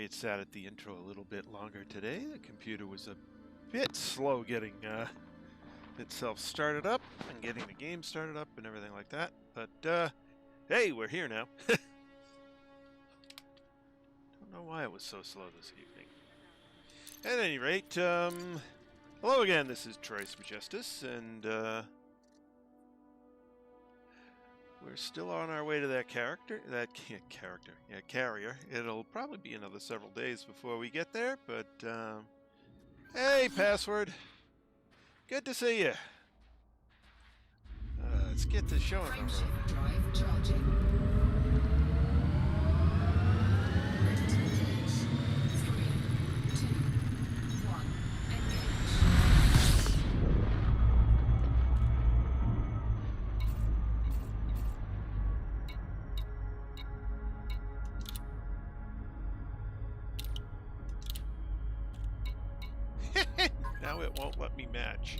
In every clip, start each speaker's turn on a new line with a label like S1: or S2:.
S1: Sorry it sat at the intro a little bit longer today. The computer was a bit slow getting itself started up and getting the game started up and everything like that. But hey, we're here now. Don't know why it was so slow this evening. At any rate, hello again. This is Troy's Majestus, and we're still on our way to that carrier. It'll probably be another several days before we get there, but hey, Password. Good to see you. Let's get the show on the road.
S2: Drive charging. Ready to engage. 3, 2, 1,
S1: engage. Now it won't let me match.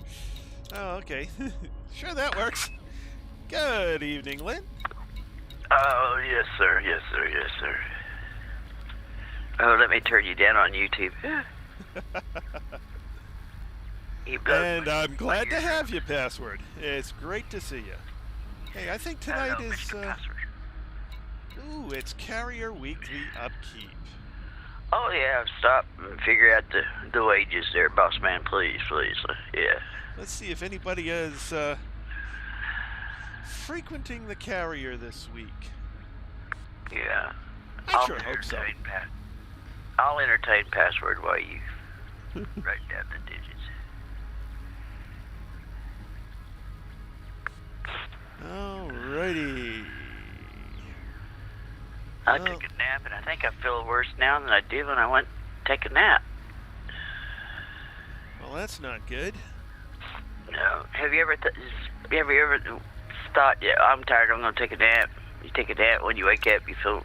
S1: Oh, okay. Sure, that works. Good evening, Lynn.
S3: Oh, yes, sir. Yes, sir. Yes, sir. Oh, let me turn you down on YouTube.
S1: And I'm glad to have you, Password. It's great to see you. Hey, I think tonight is... Ooh, it's Carrier Weekly Upkeep.
S3: Oh, yeah, stop and figure out the wages there, boss man, please, please. Yeah.
S1: Let's see if anybody is frequenting the carrier this week.
S3: Yeah.
S1: I sure hope so.
S3: I'll entertain Password while you write down the digits.
S1: Alrighty.
S3: I took a nap, and I think I feel worse now than I did when I went to take a nap.
S1: Well, that's not good.
S3: No. Have you ever thought, yeah, I'm tired, I'm going to take a nap? You take a nap, when you wake up, you feel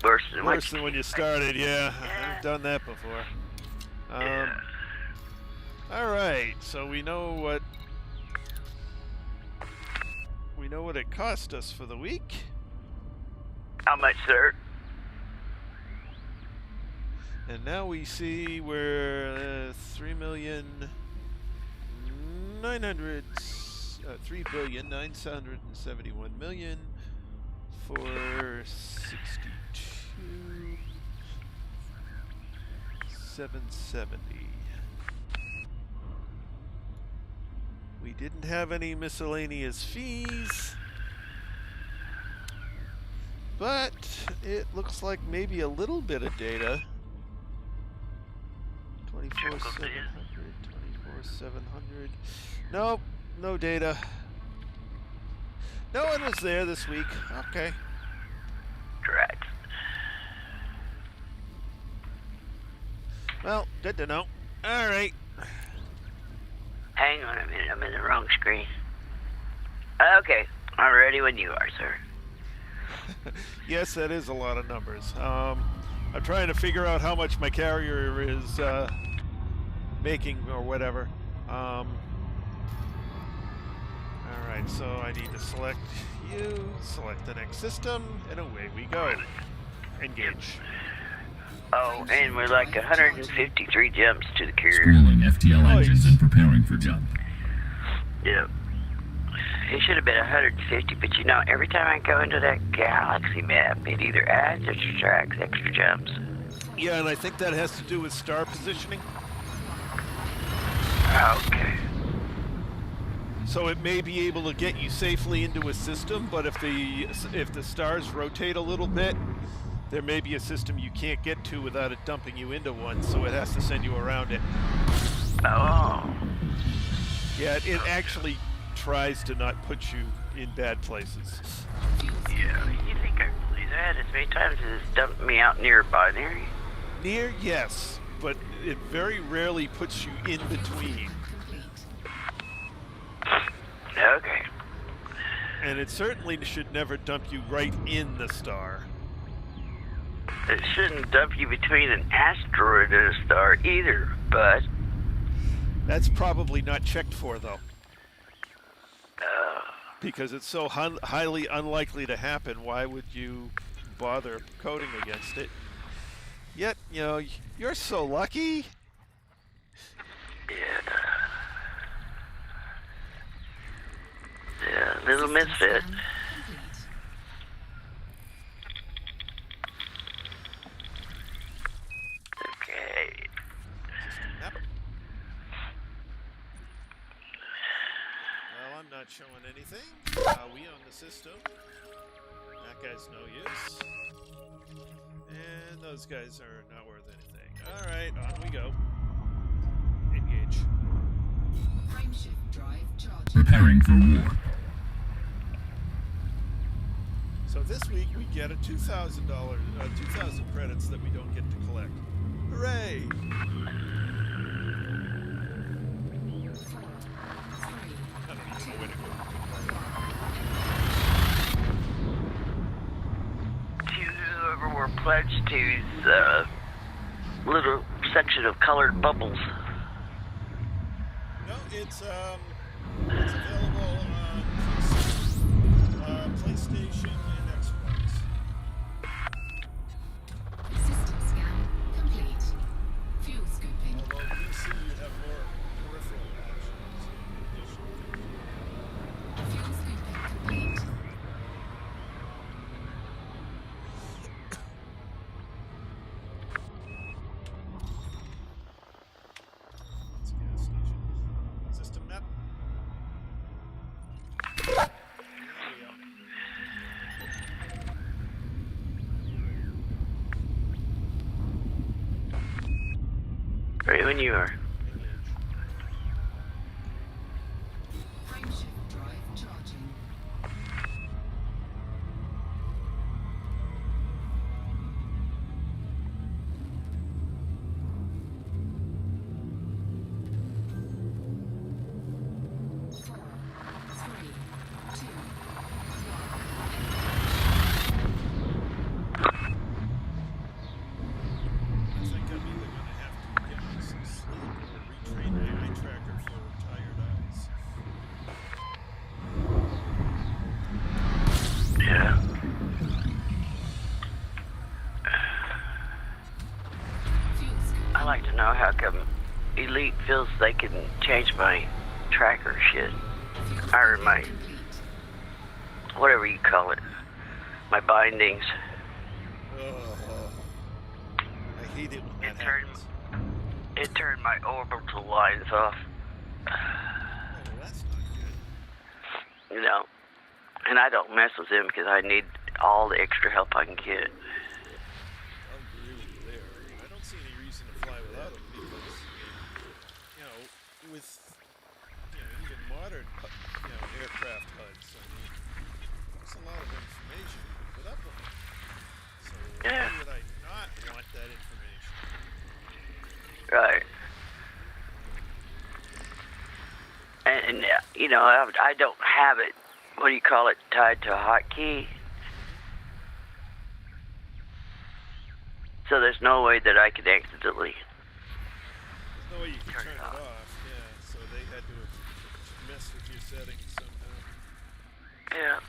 S3: worse than
S1: when you started, yeah. I've done that before.
S3: Yeah.
S1: Alright, so we know what it cost us for the week.
S3: How much, sir?
S1: And now we see we're 3,971,462,770. We didn't have any miscellaneous fees, but it looks like maybe a little bit of data. 24,700. Nope, no data. No one was there this week. Okay.
S3: Correct.
S1: Well, good to know. All right.
S3: Hang on a minute, I'm in the wrong screen. Okay, I'm ready when you are, sir.
S1: Yes, that is a lot of numbers. I'm trying to figure out how much my carrier is making or whatever. All right, so I need to select you, select the next system, and away we go. Engage.
S3: Oh, and we're like 153 jumps to the carrier.
S4: Schooling FTL engines and preparing for jump.
S3: Yep. It should have been 150, but you know, every time I go into that galaxy map, it either adds or subtracts extra jumps.
S1: Yeah, and I think that has to do with star positioning.
S3: Okay.
S1: So it may be able to get you safely into a system, but if the stars rotate a little bit, there may be a system you can't get to without it dumping you into one, so it has to send you around it.
S3: Oh.
S1: Yeah, it actually tries to not put you in bad places.
S3: Yeah, you think I believe that? As many times as it's dumped me out near binary?
S1: Near, yes, but it very rarely puts you in between.
S3: Okay.
S1: And it certainly should never dump you right in the star.
S3: It shouldn't dump you between an asteroid and a star either, but...
S1: That's probably not checked for, though. Because it's so highly unlikely to happen, why would you bother coding against it? Yet, you know, you're so lucky.
S3: Yeah. Yeah, little misfit.
S2: Scan complete.
S3: Okay.
S1: System map. Well, I'm not showing anything. We own the system. That guy's no use. And those guys are not worth anything. Alright, on we go. Engage.
S2: Frameshift drive charging.
S4: Preparing for war.
S1: So this week we get a $2,000, 2,000 credits that we don't get to collect. Hooray!
S2: 4, 3,
S1: I don't even know where to go.
S3: To whoever we're pledged to's little section of colored bubbles.
S1: No, it's available on PlayStation and Xbox.
S2: System scan complete. Fuel scooping.
S1: Although PC you have more peripheral options.
S2: Fuel scooping complete.
S1: It's a gas station. System map. There we go.
S3: Right when you are.
S2: Frameshift drive charging. Four, three, two,
S1: I think I'm either going to have to get me some sleep or retrain my eye tracker for tired eyes.
S3: Yeah.
S2: fuel scooping.
S3: I like to know how come Elite feels they can change my tracker shit.
S2: Fuel
S3: Or
S2: scooping
S3: my,
S2: complete.
S3: whatever you call it. My bindings.
S1: Oh, I hate it when that
S3: It turned-
S1: happens.
S3: It turned my orbital lines off.
S1: Oh, well, that's not good.
S3: You know. And I don't mess with them because I need all the extra help I can get.
S1: I'll agree with you there. I don't see any reason to fly without them because, you know, with, you know, even modern, you know, aircraft HUDs, I mean, there's a lot of information you can put up on them. So
S3: Yeah.
S1: why would I not want that information?
S3: Right. And you know, I don't have it, what do you call it, tied to a hotkey. So there's no way that I could accidentally.
S1: There's no way you can turn it off. Yeah, so they had to have messed with your settings somehow.
S3: Yeah.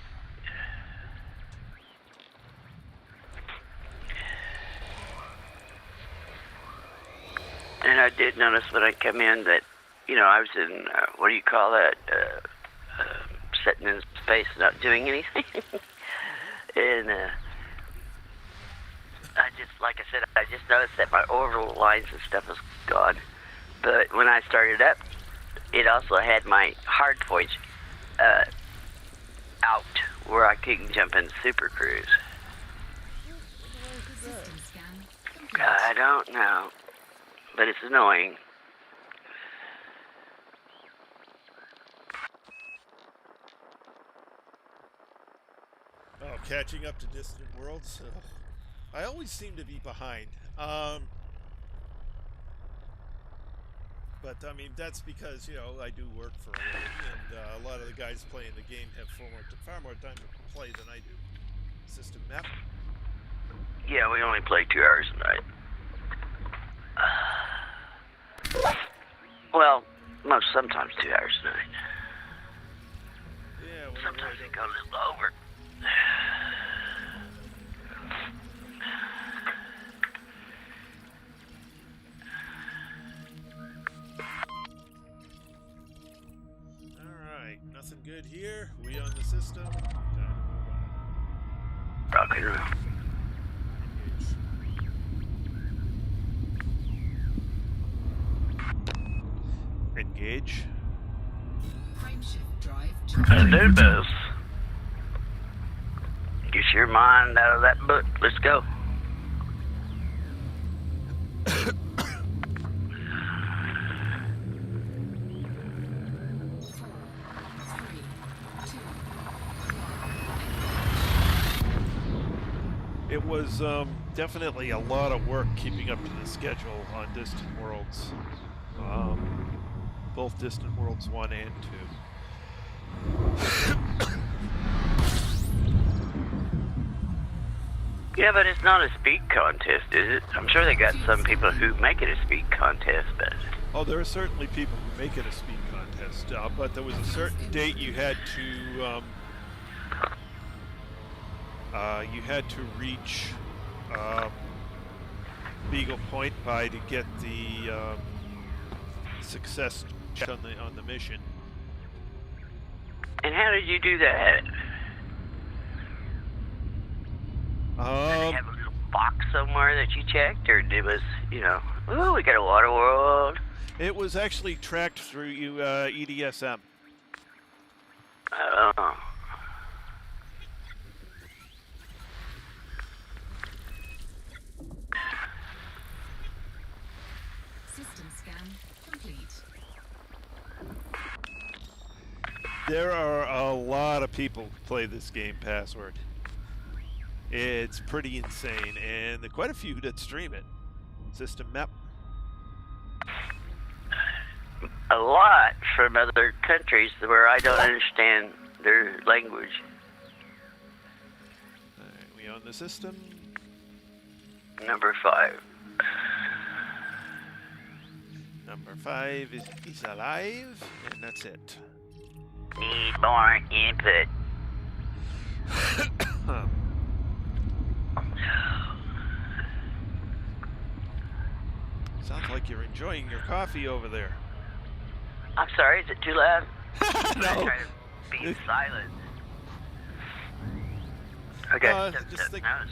S3: And I did notice when I come in that, you know, I was in, what do you call that, sitting in space not doing anything. And I just, like I said, I just noticed that my orbital lines and stuff was gone. But when I started up, it also had my hard points out where I couldn't jump into Super Cruise.
S2: System scan complete.
S3: I don't know, but it's annoying.
S1: Oh, catching up to Distant Worlds. Ugh. I always seem to be behind. But I mean, that's because, you know, I do work for a living, and a lot of the guys playing the game have far more time to play than I do. System map.
S3: Yeah, we only play 2 hours a night. Well, sometimes 2 hours a night.
S1: Yeah, whenever
S3: Sometimes
S1: I
S3: it
S1: don't-
S3: goes a little over.
S1: nothing good here. We on the system.
S3: Rock and roll.
S1: Engage.
S2: Frameshift drive
S4: Preparing
S3: Let's
S4: for
S3: do
S4: jump.
S3: this. Get your mind out of that book. Let's go.
S1: It was definitely a lot of work keeping up to the schedule on Distant Worlds. Both Distant Worlds 1 and 2.
S3: Yeah, but it's not a speed contest, is it? I'm sure they got some people who make it a speed contest, but...
S1: Oh, there are certainly people who make it a speed contest, but there was a certain date you had to reach Beagle Point by to get the success check on the mission.
S3: And how did you do that? Did you have a little box somewhere that you checked, or it was, you know, ooh, we got a water world?
S1: It was actually tracked through EDSM.
S3: Oh.
S2: system scan complete.
S1: There are a lot of people who play this game Password. It's pretty insane, and there are quite a few that stream it. System map.
S3: A lot from other countries where I don't understand their language.
S1: Alright, we on the system.
S3: Number 5.
S1: Number 5 is alive, and that's it.
S3: Need more input.
S1: Sounds like you're enjoying your coffee over there.
S3: I'm sorry, is it too loud? I'm
S1: No.
S3: trying to be silent. Okay,
S1: just think- I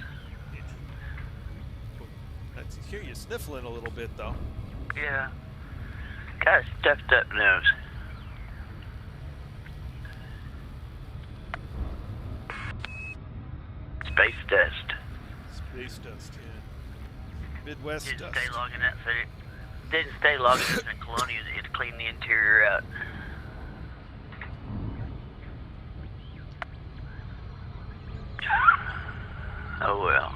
S1: hear you sniffling a little bit, though.
S3: Yeah. Got a stuffed up nose. Space dust.
S1: Space dust, yeah. Midwest
S3: Didn't
S1: dust.
S3: stay long enough. So didn't stay long enough in Colonia to clean the interior out. Oh well.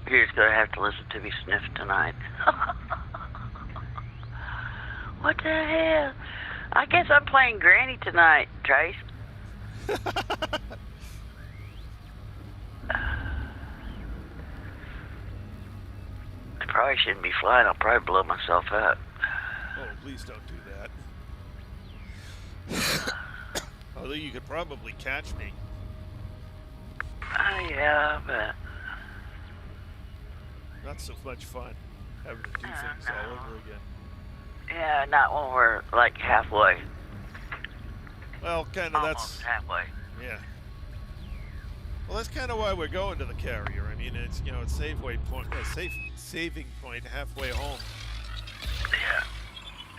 S3: You're just gonna have to listen to me sniff tonight. What the hell? I guess I'm playing Granny tonight, Trace. I probably shouldn't be flying. I'll probably blow myself up.
S1: Oh, please don't do that. Although you could probably catch me.
S3: Oh, yeah, but...
S1: Not so much fun having to do things all over again.
S3: Yeah, not when we're, like, halfway.
S1: Well, kind of
S3: Almost
S1: that's...
S3: halfway.
S1: Yeah. Well, that's kind of why we're going to the carrier. I mean, it's, you know, it's saving point halfway home.
S3: Yeah.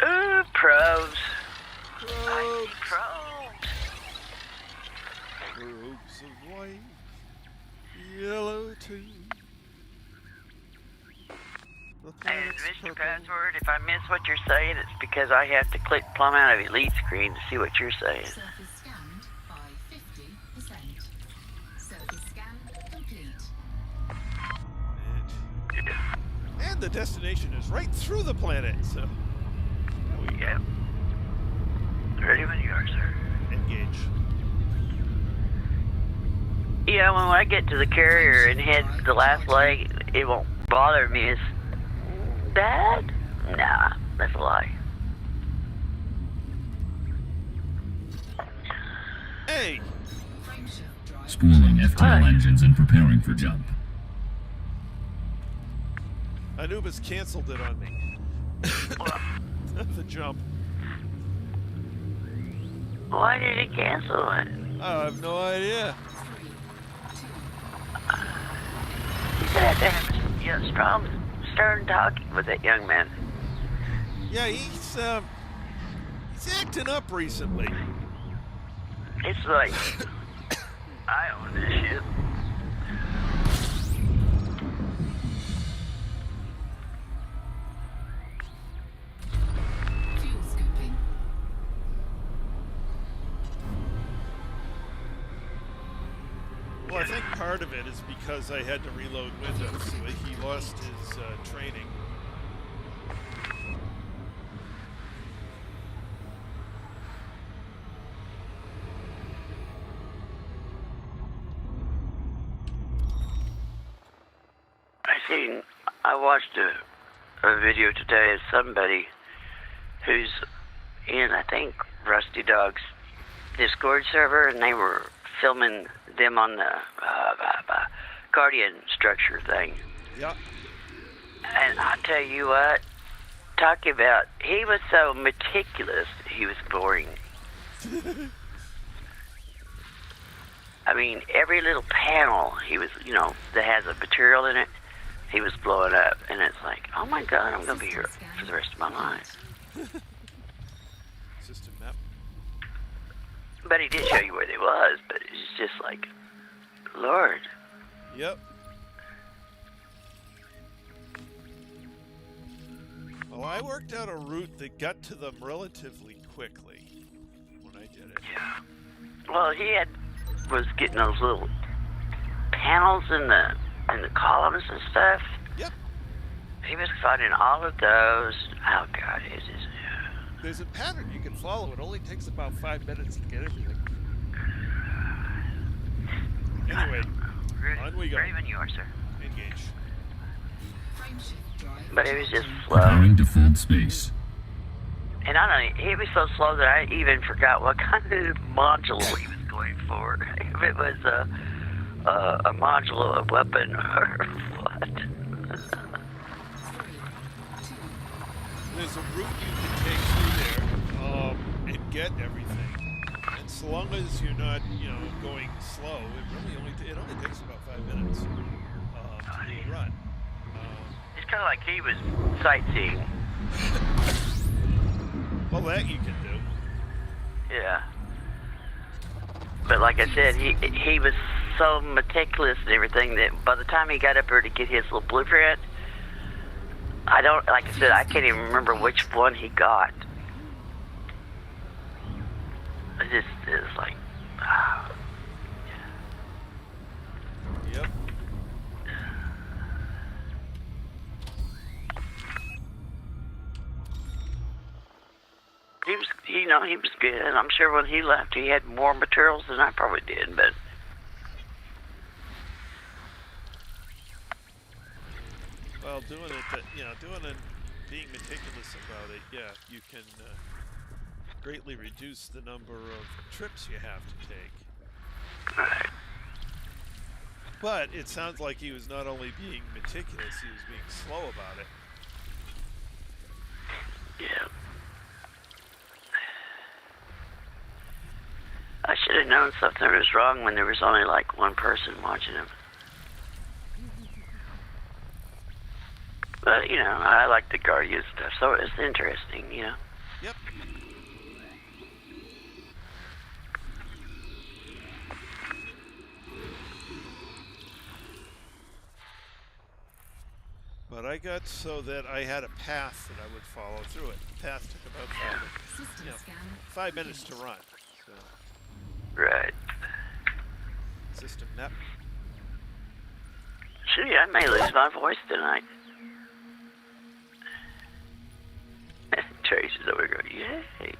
S3: Ooh, probes. I need
S1: Probes,
S3: probes.
S1: probes of white, yellow too. The
S3: And
S1: planet's
S3: Mr.
S1: purple.
S3: Password, if I miss what you're saying, it's because I have to click plumb out of Elite Screen to see what you're saying.
S2: Surface scanned by 50%. Surface scan complete.
S1: And the destination is right through the planet, so there we go.
S3: Yep. Ready when you are, sir.
S1: Engage.
S3: Yeah, when I get to the carrier and hit the last leg, it won't bother me as bad. Nah, that's a lie.
S1: Hey!
S2: Frameshift drive.
S4: Spooling FTL engines and preparing for jump.
S1: Anubis canceled it on me. The jump.
S3: Why did he cancel it?
S1: I have no idea.
S2: 3, 2,
S3: You could have to have a strong, stern talking with that young man.
S1: Yeah, he's acting up recently.
S3: It's like, I own this shit.
S2: fuel scooping.
S1: Well, I think part of it is because I had to reload Windows, so he lost his training.
S3: I watched a video today of somebody who's in, I think, Rusty Dog's Discord server, and they were filming them on the Guardian structure thing.
S1: Yeah.
S3: And I tell you what, talking about, he was so meticulous, he was boring. I mean, every little panel he was, that has a material in it, he was blowing up. And it's like, oh my God, I'm going to be here for the rest of my life.
S1: System map.
S3: But he did show you where they was, but it's just like, Lord.
S1: Yep. Well, I worked out a route that got to them relatively quickly when I did it.
S3: Yeah. Well, was getting those little panels in the columns and stuff.
S1: Yep.
S3: He was finding all of those. Oh God, it is.
S1: There's a pattern you can follow. It only takes about 5 minutes to get everything. Anyway, on we go.
S3: Ready when you are, sir.
S1: Engage.
S2: Frameshift drive.
S3: But it was just slow.
S4: Preparing to fold space.
S3: And I don't know, he was so slow that I even forgot what kind of module he was going for. If it was a module, a weapon, or what.
S1: There's a route you can take through there and get everything. And so long as you're not, going slow, it only takes about 5 minutes to do a run.
S3: It's kind of like he was sightseeing.
S1: Well, that you can do.
S3: Yeah. But like I said, he was so meticulous and everything that by the time he got up there to get his little blueprint, I can't even remember which one he got. It's like,
S1: Yep.
S3: he was good. And I'm sure when he left, he had more materials than I probably did, but.
S1: Well, doing it, being meticulous about it, yeah, you can greatly reduce the number of trips you have to take.
S3: Right.
S1: But it sounds like he was not only being meticulous, he was being slow about it.
S3: Yeah. I should have known something was wrong when there was only like one person watching him. But, I like the Guardian stuff, so it's interesting,
S1: Yep. But I got so that I had a path that I would follow through it. The path took about
S2: System scan.
S1: 5 minutes to run. So,
S3: Right.
S1: system map.
S3: Gee, I may lose my voice tonight. Trace is over going, yay.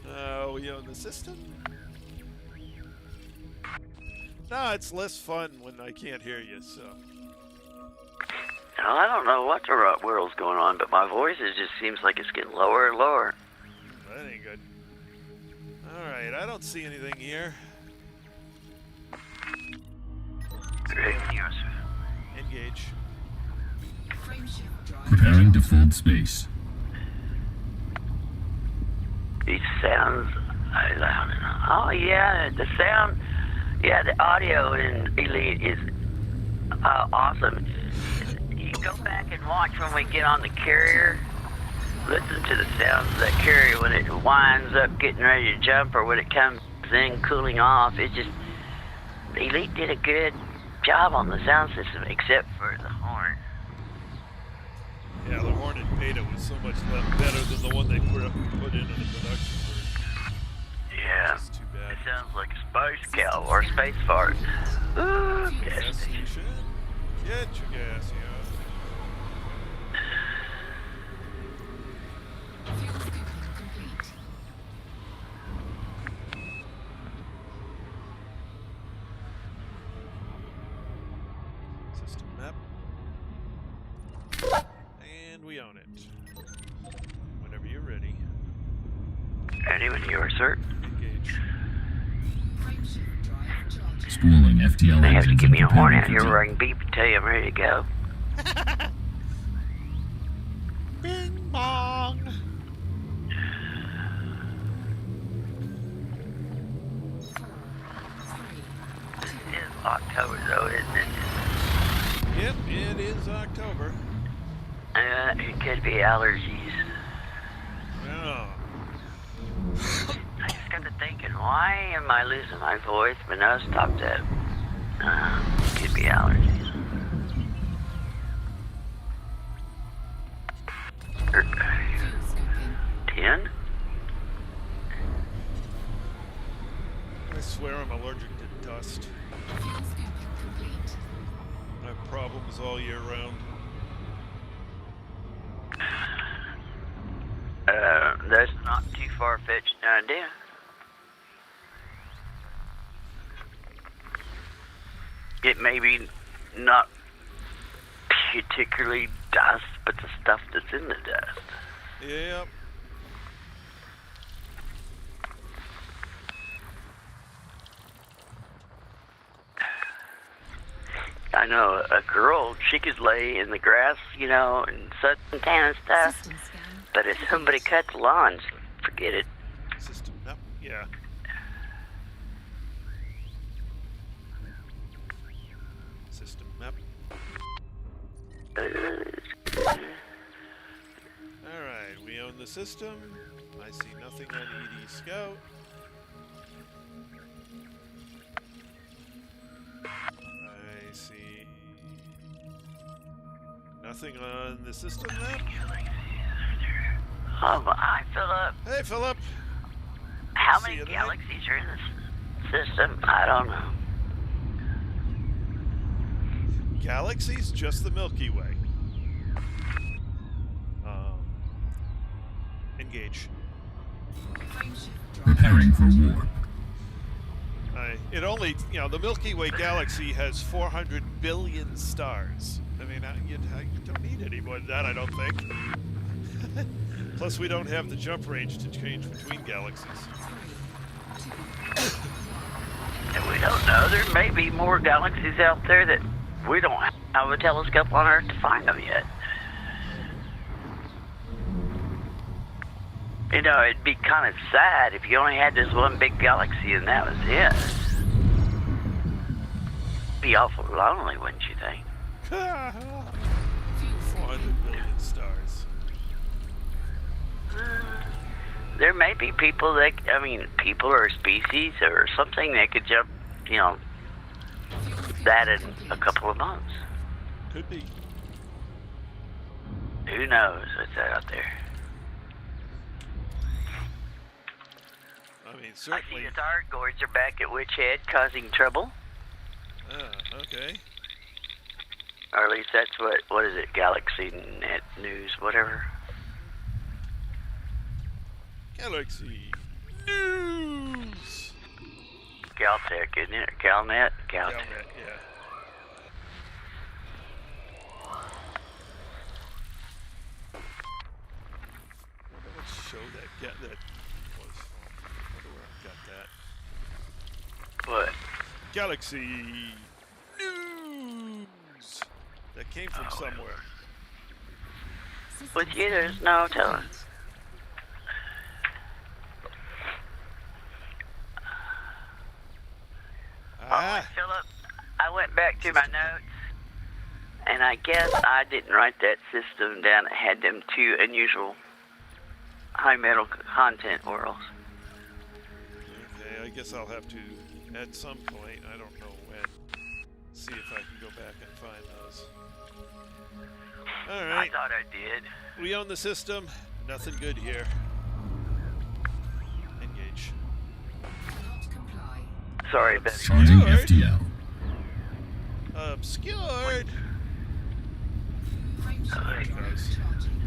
S1: Oh, you own the system? No, it's less fun when I can't hear you, so.
S3: Well, I don't know what the world's going on, but my voice just seems like it's getting lower and lower.
S1: That ain't good. Alright, I don't see anything here.
S3: Great.
S1: Engage.
S2: Frameshift drive.
S4: Preparing to fold space.
S3: These sounds are loud enough. Oh yeah, the sound. Yeah, the audio in Elite is awesome. You go back and watch when we get on the carrier. Listen to the sounds of that carrier when it winds up getting ready to jump or when it comes in cooling off. It just, Elite did a good job on the sound system except for the horn.
S1: Yeah, the horn in beta was so much better than the one they put into the production version.
S3: Yeah,
S1: It's too bad.
S3: it sounds like a space cow or a space fart. Ooh,
S1: Gas
S3: yes.
S1: station. Get your gas, yeah.
S2: Fuel scooping complete.
S1: System map. And we own it. Whenever you're ready,
S3: Ready when you are, sir.
S1: engage.
S2: Frameshift drive charging.
S4: Spooling FTL
S3: They have to
S4: engines
S3: give
S4: and
S3: me a horn
S4: preparing
S3: out
S4: for
S3: here
S4: jump.
S3: where I can beep and tell you I'm ready to go.
S1: Bing bong!
S3: It is October though, isn't it?
S1: Yep, it is October.
S3: It could be allergies.
S1: Yeah.
S3: I just got to thinking, why am I losing my voice? But no, stop that. Could be allergies.
S2: Fuel scooping.
S3: 10?
S1: I swear I'm allergic to dust.
S2: Fuel scooping complete.
S1: I have problems all year round.
S3: That's not too far-fetched an idea. It may be not particularly dust, but the stuff that's in the dust.
S1: Yep.
S3: I know a girl, she could lay in the grass, you know, and suntan and stuff,
S2: System scan.
S3: but if somebody cuts lawns, forget it.
S1: System map. Yeah. System map. Alright, we own the system. I see nothing on ED Scout. I see nothing on the system map.
S3: Oh, hi, Philip.
S1: Hey, Philip.
S3: How
S1: See
S3: many
S1: you there.
S3: galaxies are in this system? I don't know.
S1: Galaxies, just the Milky Way. Engage.
S2: Frameshift drive
S4: Preparing for
S2: charging.
S4: war.
S1: It only, you know, the Milky Way galaxy has 400 billion stars. I mean, you don't need any more than that, I don't think. Plus, we don't have the jump range to change between galaxies.
S3: And we don't know. There may be more galaxies out there that we don't have a telescope on Earth to find them yet. You know, it'd be kind of sad if you only had this one big galaxy and that was it. Be awful lonely, wouldn't you think?
S1: 400 billion stars.
S3: There may be people that, I mean, people or species or something that could jump, you know, that in a couple of months.
S1: Could be.
S3: Who knows what's out there?
S1: I mean,
S3: I see
S1: certainly.
S3: the Dark Gourds are back at Witch Head causing trouble.
S1: Okay.
S3: Or at least that's what is it, Galaxy Net News, whatever.
S1: Galaxy News!
S3: Caltech, isn't it? Calnet? Caltech.
S1: Galnet, yeah. Wonder what show that was from. Wonder where I got that.
S3: What?
S1: Galaxy News! That came from somewhere.
S2: System
S3: With you, there's
S2: scan
S3: no telling.
S2: complete.
S3: back to my notes, and I guess I didn't write that system down. It had them 2 unusual high metal content worlds.
S1: Okay, I guess I'll have to, at some point, I don't know when, see if I can go back and find those. Alright.
S3: I thought I did.
S1: We own the system. Nothing good here. Engage.
S2: Cannot comply.
S3: Sorry, Betty.
S4: Charging
S1: Obscured.
S4: FTL.
S1: Obscured!
S2: Frameshift
S1: There it
S2: drive
S1: goes.
S2: charging.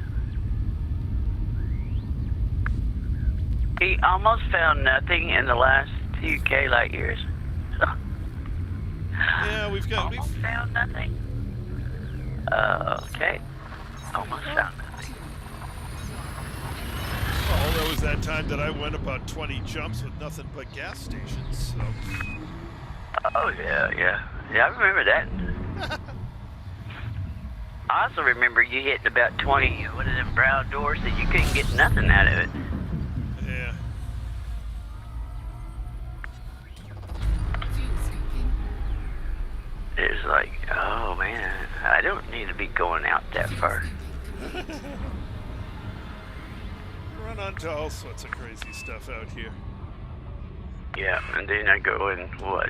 S3: He almost found nothing in the last 2K light years.
S1: Yeah, we've
S3: Almost found nothing. Okay. Almost found nothing.
S1: well, there was that time that I went about 20 jumps with nothing but gas stations, so.
S3: Oh, yeah. Yeah, I remember that. I also remember you hitting about 20, one of them brown doors that you couldn't get nothing out of it.
S1: Yeah.
S2: Fuel scooping.
S3: It's like, oh man, I don't need to be going out that far.
S1: Run onto all sorts of crazy stuff out here.
S3: Yeah, and then I go in, what?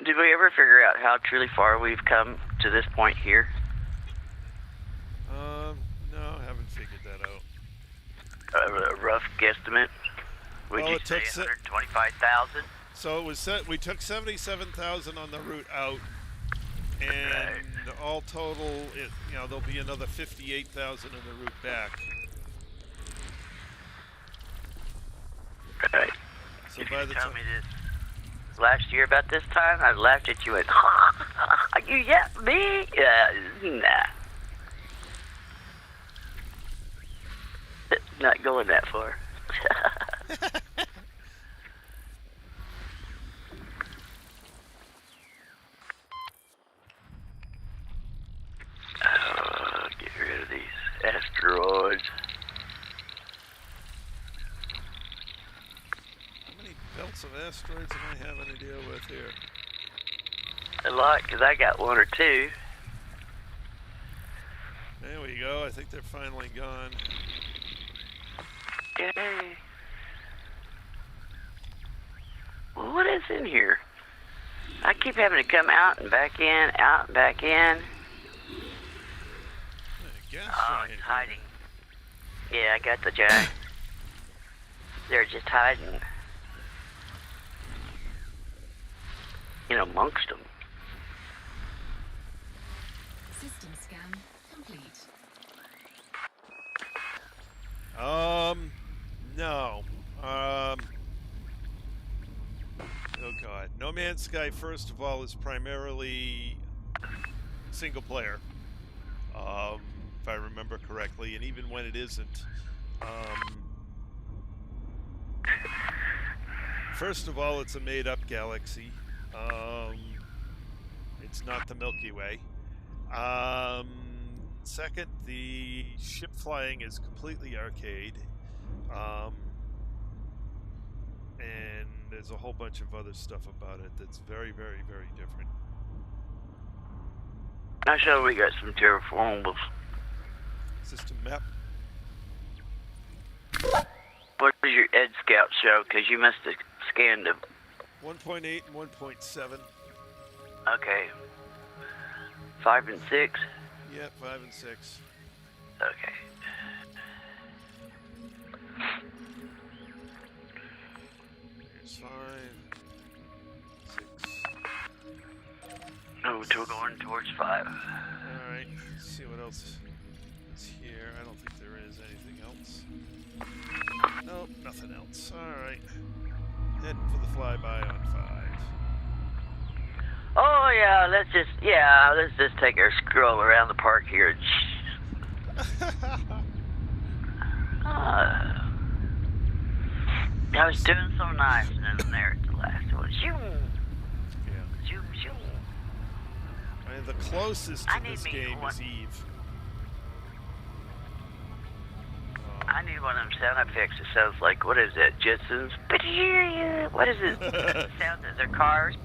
S3: Did we ever figure out how truly far we've come to this point here?
S1: No, I haven't figured that out.
S3: A rough guesstimate? Would
S1: Well,
S3: you
S1: it
S3: say
S1: took
S3: 125,000?
S1: So it was set. We took 77,000 on the route out, and all total, there'll be another 58,000 in the route back.
S3: Right.
S1: So
S3: If
S1: by
S3: you
S1: the
S3: tell
S1: time,
S3: me this last year about this time, I laughed at you and, you yeah, me? Nah. Not going that far. Get rid of these asteroids.
S1: how many belts of asteroids am I having to deal with here?
S3: A lot, because I got 1 or 2.
S1: There we go. I think they're finally gone.
S3: Yay. Well, what is in here? I keep having to come out and back in, out and back in.
S1: Gas
S3: Oh,
S1: giant
S3: it's
S1: here.
S3: hiding. Yeah, I got the giant. They're just hiding. Amongst them.
S2: System scan complete.
S1: No. Oh god. No Man's Sky, first of all, is primarily single player. If I remember correctly, and even when it isn't, first of all, it's a made-up galaxy. It's not the Milky Way. Second, the ship flying is completely arcade. And there's a whole bunch of other stuff about it that's very, very, very different.
S3: I show we got some terraformables.
S1: System map.
S3: What does your Ed Scout show? Because you must have scanned them.
S1: 1.8 and 1.7.
S3: Okay. 5 and 6?
S1: Yep, 5 and 6.
S3: Okay.
S1: Here's 5, 6.
S3: Oh, we're going towards 5.
S1: Alright, let's see what else is here. I don't think there is anything else. Nope, nothing else. Alright. Heading for the flyby on 5.
S3: Oh, yeah, let's just take our stroll around the park here. I was doing so nice, and then there at the last one. Zoom,
S1: Yeah.
S3: zoom, zoom.
S1: I mean, the closest
S3: I
S1: to
S3: need
S1: this
S3: me
S1: game
S3: one.
S1: is Eve.
S3: I I need one of them sound effects that sounds like, what is that, Jetsons? What is it? Sound of their cars?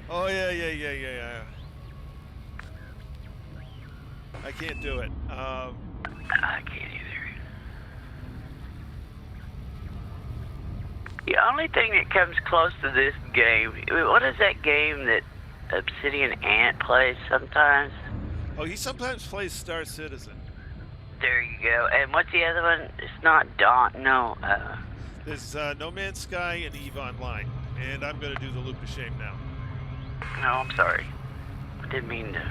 S1: Oh, yeah. I can't do it.
S3: I can't either. The only thing that comes close to this game, what is that game that Obsidian Ant plays sometimes?
S1: Oh, he sometimes plays Star Citizen.
S3: There you go. And what's the other one? It's not Dawn. No.
S1: There's No Man's Sky and EVE Online. And I'm going to do the Loop of Shame now.
S3: No, I'm sorry. I didn't mean to.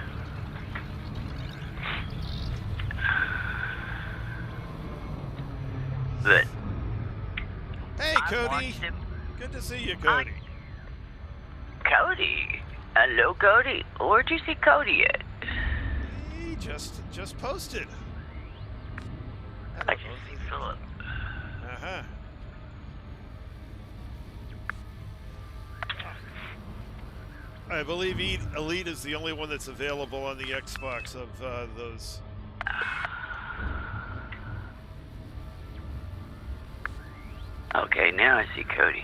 S3: But.
S1: Hey, Cody. Good to see you, Cody.
S3: Cody. Hello, Cody. Where'd you see Cody at?
S1: He just posted.
S3: I just see Philip.
S1: Uh-huh. I believe Elite is the only one that's available on the Xbox of those.
S3: Okay, now I see Cody.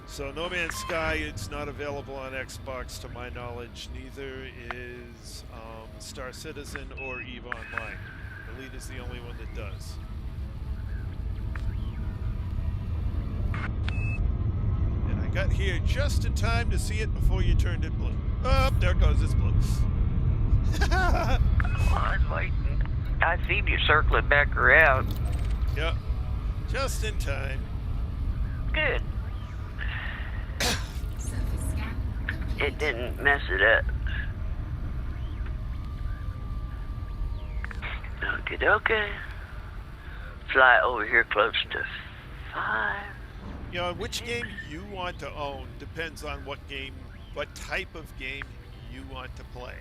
S1: So No Man's Sky, it's not available on Xbox to my knowledge. Neither is Star Citizen or EVE Online. Elite is the only one that does. And I got here just in time to see it before you turned it blue. Oh, there goes it's blue.
S3: I was waiting. I see you circling back around.
S1: Yep, just in time.
S3: Good.
S2: Surface scan complete.
S3: It didn't mess it up. Okay. Fly over here close to 5.
S1: You know, which game you want to own depends on what type of game you want to play.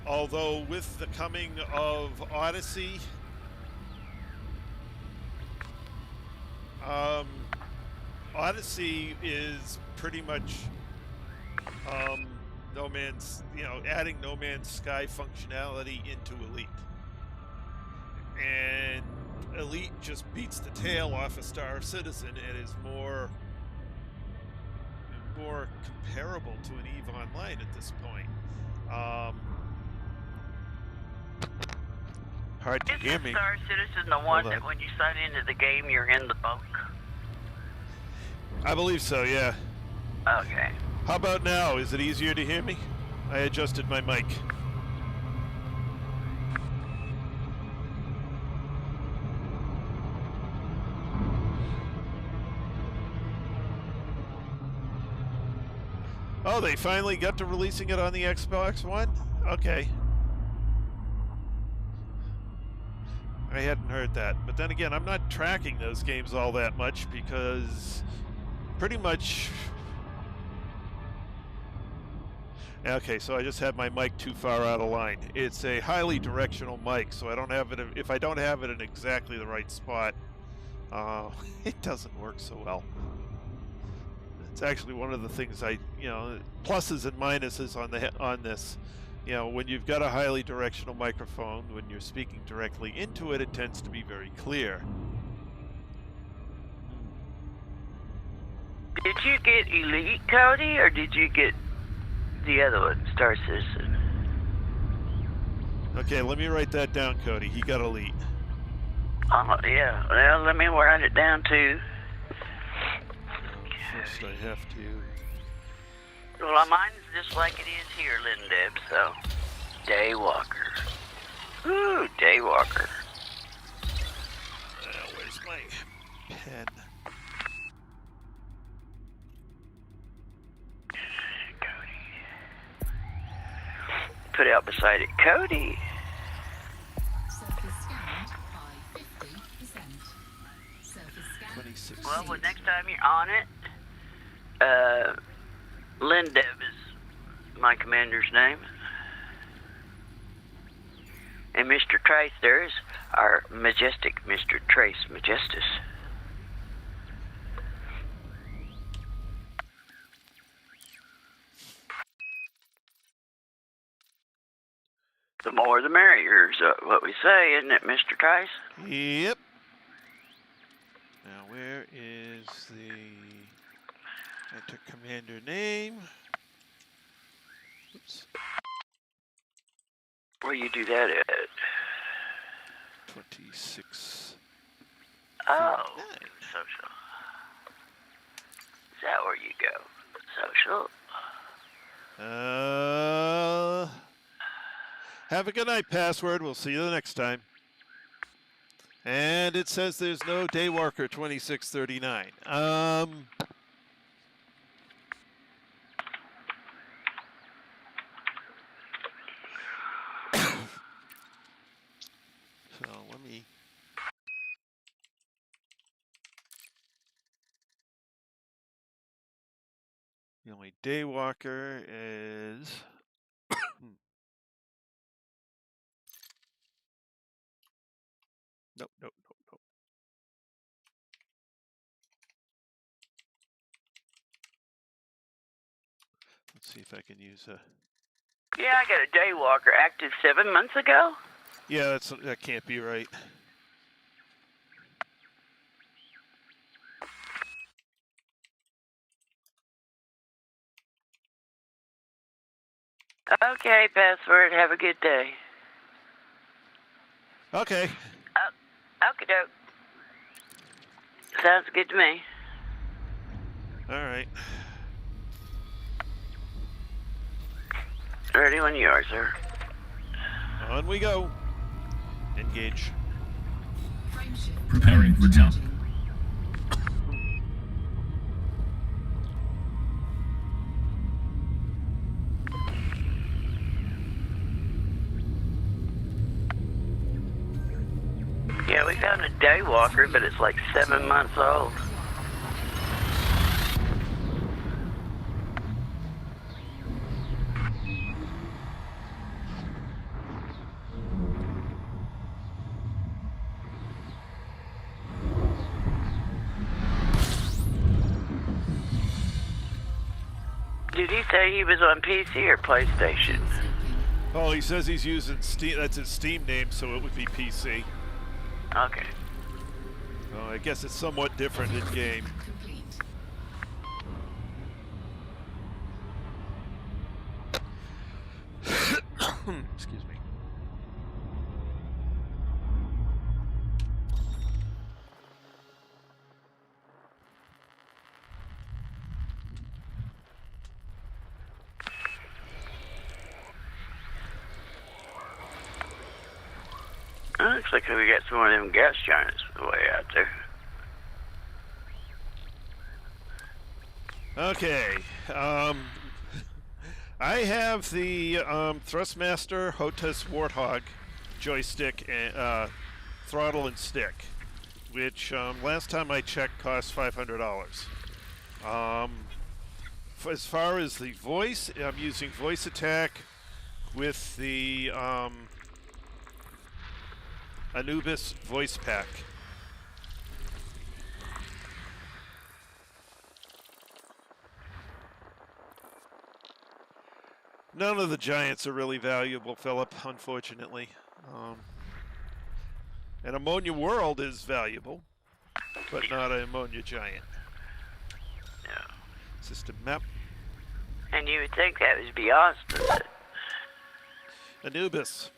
S1: Although with the coming of Odyssey, Odyssey is pretty much adding No Man's Sky functionality into Elite. And Elite just beats the tail off of Star Citizen and is more comparable to an EVE Online at this point. Hard to hear me.
S3: Is Star Citizen the one that when you sign into the game, you're in the bunk?
S1: I believe so, yeah.
S3: Okay.
S1: How about now? Is it easier to hear me? I adjusted my mic. Oh, they finally got to releasing it on the Xbox One? Okay. I hadn't heard that. But then again, I'm not tracking those games all that much because pretty much... Okay, so I just had my mic too far out of line. It's a highly directional mic, so I don't have it. If I don't have it in exactly the right spot, it doesn't work so well. It's actually one of the things pluses and minuses on this. You know, when you've got a highly directional microphone, when you're speaking directly into it, it tends to be very clear.
S3: Did you get Elite, Cody, or did you get the other one, Star Citizen?
S1: Okay, let me write that down, Cody. He got Elite.
S3: Oh, yeah. Well, let me write it down, too.
S1: First I have to...
S3: Well, mine's just like it is here, Lindeb, so... Daywalker. Ooh, Daywalker.
S1: Where's my pen?
S3: Put it out beside it. Cody!
S2: Surface scanned by 50%. Surface scan
S1: 26.
S3: Well, next time you're on it, Lindeb is my commander's name. And Mr. Trace there is our majestic Mr. Trace Majestus. The more the merrier is what we say, isn't it, Mr. Tice?
S1: Yep. Now, where is the enter commander name? Oops.
S3: Where you do that at?
S1: 26.
S3: Oh,
S1: 39.
S3: social. Is that where you go? Social?
S1: Have a good night, password. We'll see you the next time. And it says there's no Daywalker 2639. So let me. The only Daywalker is. Nope, nope, nope, nope. Let's see if I can use a.
S3: Yeah, I got a Daywalker active 7 months ago.
S1: Yeah, that can't be right.
S3: Okay, password. Have a good day.
S1: Okay.
S3: Okie doke. Sounds good to me.
S1: All right.
S3: Ready when you are, sir.
S1: On we go. Engage.
S2: Frameshift
S4: Preparing for jump.
S3: Yeah, we found a Daywalker, but it's like 7 months old. Did he say he was on PC or PlayStation?
S1: Oh, he says he's using Steam. That's his Steam name, so it would be PC.
S3: Okay.
S1: Oh, I guess it's somewhat different in game.
S2: complete.
S1: Excuse me.
S3: Looks like we got some of them gas giants way out there.
S1: Okay. I have the Thrustmaster Hotus Warthog joystick and throttle and stick, which last time I checked cost $500. As far as the voice, I'm using voice attack with the Anubis voice pack. None of the giants are really valuable, Philip, unfortunately. An ammonia world is valuable, but not an ammonia giant.
S3: Yeah.
S1: System map.
S3: And you would think that was beyond the
S1: Anubis.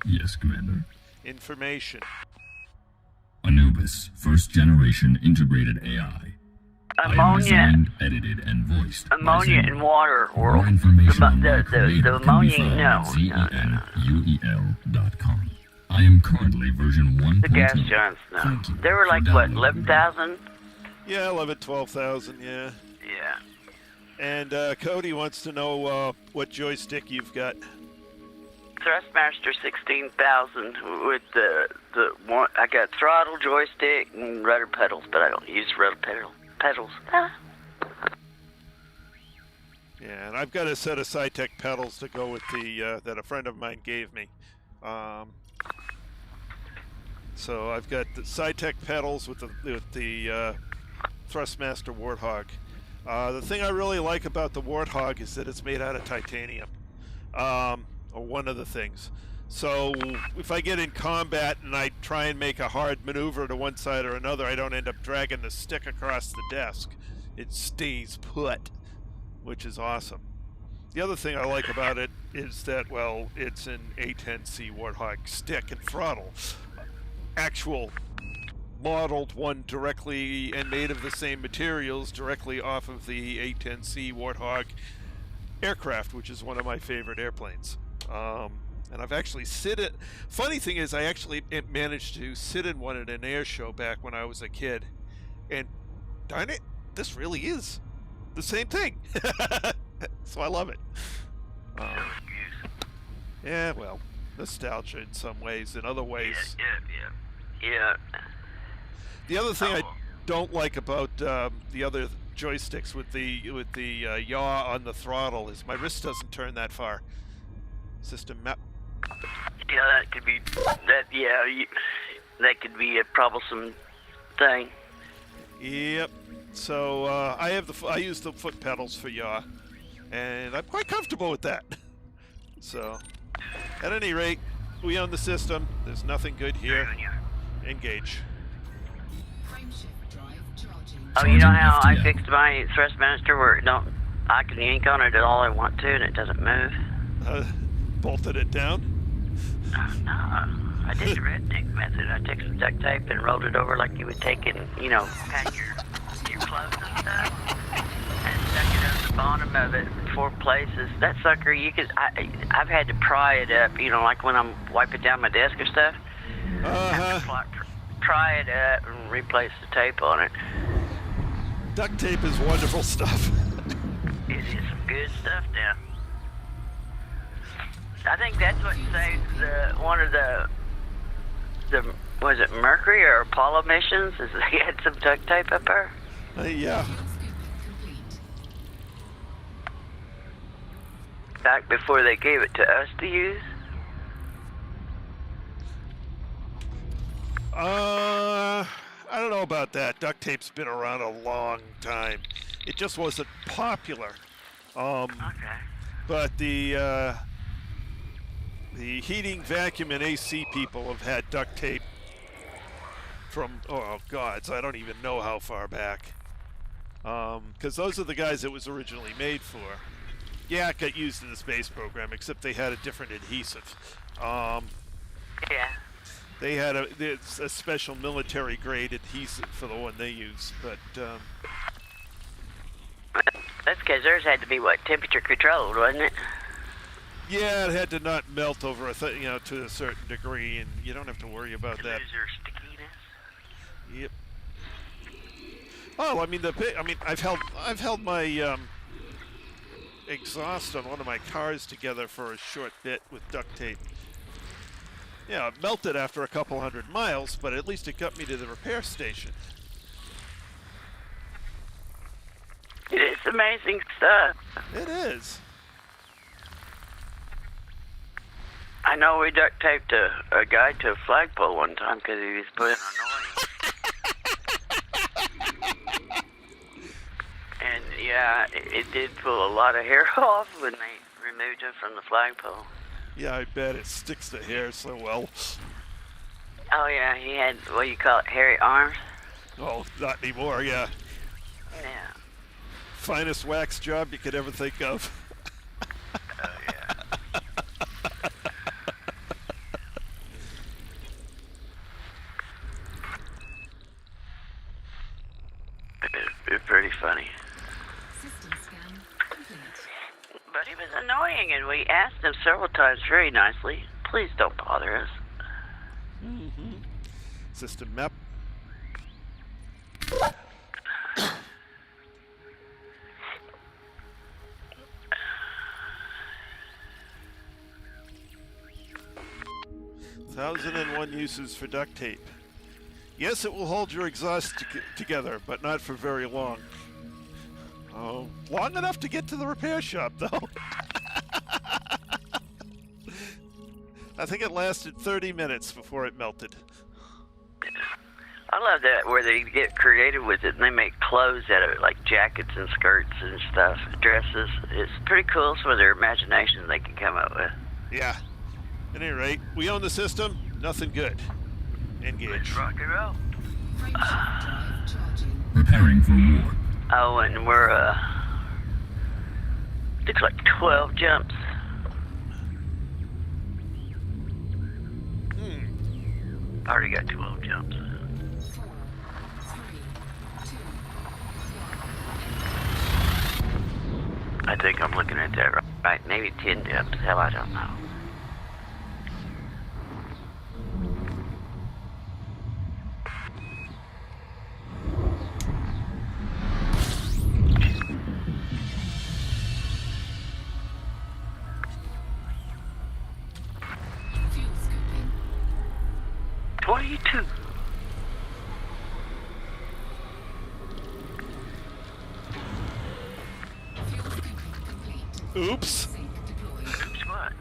S4: Yes, Commander.
S1: Information.
S4: Anubis, first generation integrated AI. I am
S3: ammonia,
S4: designed, edited, and voiced. by
S3: ammonia
S4: Xenon.
S3: and water
S4: More
S3: world.
S4: information on my
S3: The
S4: creative can
S3: ammonia,
S4: be found
S3: no,
S4: at
S3: no.
S4: zenuel.com. I am currently version 1.2.
S3: The gas giants, no.
S4: Thank you
S3: They were
S4: for
S3: like, what,
S4: downloading.
S3: 11,000?
S1: Yeah, 11, 12,000, yeah.
S3: Yeah.
S1: And Cody wants to know what joystick you've got.
S3: Thrustmaster 16,000 with the one. I got throttle, joystick, and rudder pedals, but I don't use rudder pedals. Ah.
S1: Yeah, and I've got a set of Cytec pedals to go with the that a friend of mine gave me. So I've got the Cytec pedals with the Thrustmaster Warthog. The thing I really like about the Warthog is that it's made out of titanium. or one of the things. So if I get in combat and I try and make a hard maneuver to one side or another, I don't end up dragging the stick across the desk. It stays put, which is awesome. The other thing I like about it is that, well, it's an A10C Warthog stick and throttle. Actual modeled one directly and made of the same materials directly off of the A10C Warthog aircraft, which is one of my favorite airplanes. And I've actually funny thing is, I actually managed to sit in one at an air show back when I was a kid. And darn it, this really is the same thing. So I love it. Yeah, well, nostalgia in some ways. In other ways,
S3: Yeah.
S1: the other thing I don't like about the other joysticks with the yaw on the throttle is my wrist doesn't turn that far. System map.
S3: Yeah, that could be that could be a troublesome thing.
S1: Yep. So I use the foot pedals for yaw, and I'm quite comfortable with that. So, at any rate, we own the system. There's nothing good here. Engage.
S2: Frameshift drive charging.
S3: Oh, you know
S4: Charging
S3: how I
S4: FTL.
S3: fixed my Thrustmaster where I can yank on it at all I want to and it doesn't move?
S1: Bolted it down.
S3: No, I did the redneck method. I took some duct tape and rolled it over like you would take in, pack your clothes and stuff, and stuck it on the bottom of it in 4 places. That sucker, I've had to pry it up, like when I'm wiping down my desk or stuff. I have to pry it up and replace the tape on it.
S1: Duct tape is wonderful stuff.
S3: It is some good stuff now. I think that's what saved one of the was it Mercury or Apollo missions? Is they had some duct tape up there?
S1: Yeah.
S2: Complete.
S3: Back before they gave it to us to use?
S1: I don't know about that. Duct tape's been around a long time. It just wasn't popular.
S3: Okay.
S1: But the heating, vacuum, and AC people have had duct tape from, oh gods, I don't even know how far back. Because those are the guys it was originally made for. Yeah, it got used in the space program, except they had a different adhesive.
S3: Yeah.
S1: They had a special military grade adhesive for the one they used, but
S3: That's because theirs had to be, temperature controlled, wasn't it?
S1: yeah, it had to not melt over to a certain degree, and you don't have to worry about that.
S3: Lose your stickiness.
S1: Yep. Oh, I mean I've held my exhaust on one of my cars together for a short bit with duct tape. Yeah, it melted after a couple 100 miles, but at least it got me to the repair station.
S3: It is amazing stuff.
S1: It is.
S3: I know we duct taped a guy to a flagpole one time because he was putting annoying. And yeah, it did pull a lot of hair off when they removed him from the flagpole.
S1: Yeah, I bet it sticks to hair so well.
S3: Oh yeah, he had, what do you call it, hairy arms?
S1: Oh, not anymore, yeah.
S3: Yeah.
S1: Finest wax job you could ever think of.
S3: Oh yeah. It's pretty funny.
S2: System scan complete.
S3: But he was annoying, and we asked him several times very nicely, please don't bother us.
S1: Mm-hmm. System map. Thousand and one uses for duct tape. Yes, it will hold your exhaust together, but not for very long. Oh, long enough to get to the repair shop, though. I think it lasted 30 minutes before it melted.
S3: I love that where they get creative with it and they make clothes out of it, like jackets and skirts and stuff, dresses. It's pretty cool, some of their imagination they can come up with.
S1: Yeah. At any rate, we own the system. Nothing good. Engage.
S3: Let's rock and roll.
S2: Frameshift drive charging.
S4: Preparing for war.
S3: Oh, and we're, looks like 12 jumps. Already got 12 jumps.
S2: 4, 3, 2, 1.
S3: I think I'm looking at that right. Maybe 10 jumps. Hell, I don't know.
S2: Fuel scooping.
S3: 22.
S2: Fuel scooping complete.
S1: Oops.
S2: Sync deployed.
S3: Oops, what?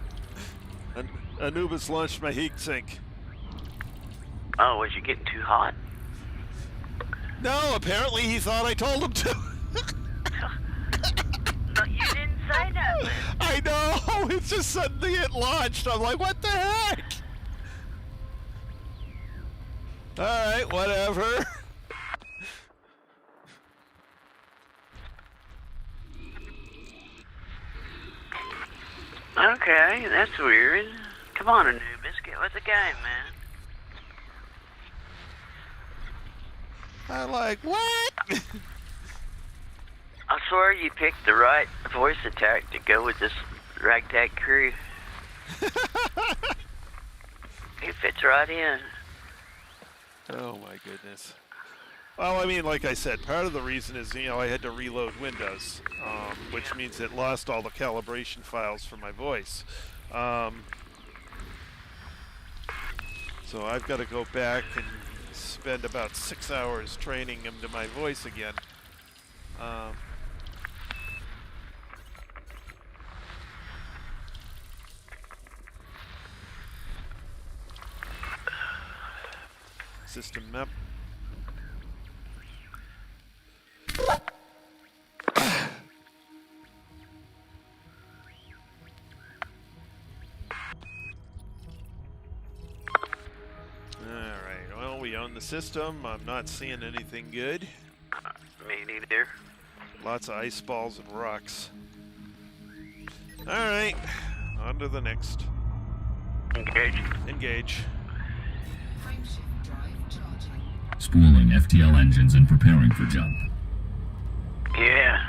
S1: Anubis launched my heat sink.
S3: Oh, was you getting too hot?
S1: No, apparently he thought I told him to.
S3: No, you didn't say nothing.
S1: I know. It's just suddenly it launched. I'm like, what the heck? All right, whatever.
S3: Okay, that's weird. Come on, Anubis, get with the game, man.
S1: I'm like, what?
S3: I swear you picked the right voice attack to go with this ragtag crew. It fits right in.
S1: Oh my goodness. Well, I mean, like I said, part of the reason is, I had to reload Windows, which means it lost all the calibration files for my voice. So I've got to go back and spend about 6 hours training him to my voice again. System map. Alright, well, we own the system. I'm not seeing anything good.
S3: Me neither.
S1: Lots of ice balls and rocks. Alright, on to the next.
S3: Engage.
S1: Engage.
S2: Frameshift drive charging.
S4: Spooling FTL engines and preparing for jump.
S3: Yeah.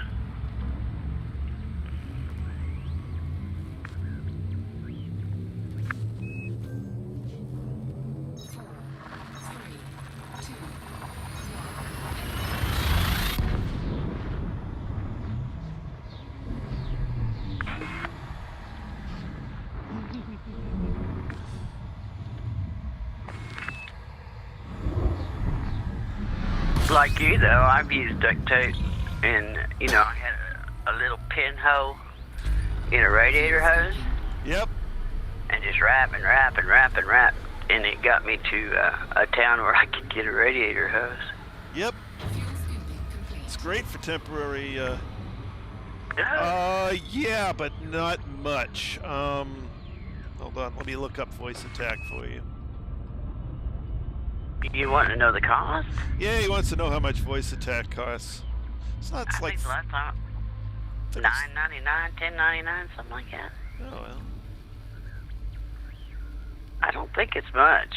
S3: Like you, though, I've used duct tape, and, I had a little pinhole in a radiator hose,
S1: Yep.
S3: and just wrap, and it got me to a town where I could get a radiator hose.
S1: Yep.
S2: Fuel scooping complete.
S1: It's great for temporary,
S3: Oh,
S1: yeah, but not much. Hold on, let me look up voice attack for you.
S3: you want to know the cost?
S1: Yeah, he wants to know how much voice attack costs. It's not, it's
S3: I
S1: like...
S3: think last time,
S1: I think it's-
S3: $9.99, $10.99, something like that.
S1: Oh, well.
S3: I don't think it's much.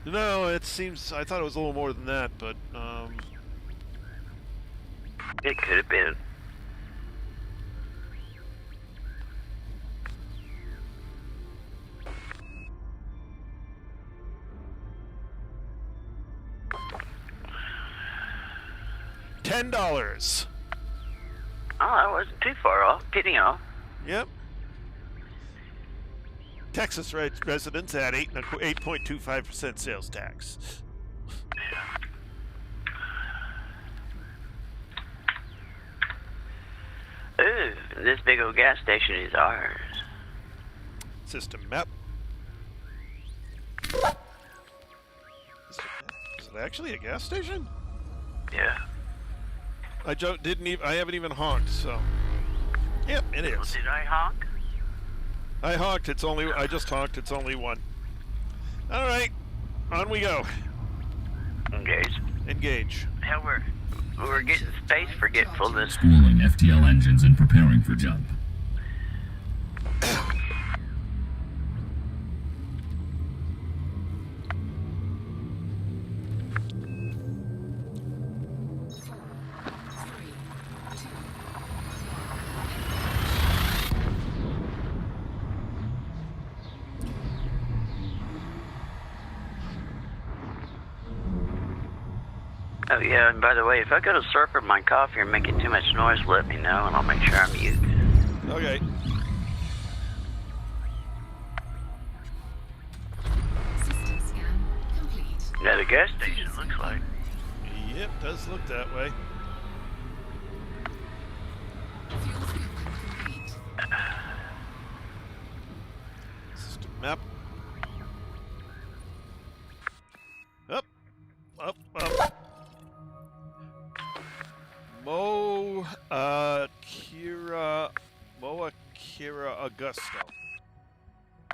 S1: No, it seems... I thought it was a little more than that, but,
S3: It could have been.
S1: $10.
S3: Oh, that wasn't too far off. Penny off.
S1: Yep. Texas residents add 8.25% sales tax.
S3: Ooh, this big old gas station is ours.
S1: System map. Is it actually a gas station?
S3: Yeah.
S1: I haven't even honked, so. Yep, it
S3: Well,
S1: is.
S3: did I honk?
S1: I honked. I just honked. It's only one. All right. On we go.
S3: Engage.
S1: Engage.
S3: Hell, we're getting space forgetfulness.
S4: Schooling FTL engines and preparing for jump.
S3: Oh yeah, and by the way, if I go to slurp my coffee or making too much noise, let me know and I'll make sure I'm mute.
S1: Okay.
S2: System scan complete.
S3: Yeah, the gas station looks like.
S1: Yep, does look that way.
S2: Fuel scooping complete.
S1: System map. Up, up, up. Kira Augusto.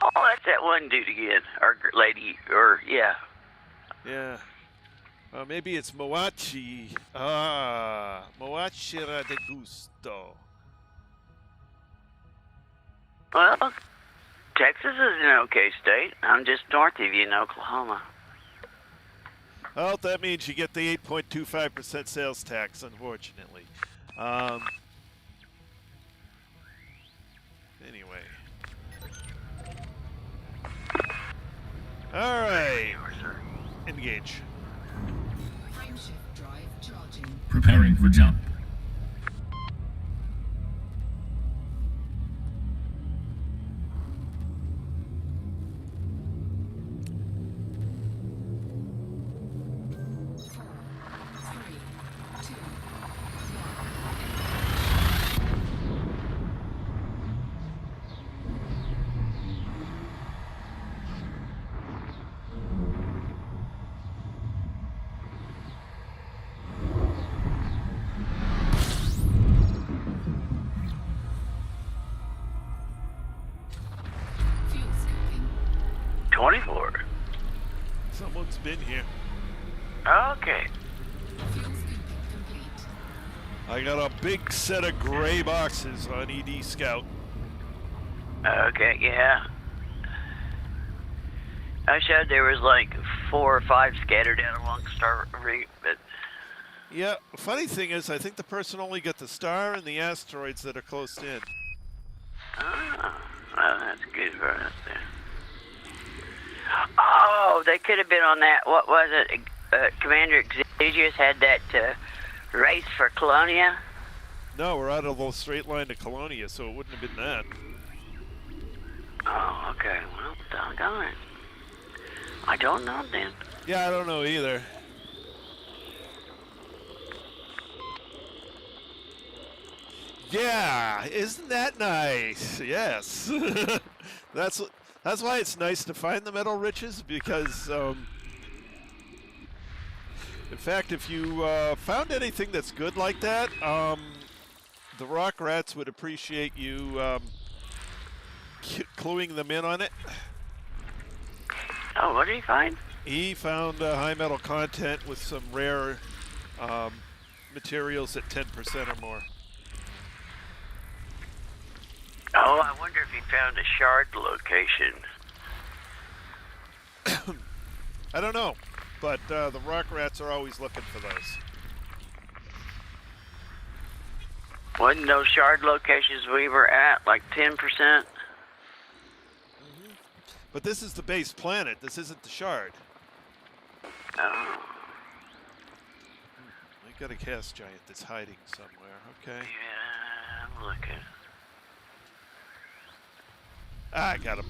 S3: Oh, that's that one dude again, or lady, or yeah.
S1: Yeah. Maybe it's Moachi. Moachira de Gusto.
S3: Well, Texas is an okay state. I'm just north of you in Oklahoma.
S1: Well, that means you get the 8.25% sales tax, unfortunately. Anyway. All right. Engage.
S2: Frameshift drive charging.
S4: Preparing for jump.
S2: Fuel scooping.
S3: 24.
S1: Someone's been here.
S3: Okay.
S2: Fuel scooping complete.
S1: I got a big set of gray boxes on ED Scout.
S3: Okay, yeah. I showed there was like 4 or 5 scattered out along Star Route, but
S1: Yeah, funny thing is, I think the person only got the star and the asteroids that are close in.
S3: well, that's good for us there. Oh, they could have been on that. What was it? Commander Xegius had that race for Colonia.
S1: No, we're out of the straight line to Colonia, so it wouldn't have been that.
S3: Oh, okay. Well, doggone it. I don't know then.
S1: Yeah, I don't know either. Yeah, isn't that nice? Yes. That's why it's nice to find the metal riches, because in fact, if you found anything that's good like that, the rock rats would appreciate you cluing them in on it.
S3: Oh, what did he find?
S1: He found high metal content with some rare materials at 10% or more.
S3: Oh, I wonder if he found a shard location.
S1: I don't know, but the rock rats are always looking for those.
S3: Wasn't those shard locations we were at like 10%?
S1: But this is the base planet. This isn't the shard.
S3: Oh,
S1: We got a gas giant that's hiding somewhere. Okay.
S3: yeah, I'm looking.
S1: I got him.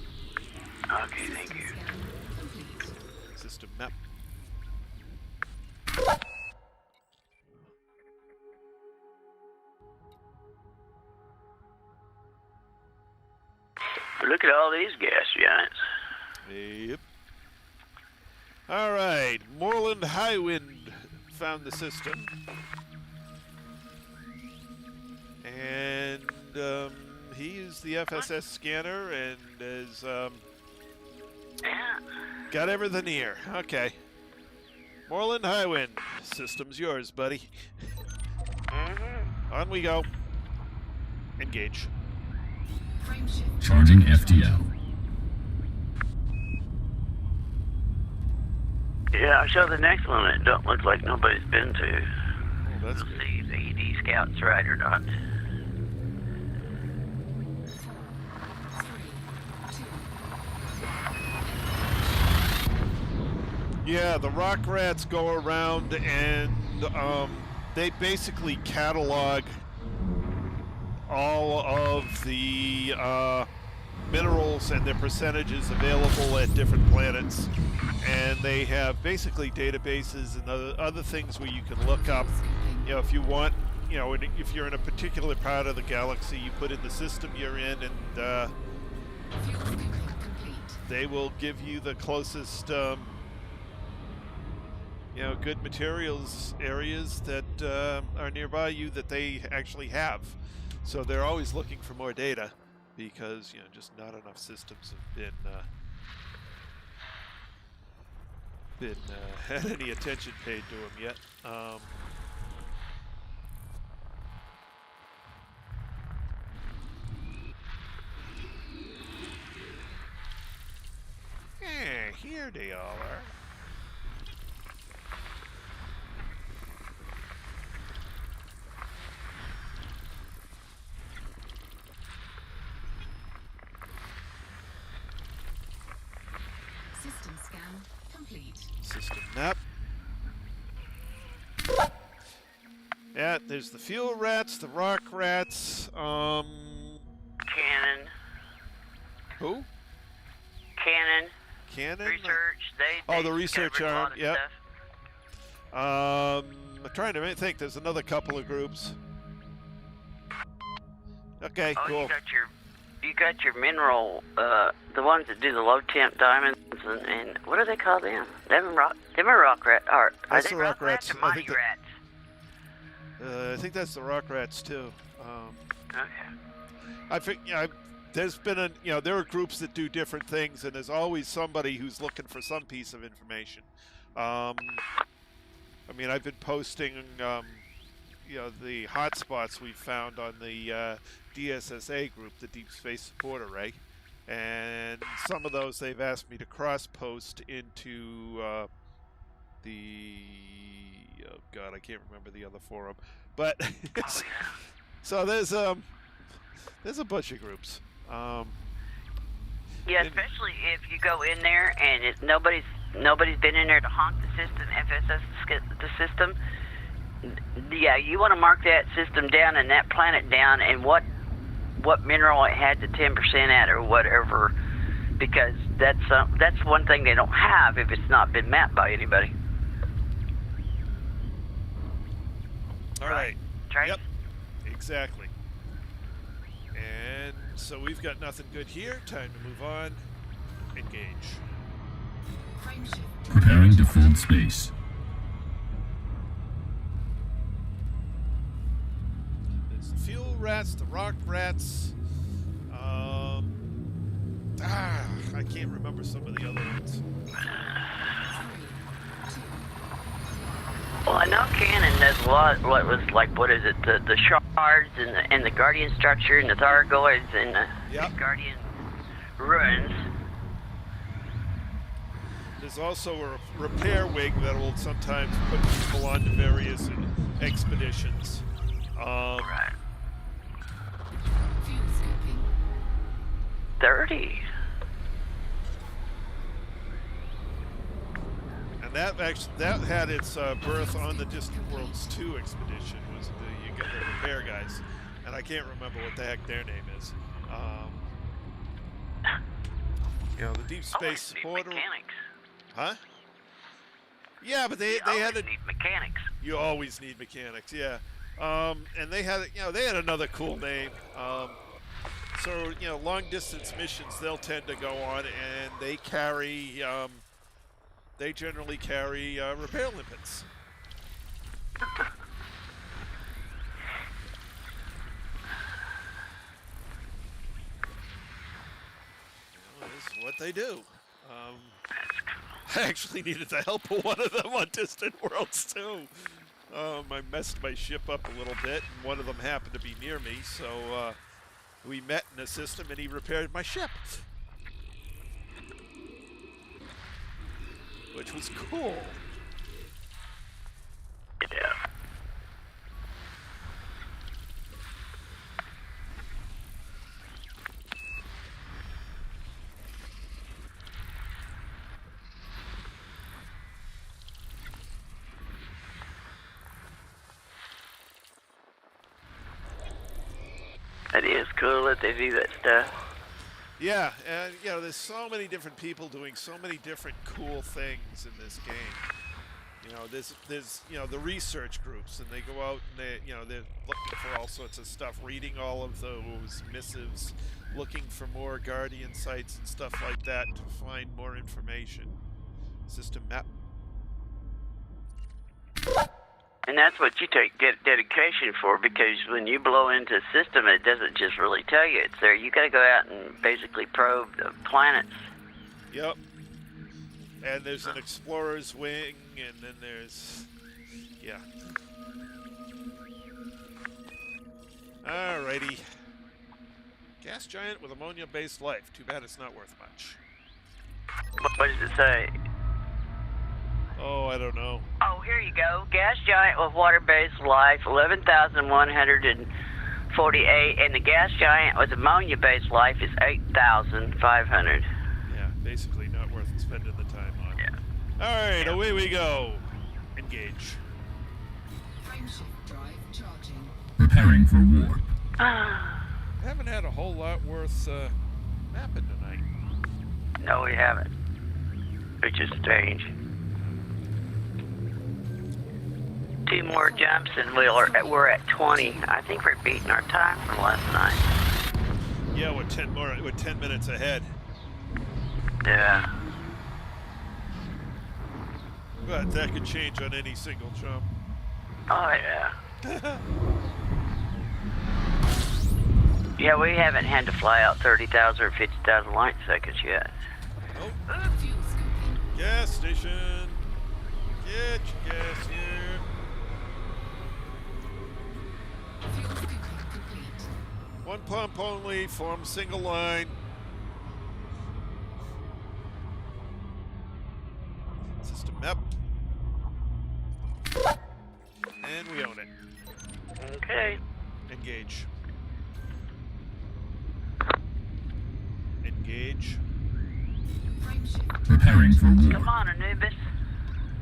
S3: Okay, thank you.
S1: System map.
S3: Look at all these gas giants.
S1: Yep. All right. Moreland Highwind found the system. And He used the FSS scanner and is
S3: Yeah.
S1: got everything here. Okay. Moreland Highwind, system's yours, buddy. On we go. Engage.
S2: Frameshift.
S4: Charging FTL.
S3: Yeah, I'll show the next one. It don't look like nobody's been to.
S1: Oh, that's
S3: We'll
S1: good.
S3: see if the ED Scout's right or not.
S2: 4, 3, 2.
S1: Yeah, the rock rats go around and they basically catalog all of the minerals and their percentages available at different planets. And they have basically databases and other things where you can look up, you know, if you want, you know, if you're in a particular part of the galaxy, you put in the system you're in and
S2: Fuel scooping complete.
S1: they will give you the closest, you know, good materials areas that are nearby you that they actually have. So they're always looking for more data because, you know, just not enough systems have been had any attention paid to them yet. Here they all are.
S2: System scan complete.
S1: System map. Yeah, there's the fuel rats, the rock rats,
S3: Cannon.
S1: who?
S3: Cannon.
S1: Cannon?
S3: Research. They
S1: Oh, the research
S3: discovered a lot
S1: arm,
S3: of
S1: yep.
S3: stuff.
S1: I'm trying to think. There's another couple of groups. Okay,
S3: Oh,
S1: cool.
S3: you got your mineral, the ones that do the low temp diamonds and what do they call them? Them are rock rat. Are
S1: That's
S3: they
S1: the rock rats.
S3: or
S1: I
S3: mighty
S1: think that-
S3: rats?
S1: I think that's the rock rats too.
S3: Okay.
S1: I think there's been there are groups that do different things, and there's always somebody who's looking for some piece of information. I mean, I've been posting, the hotspots we found on the DSSA group, the Deep Space Support Array, and some of those they've asked me to cross-post into oh God, I can't remember the other forum, but so there's a bunch of groups.
S3: Yeah, especially if you go in there and nobody's been in there to haunt the system, FSS the system. Yeah, you want to mark that system down and that planet down and what mineral it had the 10% at or whatever, because that's one thing they don't have if it's not been mapped by anybody.
S1: All right.
S3: Right?
S1: Yep. Exactly. And so we've got nothing good here. Time to move on. Engage.
S2: Frameshift.
S4: Preparing to fold space.
S1: There's the fuel rats, the rock rats. I can't remember some of the other ones.
S2: 3, 2.
S3: Well, I know Cannon does a lot. What is it? The shards and the guardian structure and the Thargoids and the
S1: Yep.
S3: guardian ruins.
S1: There's also a repair wing that will sometimes put people onto various expeditions.
S3: Right.
S2: Fuel scooping.
S3: 30.
S1: And that had its birth on the Distant Worlds 2 expedition. Was you got the repair guys, and I can't remember what the heck their name is. The Deep Space Support.
S3: Mechanics.
S1: Huh? Yeah, but they had
S3: need mechanics.
S1: You always need mechanics, yeah. And they had another cool name. So long distance missions they'll tend to go on, and they carry. They generally carry repair limpets. but they do. I actually needed the help of one of them on Distant Worlds too. I messed my ship up a little bit, and one of them happened to be near me, so we met in a system, and he repaired my ship, which was cool.
S3: Yeah. It is cool that they do that stuff.
S1: Yeah, and you know, there's so many different people doing so many different cool things in this game. You know, there's you know, the research groups, and they go out and they're looking for all sorts of stuff, reading all of those missives, looking for more Guardian sites and stuff like that to find more information. System map.
S3: And that's what you get dedication for, because when you blow into a system, it doesn't just really tell you it's there. You got to go out and basically probe the planets.
S1: Yep. And there's an explorer's wing, and then there's, yeah. Alrighty. Gas giant with ammonia-based life. Too bad it's not worth much.
S3: What does it say?
S1: Oh, I don't know.
S3: Oh, here you go. Gas giant with water-based life, 11,148, and the gas giant with ammonia-based life is 8,500.
S1: Yeah, basically not worth spending the time on.
S3: Yeah.
S1: All right, away we go. Engage.
S2: Frameshift drive charging.
S4: Preparing for warp.
S1: Haven't had a whole lot worth mapping tonight.
S3: No, we haven't. Which is strange. 2 more jumps and we're at 20. I think we're beating our time from last night.
S1: Yeah, we're 10 minutes ahead.
S3: Yeah.
S1: But that could change on any single jump.
S3: Oh, yeah. Yeah, we haven't had to fly out 30,000 or 50,000 light seconds yet.
S1: Oh,
S2: Fuel scooping.
S1: gas station. Get your gas here.
S2: Fuel scooping complete.
S1: One pump only, form single line. System map. And we own it.
S3: Okay.
S1: Engage. Engage.
S2: Frameshift.
S4: Preparing for
S3: Come
S4: warp.
S3: on, Anubis.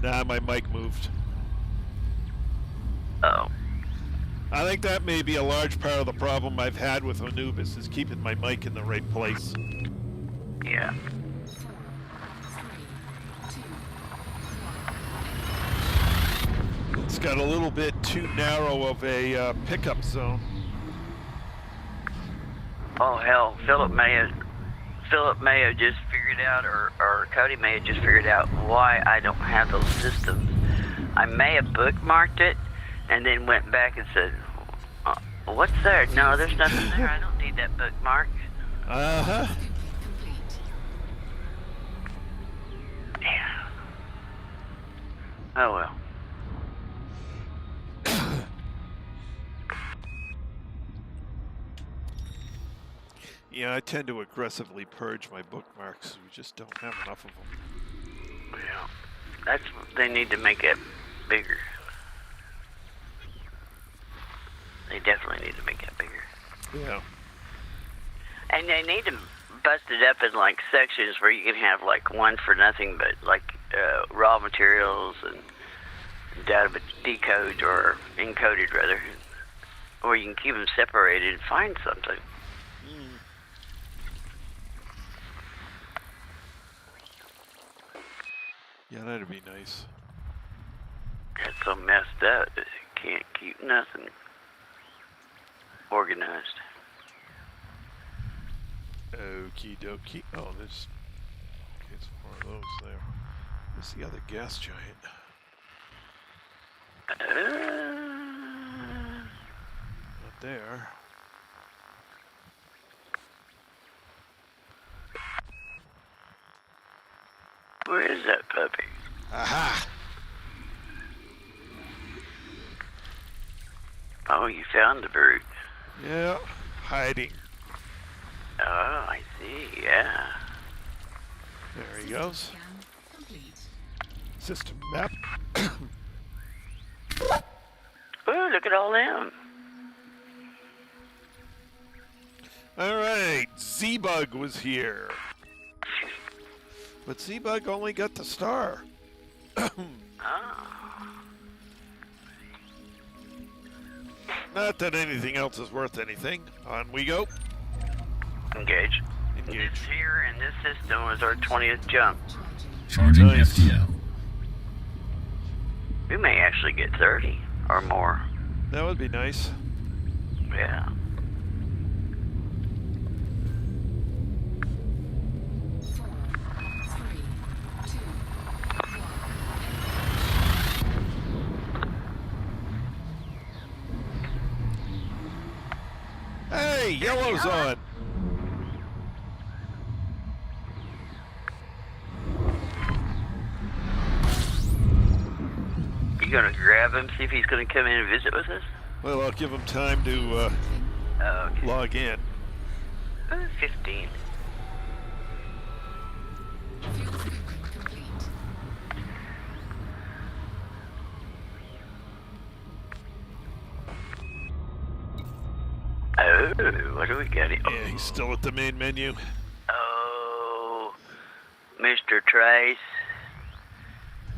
S1: Nah, my mic moved.
S3: Oh.
S1: I think that may be a large part of the problem I've had with Anubis, is keeping my mic in the right place.
S3: Yeah.
S2: 4, 3, 2,
S1: It's got a little bit too narrow of a pickup zone.
S3: Oh, hell. Philip may have just figured out, or Cody may have just figured out why I don't have those systems. I may have bookmarked it and then went back and said, what's there? No, there's nothing there. I don't need that bookmark.
S1: Uh-huh.
S2: complete.
S3: Yeah. Oh, well.
S1: Yeah, I tend to aggressively purge my bookmarks. We just don't have enough of them.
S3: Yeah. They need to make it bigger. They definitely need to make it bigger.
S1: Yeah.
S3: And they need to bust it up in like sections where you can have like one for nothing but like raw materials and data decoded or encoded rather. Or you can keep them separated and find something.
S1: Yeah, that'd be nice.
S3: It's so messed up that you can't keep nothing organized.
S1: Okie dokie. Oh, there's... Okay, it's more of those there. Where's the other gas giant? Not there.
S3: Where is that puppy?
S1: Aha!
S3: Oh, you found the brute.
S1: Yeah, hiding.
S3: Oh, I see, yeah.
S1: There he goes.
S2: Scan complete.
S1: System map.
S3: Ooh, look at all them.
S1: Alright, Z-Bug was here. But Z-Bug only got the star.
S3: Oh.
S1: Not that anything else is worth anything. On we go.
S3: Engage.
S1: Engage.
S3: This here in this system was our 20th jump.
S4: Charging
S1: Nice.
S4: FTL.
S3: We may actually get 30 or more.
S1: That would be nice.
S3: Yeah.
S2: 4, 3, 2, 1.
S1: Hey, yellow's on.
S3: You gonna grab him, see if he's gonna come in and visit with us?
S1: Well, I'll give him time to
S3: Oh, okay.
S1: log in.
S3: 15.
S2: Fuel treatment complete.
S3: Oh, what do we got here?
S1: Yeah, he's still at the main menu.
S3: Oh, Mr. Trace.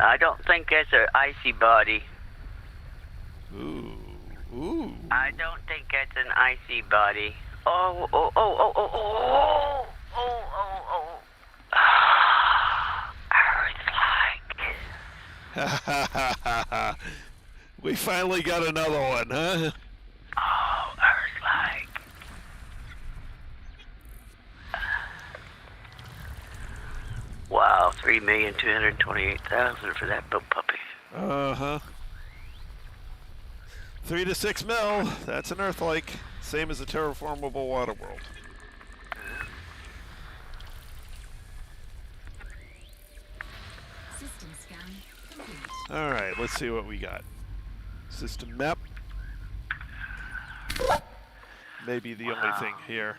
S3: I don't think that's an icy body.
S1: Ooh, ooh.
S3: I don't think that's an icy body. Oh, oh, oh, oh, oh, oh, oh, oh, oh. Earth-like.
S1: We finally got another one, huh?
S3: Oh, Earth-like. Wow, 3,228,000 for that little puppy.
S1: Uh-huh. 3 to 6 mil. That's an Earth-like. Same as a terraformable water world.
S2: System scan complete.
S1: All right, let's see what we got. System map. Maybe the only thing here.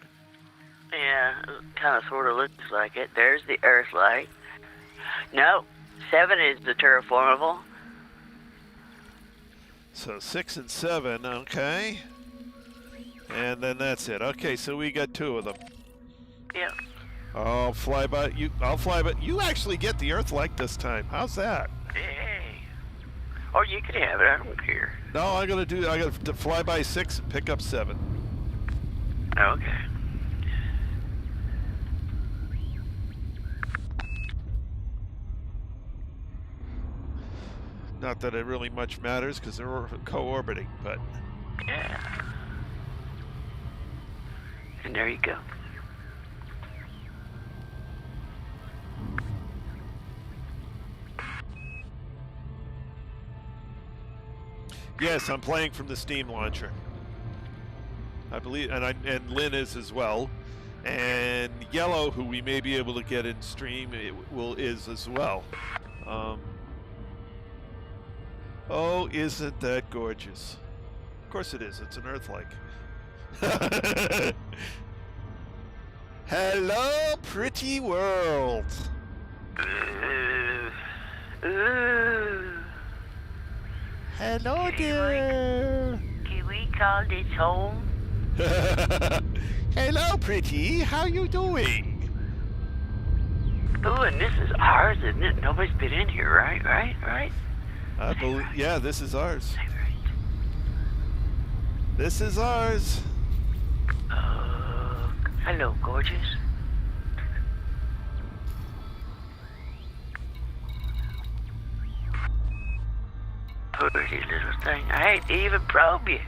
S3: Yeah, kind of sort of looks like it. There's the Earth-like. No, 7 is the terraformable.
S1: So 6 and 7, okay. And then that's it. Okay, so we got 2 of them.
S3: Yep.
S1: I'll fly by you. I'll fly by. You actually get the Earth-like this time. How's that?
S3: Hey. Or you can have it. I don't care.
S1: No, I got to fly by 6 and pick up 7.
S3: Okay.
S1: Not that it really much matters because they're co-orbiting, but
S3: Yeah. And there you go.
S1: yes, I'm playing from the Steam launcher. I believe, and Lynn is as well, and Yellow, who we may be able to get in stream, is as well. Oh, isn't that gorgeous? Of course it is. It's an Earth-like. Hello, pretty world.
S3: Ooh.
S1: Hello, dear.
S3: Can we call this home?
S1: Hello, pretty. How you doing?
S3: Ooh, and this is ours, isn't it? Nobody's been in here, right?
S1: I believe. Yeah, this is ours.
S3: Right.
S1: This is ours.
S3: Oh, hello, gorgeous. Pretty little thing. I hate to even probe you.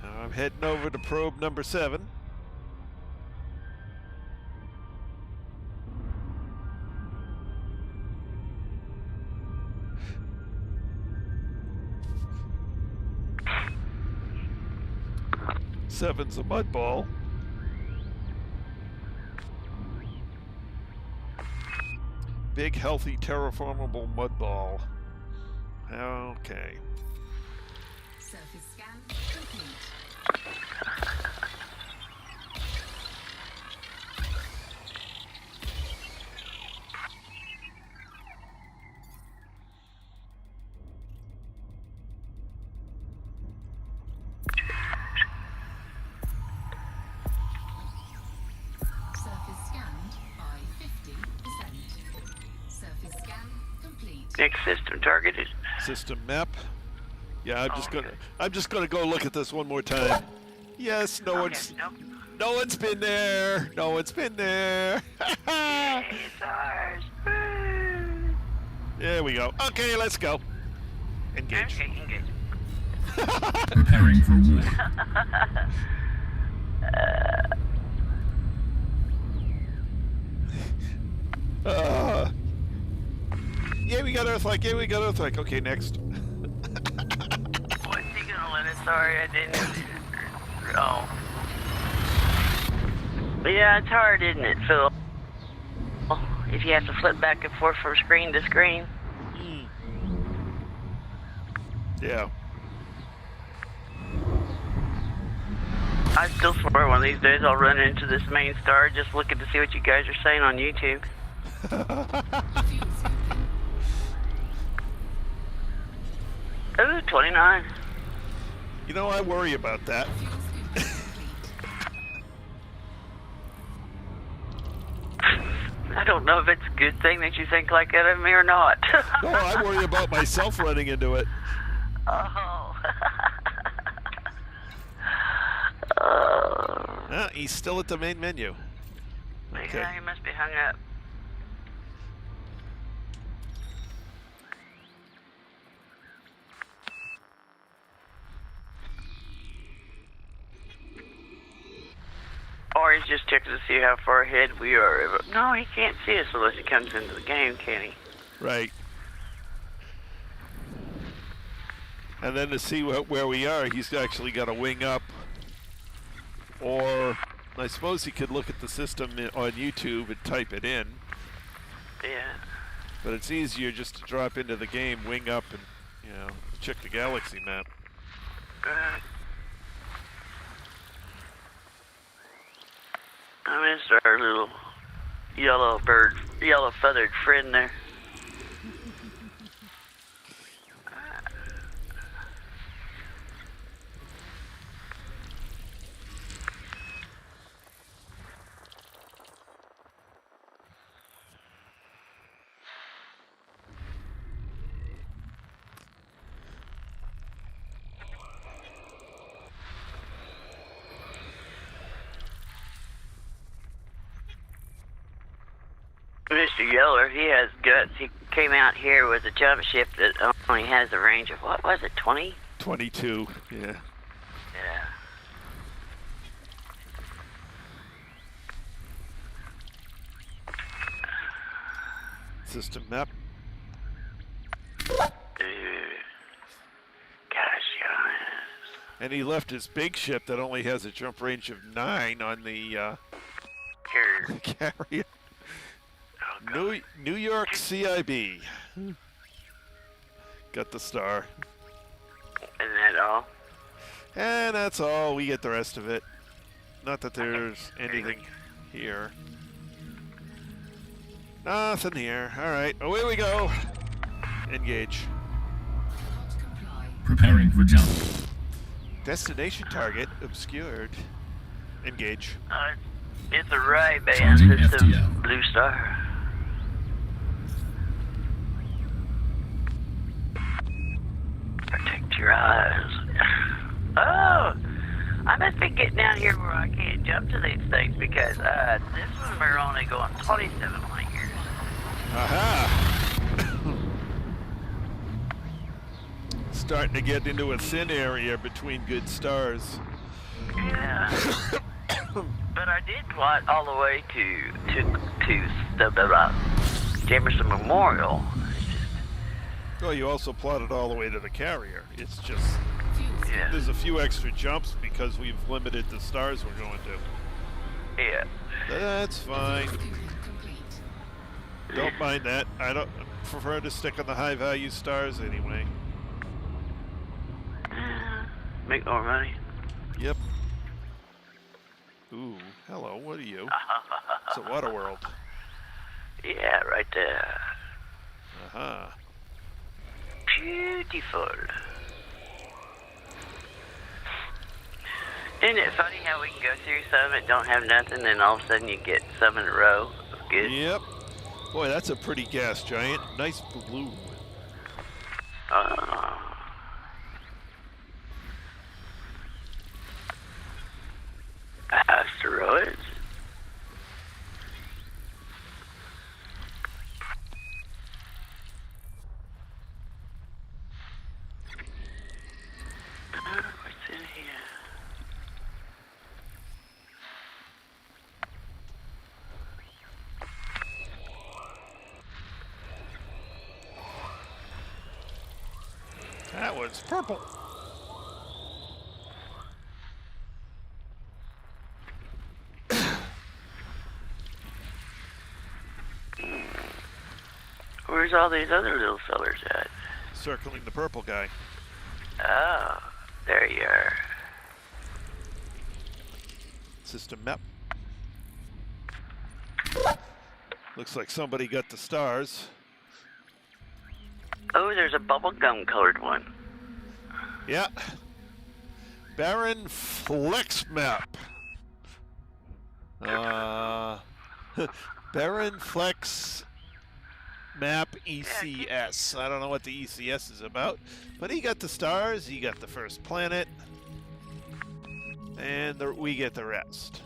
S1: Now I'm heading over to probe number 7. Seven's a mud ball. big, healthy, terraformable mud ball. Okay.
S2: Surface scan complete. Surface scanned by 50%. Surface scan complete.
S3: Next system targeted.
S1: System map. Yeah, I'm just gonna go look at this one more time. Yes, no one's been there. No one's been there.
S3: It's ours.
S1: There we go. Okay, let's go. Engage.
S3: Okay, engage.
S4: Preparing for war.
S1: Yeah, we got Earthlike. Yeah, we got Earthlike. Okay, next.
S3: What's he gonna let us? Sorry, I didn't. Oh. But yeah, it's hard, isn't it, Phil? If you have to flip back and forth from screen to screen.
S1: Yeah.
S3: I still swear one of these days I'll run into this main star just looking to see what you guys are saying on YouTube. Ooh, 29.
S1: You know, I worry about that.
S3: I don't know if it's a good thing that you think like that of me or not.
S1: No, I worry about myself running into it.
S3: Oh.
S1: He's still at the main menu. Okay.
S3: Yeah, he must be hung up. Or he's just checking to see how far ahead we are. No, he can't see us unless he comes into the game, can he?
S1: Right. And then to see where we are, he's actually got a wing up. Or I suppose he could look at the system on YouTube and type it in.
S3: Yeah.
S1: But it's easier just to drop into the game, wing up, and, you know, check the galaxy map.
S3: I missed our little yellow feathered friend there. Mr. Yeller, he has guts. He came out here with a jump ship that only has a range of, what was it, 20?
S1: 22, yeah.
S3: Yeah.
S1: System map.
S3: Gosh, yes.
S1: And he left his big ship that only has a jump range of 9 on the
S3: Here.
S1: carrier.
S3: Oh,
S1: New York CIB. Got the star.
S3: Isn't that all?
S1: And that's all. We get the rest of it. Not that there's anything here. Nothing here. Alright, away we go. Engage.
S4: Preparing for jump.
S1: Destination target obscured. Engage.
S3: It's a right band
S4: Charging
S3: system,
S4: FTL.
S3: Blue Star. Protect your eyes. Oh! I must be getting down here where I can't jump to these things because this one we're only going 27 light years.
S1: Aha! Starting to get into a thin area between good stars.
S3: Yeah. But I did plot all the way to the Jamerson Memorial.
S1: Well, you also plotted all the way to the carrier. It's just
S3: Yeah.
S1: there's a few extra jumps because we've limited the stars we're going to.
S3: Yeah.
S1: That's fine. Don't mind that. I don't prefer to stick on the high value stars anyway.
S3: Make more money.
S1: Yep. Ooh, hello, what are you? It's a water world.
S3: Yeah, right there.
S1: Uh-huh.
S3: Beautiful. Isn't it funny how we can go through some that don't have nothing, and all of a sudden you get some in a row? Good.
S1: Yep. Boy, that's a pretty gas giant. Nice blue.
S3: Asteroids. What's in here?
S1: That one's purple.
S3: Where's all these other little fellers at?
S1: Circling the purple guy.
S3: Oh, there you are.
S1: System map. Looks like somebody got the stars.
S3: Oh, there's a bubblegum colored one.
S1: Yeah. Barren Flex Map. Barren Flex Map ECS. I don't know what the ECS is about, but he got the stars, he got the first planet, and we get the rest.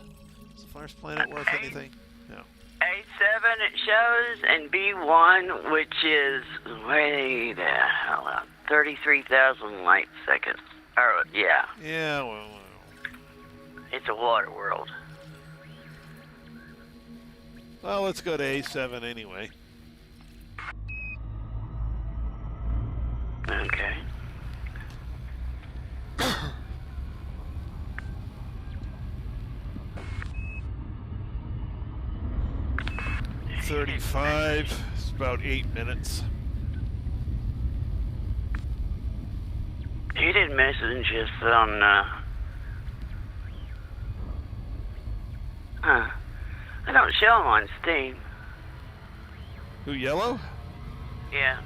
S1: Is the first planet worth anything? No.
S3: A7 it shows, and B1, which is, way the hell out, 33,000 light seconds. Or, yeah,
S1: Yeah, well.
S3: it's a water world.
S1: Well, let's go to A7 anyway.
S3: Okay.
S1: $35. It's about 8 minutes.
S3: He didn't message us on, I don't show him on Steam.
S1: Who, Yellow?
S3: Yeah.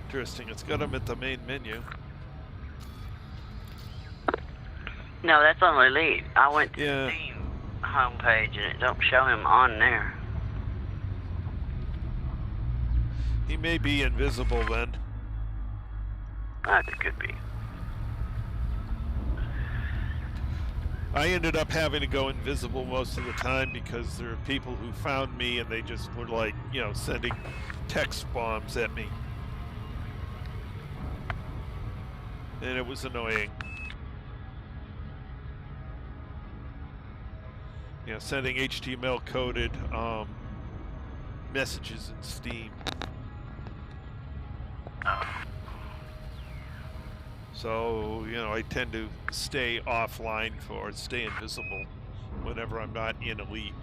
S1: Interesting. It's got him at the main menu.
S3: No, that's on Elite. I went to
S1: Yeah.
S3: the Steam homepage, and it don't show him on there.
S1: He may be invisible then.
S3: That could be.
S1: I ended up having to go invisible most of the time because there are people who found me and they just were like, you know, sending text bombs at me. And it was annoying. You know, sending HTML coded messages in Steam. So, you know, I tend to stay offline stay invisible whenever I'm not in Elite.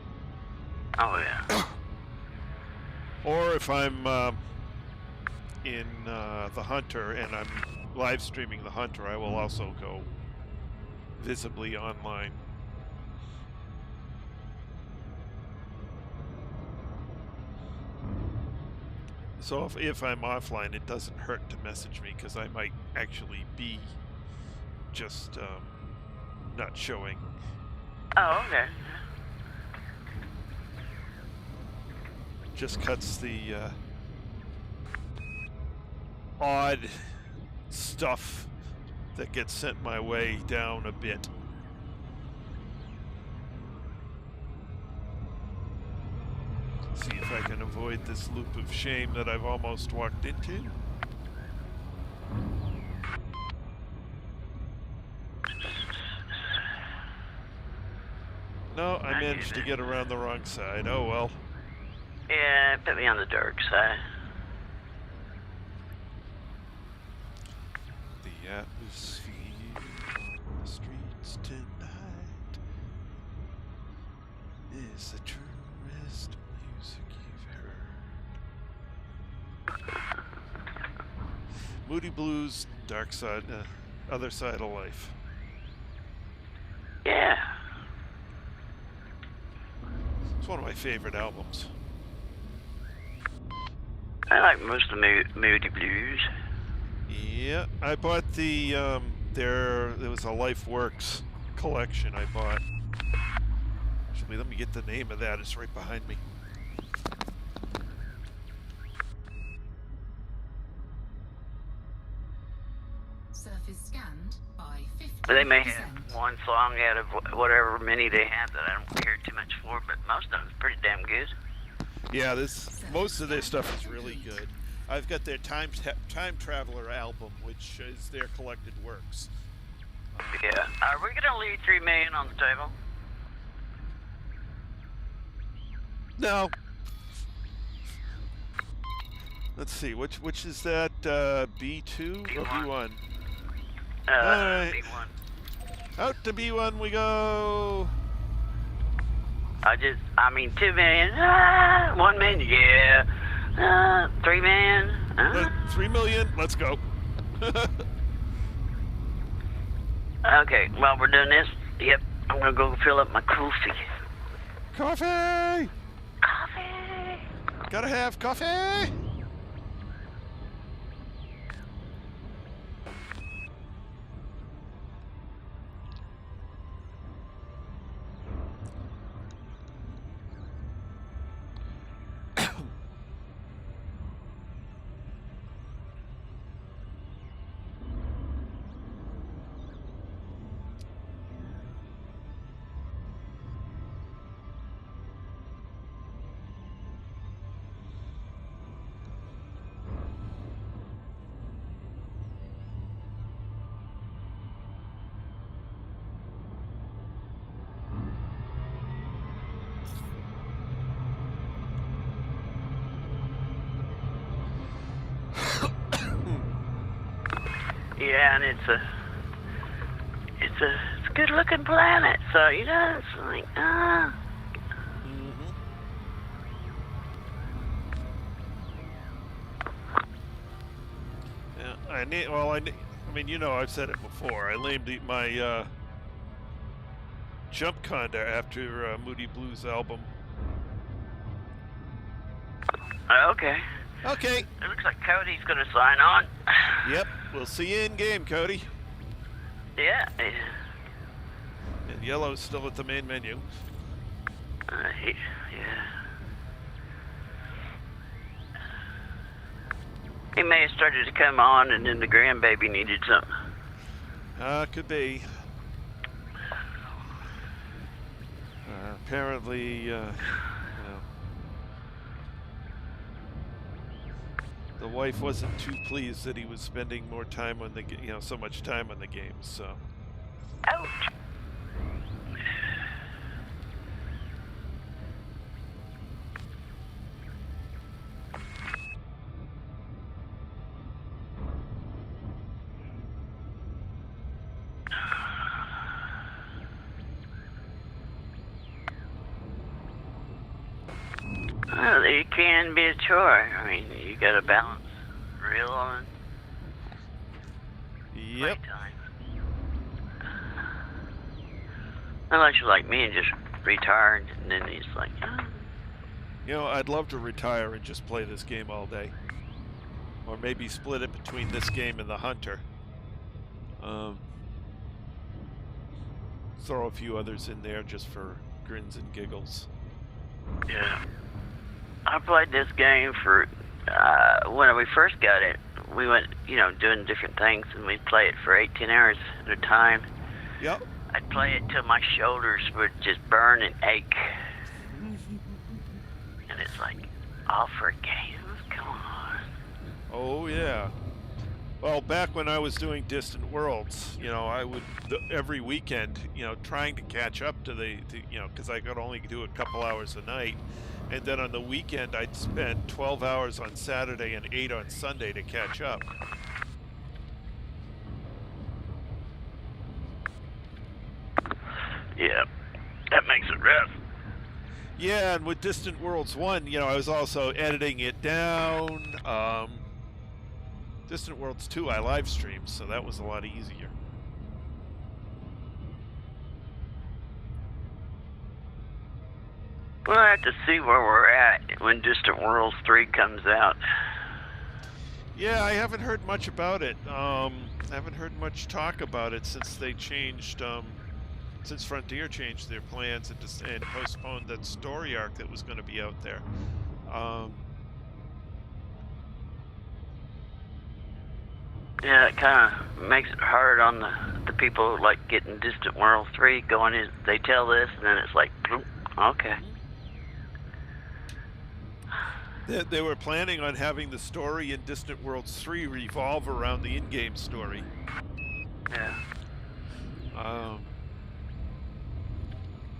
S3: Oh, yeah.
S1: Or if I'm in the Hunter and I'm live streaming the Hunter, I will also go visibly online. So if I'm offline, it doesn't hurt to message me because I might actually be just not showing.
S3: Oh, okay.
S1: Just cuts the odd stuff that gets sent my way down a bit. See if I can avoid this loop of shame that I've almost walked into. No, I managed to get around the wrong side. Oh well.
S3: Yeah, put me on the dark side.
S1: The atmosphere on the streets tonight is the truest music you've Moody Blues, Dark Side, Other Side of Life.
S3: Yeah.
S1: It's one of my favorite albums.
S3: I like most of Moody Blues.
S1: Yeah, I bought the there was a Life Works collection I bought. Actually, let me get the name of that. It's right behind me.
S2: Surface scanned by 50%.
S3: But they may have one song out of whatever many they have that I don't care too much for, but most of them is pretty damn good.
S1: Yeah, most of their stuff is really good. I've got their Time Traveler album, which is their collected works.
S3: Yeah. Are we gonna leave $3 million on the table?
S1: No. Let's see, which is that? B2 or B1? Alright.
S3: B1.
S1: Out to B1 we go.
S3: I mean, 2 million. 1 million, yeah. 3 million.
S1: 3 million, let's go.
S3: Okay, while we're doing this, yep, I'm gonna go fill up my coffee.
S1: Coffee!
S3: Coffee!
S1: Gotta have coffee!
S3: Yeah, and it's a good looking planet, so you know, it's like
S1: Yeah, I mean, you know, I've said it before. I named my Jump Conda after Moody Blues album.
S3: Okay.
S1: Okay.
S3: It looks like Cody's gonna sign on.
S1: Yep, we'll see you in game, Cody.
S3: Yeah.
S1: And yellow's still at the main menu.
S3: Yeah. He may have started to come on, and then the grandbaby needed something.
S1: Could be. Apparently, the wife wasn't too pleased that he was spending more time on the, so much time on the game. So.
S3: Ouch. Well, it can be a chore. I mean, you gotta balance real on
S1: Yep.
S3: playtime. Unless you're like me and just retired, and then he's like,
S1: I'd love to retire and just play this game all day. Or maybe split it between this game and the Hunter. Throw a few others in there just for grins and giggles.
S3: yeah. I played this game for, when we first got it, we went, doing different things, and we'd play it for 18 hours at a time.
S1: Yep.
S3: I'd play it till my shoulders would just burn and ache. And it's like, all for games? Come on.
S1: Oh, yeah. Well, back when I was doing Distant Worlds, I would, every weekend, trying to catch up to because I could only do a couple hours a night. And then on the weekend, I'd spend 12 hours on Saturday and 8 on Sunday to catch up.
S3: Yeah, that makes it rough.
S1: Yeah, and with Distant Worlds 1, I was also editing it down, Distant Worlds 2 I live streamed, so that was a lot easier.
S3: We'll have to see where we're at when Distant Worlds 3 comes out.
S1: Yeah, I haven't heard much about it. I haven't heard much talk about it since they changed, since Frontier changed their plans and postponed that story arc that was going to be out there.
S3: Yeah, it kind of makes it hard on the people like getting Distant Worlds 3 going in. They tell this, and then it's like, okay.
S1: They were planning on having the story in Distant Worlds 3 revolve around the in-game story.
S3: Yeah.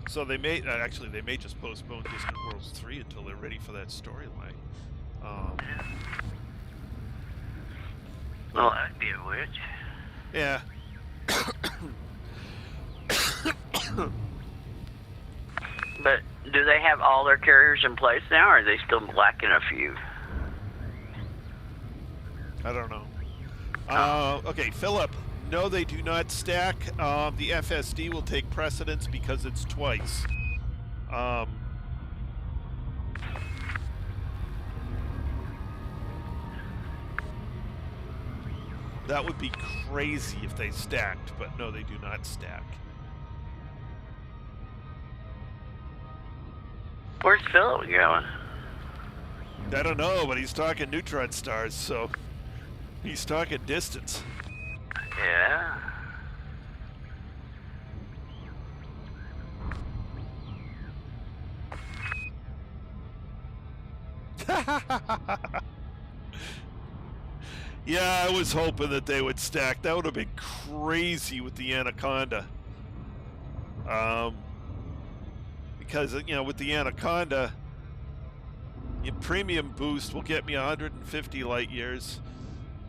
S1: So they may actually they may just postpone Distant Worlds 3 until they're ready for that storyline.
S3: Well, that'd be a witch.
S1: Yeah.
S3: But do they have all their carriers in place now, or are they still lacking a few?
S1: I don't know. Okay, Philip. No, they do not stack. The FSD will take precedence because it's twice. That would be crazy if they stacked, but no, they do not stack.
S3: Where's Philip going?
S1: I don't know, but he's talking neutron stars, so he's talking distance.
S3: Yeah.
S1: Yeah, I was hoping that they would stack. That would have been crazy with the Anaconda. Because, you know, with the Anaconda, your premium boost will get me 150 light years.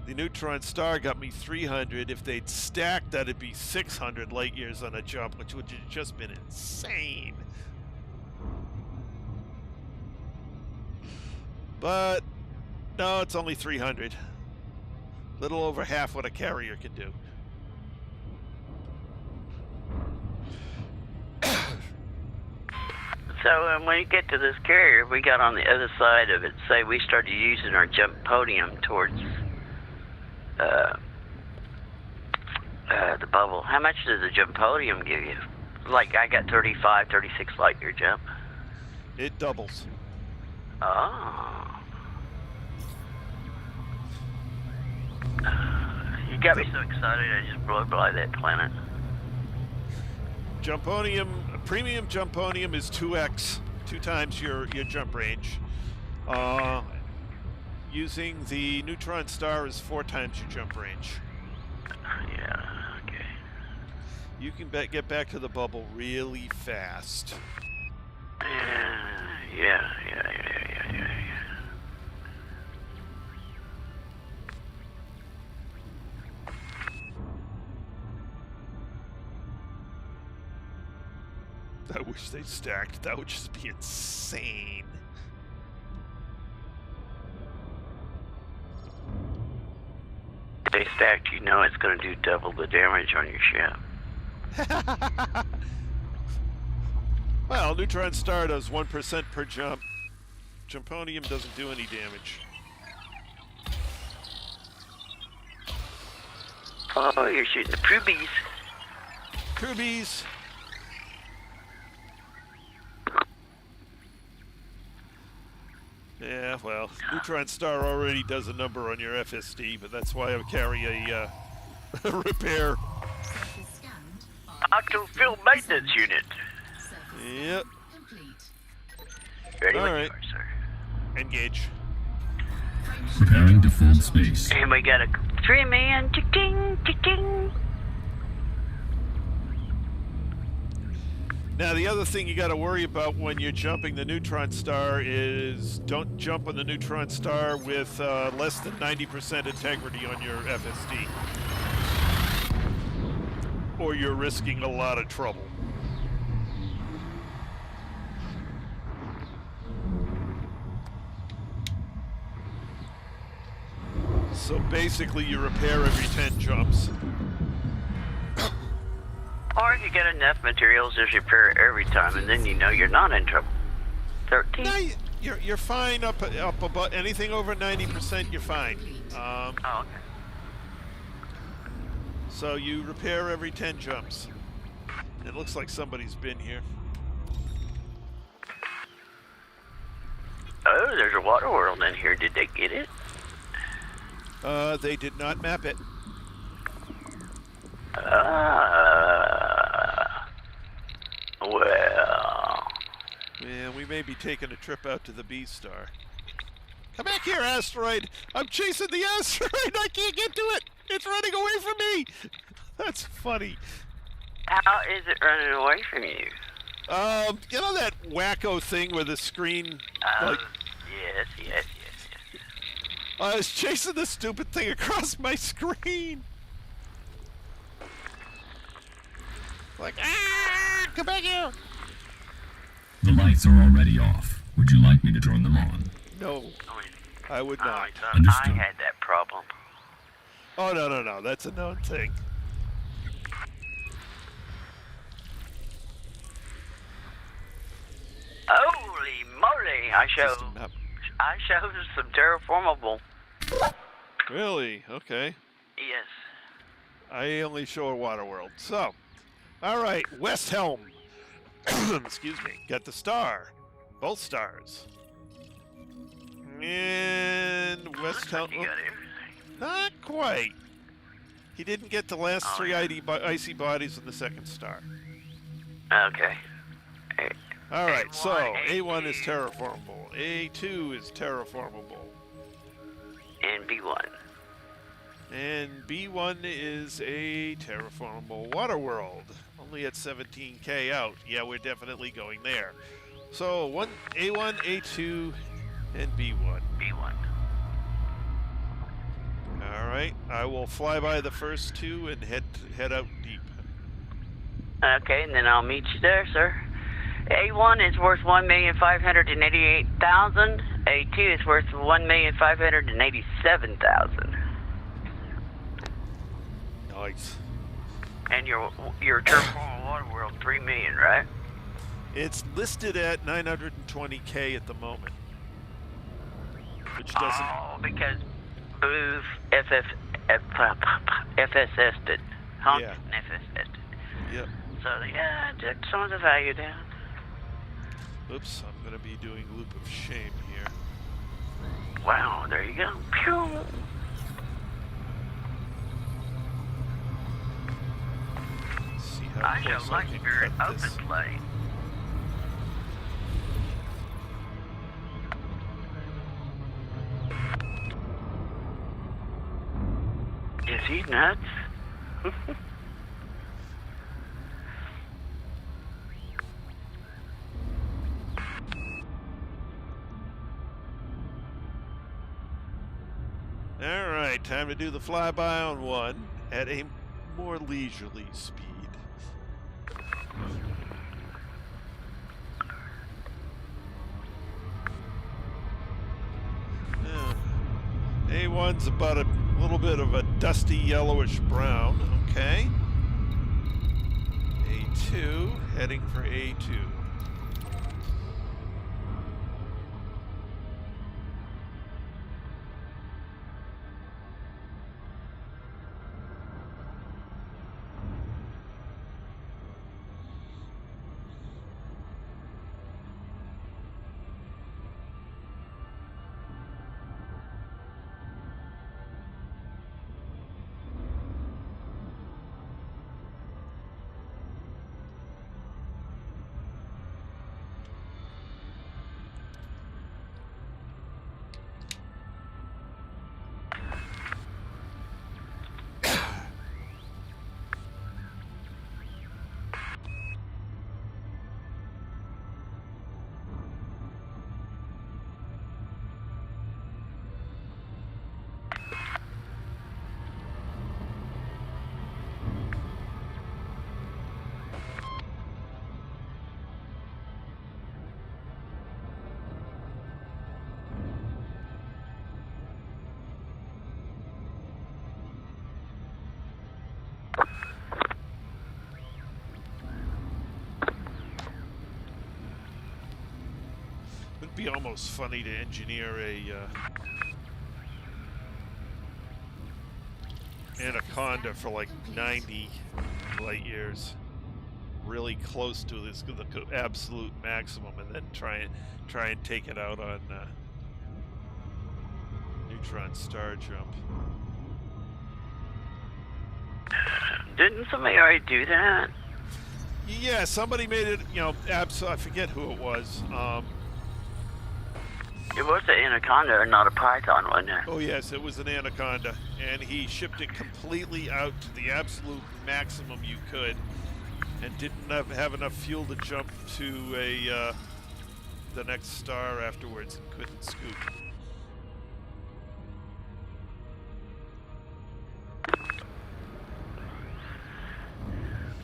S1: The neutron star got me 300. If they'd stacked, that'd be 600 light years on a jump, which would have just been insane. But no, it's only 300. Little over half what a carrier can do.
S3: So when we get to this carrier, we got on the other side of it. Say we started using our jump podium towards the bubble. How much does the jump podium give you? Like I got 35, 36 light year jump.
S1: It doubles.
S3: Oh. You got me so excited I just blew by that planet.
S1: Jumponium, premium Jumponium is 2x, 2 times your jump range. Using the neutron star is 4 times your jump range.
S3: Yeah, okay.
S1: You can get back to the bubble really fast.
S3: Yeah.
S1: I wish they stacked. That would just be insane.
S3: If they stacked, you know it's going to do double the damage on your ship.
S1: Well, neutron star does 1% per jump. Jumponium doesn't do any damage.
S3: Oh, you're shooting the prubies.
S1: Coobies! Yeah, well, neutron star already does a number on your FSD, but that's why I carry a repair.
S2: Surface scanned by
S3: Octofill maintenance unit.
S2: surface
S1: Yep.
S2: complete.
S3: Ready
S1: All
S3: when
S1: right.
S3: you are, sir.
S1: Engage.
S4: Preparing to full space.
S3: And we got a 3-man. Tick-ting, tick-ting.
S1: Now, the other thing you got to worry about when you're jumping the neutron star is don't jump on the neutron star with less than 90% integrity on your FSD. Or you're risking a lot of trouble. So basically, you repair every 10 jumps.
S3: Or if you get enough materials, just repair it every time, and then you know you're not in trouble. 13?
S1: No, you're fine up above anything over 90%. You're fine.
S3: Oh, okay.
S1: So you repair every 10 jumps. It looks like somebody's been here.
S3: Oh, there's a water world in here. Did they get it?
S1: They did not map it.
S3: Well.
S1: Yeah, we may be taking a trip out to the B star. Come back here, asteroid! I'm chasing the asteroid! I can't get to it! It's running away from me! That's funny.
S3: How is it running away from you?
S1: You know that wacko thing where the screen, like...
S3: Yes.
S1: I was chasing the stupid thing across my screen! Like, come back here!
S4: The lights are already off. Would you like me to turn them on?
S1: No, I would not.
S4: Understood.
S3: I had that problem.
S1: Oh, no, that's a known thing.
S3: Holy moly! I showed some terraformable.
S1: Really? Okay.
S3: Yes.
S1: I only show a water world. So, alright, West Helm. Excuse me. Got the star. Both stars. And West Helm.
S3: You got everything.
S1: Not quite. He didn't get the last three icy bodies in the second star.
S3: Okay.
S1: Alright, so
S3: A1,
S1: A1 is terraformable. A2 is terraformable.
S3: And B1.
S1: And B1 is a terraformable water world. Only at 17k out. Yeah, we're definitely going there. So A1, A2, and B1.
S3: B1.
S1: Alright, I will fly by the first two and head out deep.
S3: Okay, and then I'll meet you there, sir. A1 is worth 1,588,000. A2 is worth 1,587,000.
S1: Nice.
S3: And your terraformable water world 3 million, right?
S1: It's listed at 920k at the moment. Which doesn't...
S3: Oh, because Booth FSS'd it. Humped
S1: Yeah.
S3: and FSS'd it.
S1: Yep.
S3: So, yeah, took some of the value down.
S1: Oops, I'm going to be doing Loop of Shame here.
S3: Wow, there you go. Pew!
S1: Let's see how
S3: I
S1: close
S3: shall
S1: I
S3: like
S1: can
S3: your
S1: cut this.
S3: open play. Is he nuts?
S1: Alright, time to do the flyby on one at a more leisurely speed. A1's about a little bit of a dusty yellowish brown. Okay. A2, heading for A2. be almost funny to engineer a anaconda for like 90 light years, really close to this the absolute maximum, and then try and take it out on neutron star jump.
S3: Didn't somebody already do that?
S1: Yeah, somebody made it. You know, I forget who it was.
S3: It was an anaconda and not a python, wasn't it?
S1: Oh yes, it was an anaconda, and he shipped it completely out to the absolute maximum you could, and didn't have enough fuel to jump to the next star afterwards, and couldn't scoop.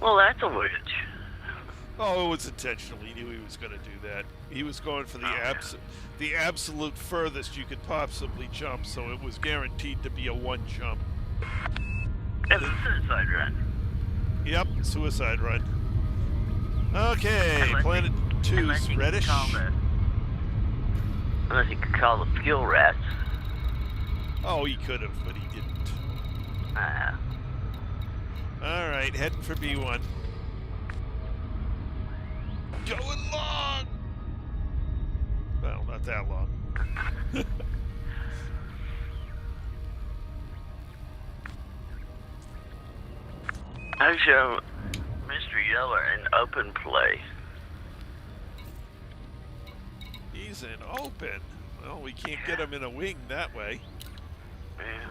S3: Well, that's a witch.
S1: Oh, it was intentional. He knew he was going to do that. He was going for the absolute furthest you could possibly jump, so it was guaranteed to be a one jump.
S3: It's a suicide run.
S1: Yep, suicide run. Okay,
S3: Unless
S1: Planet 2's reddish.
S3: Unless he could call the fuel rats.
S1: Oh, he could have, but he didn't. All right, heading for B1. Going long! Well, not that long.
S3: I show Mr. Yeller in open play.
S1: He's in open. Well, we can't get him in a wing that way.
S3: Yeah.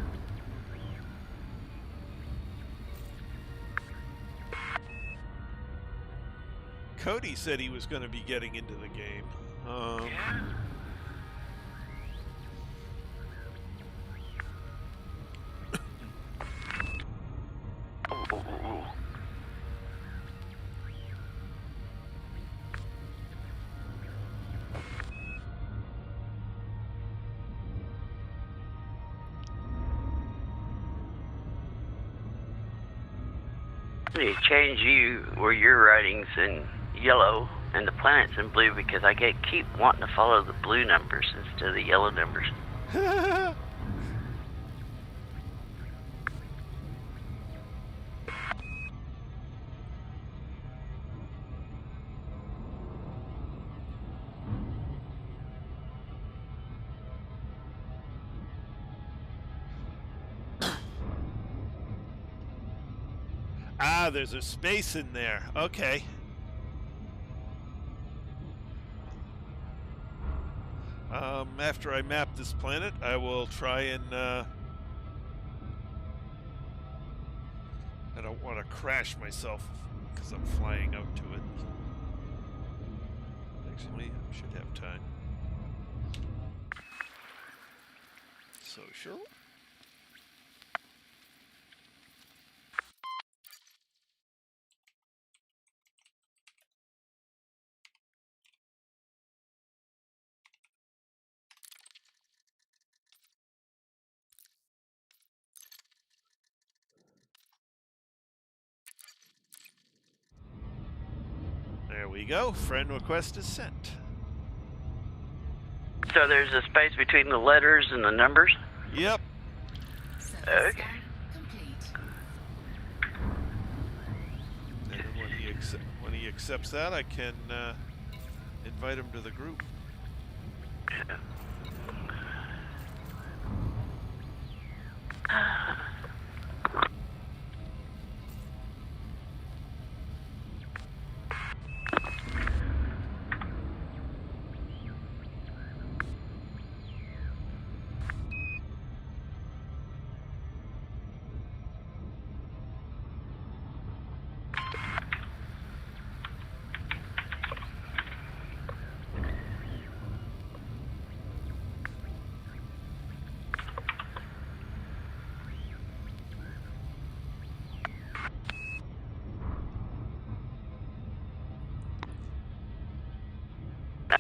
S1: Cody said he was going to be getting into the game.
S3: Yeah. Ooh. They change you where your writing's in yellow and the planet's in blue because I keep wanting to follow the blue numbers instead of the yellow numbers.
S1: Ah, there's a space in there. Okay. After I map this planet, I will try and, I don't want to crash myself because I'm flying out to it. Actually, I should have time. Social. There we go. Friend request is sent.
S3: So there's a space between the letters and the numbers?
S1: Yep.
S2: Surface
S3: Okay.
S2: scan complete.
S1: And then when he accepts that, I can invite him to the group.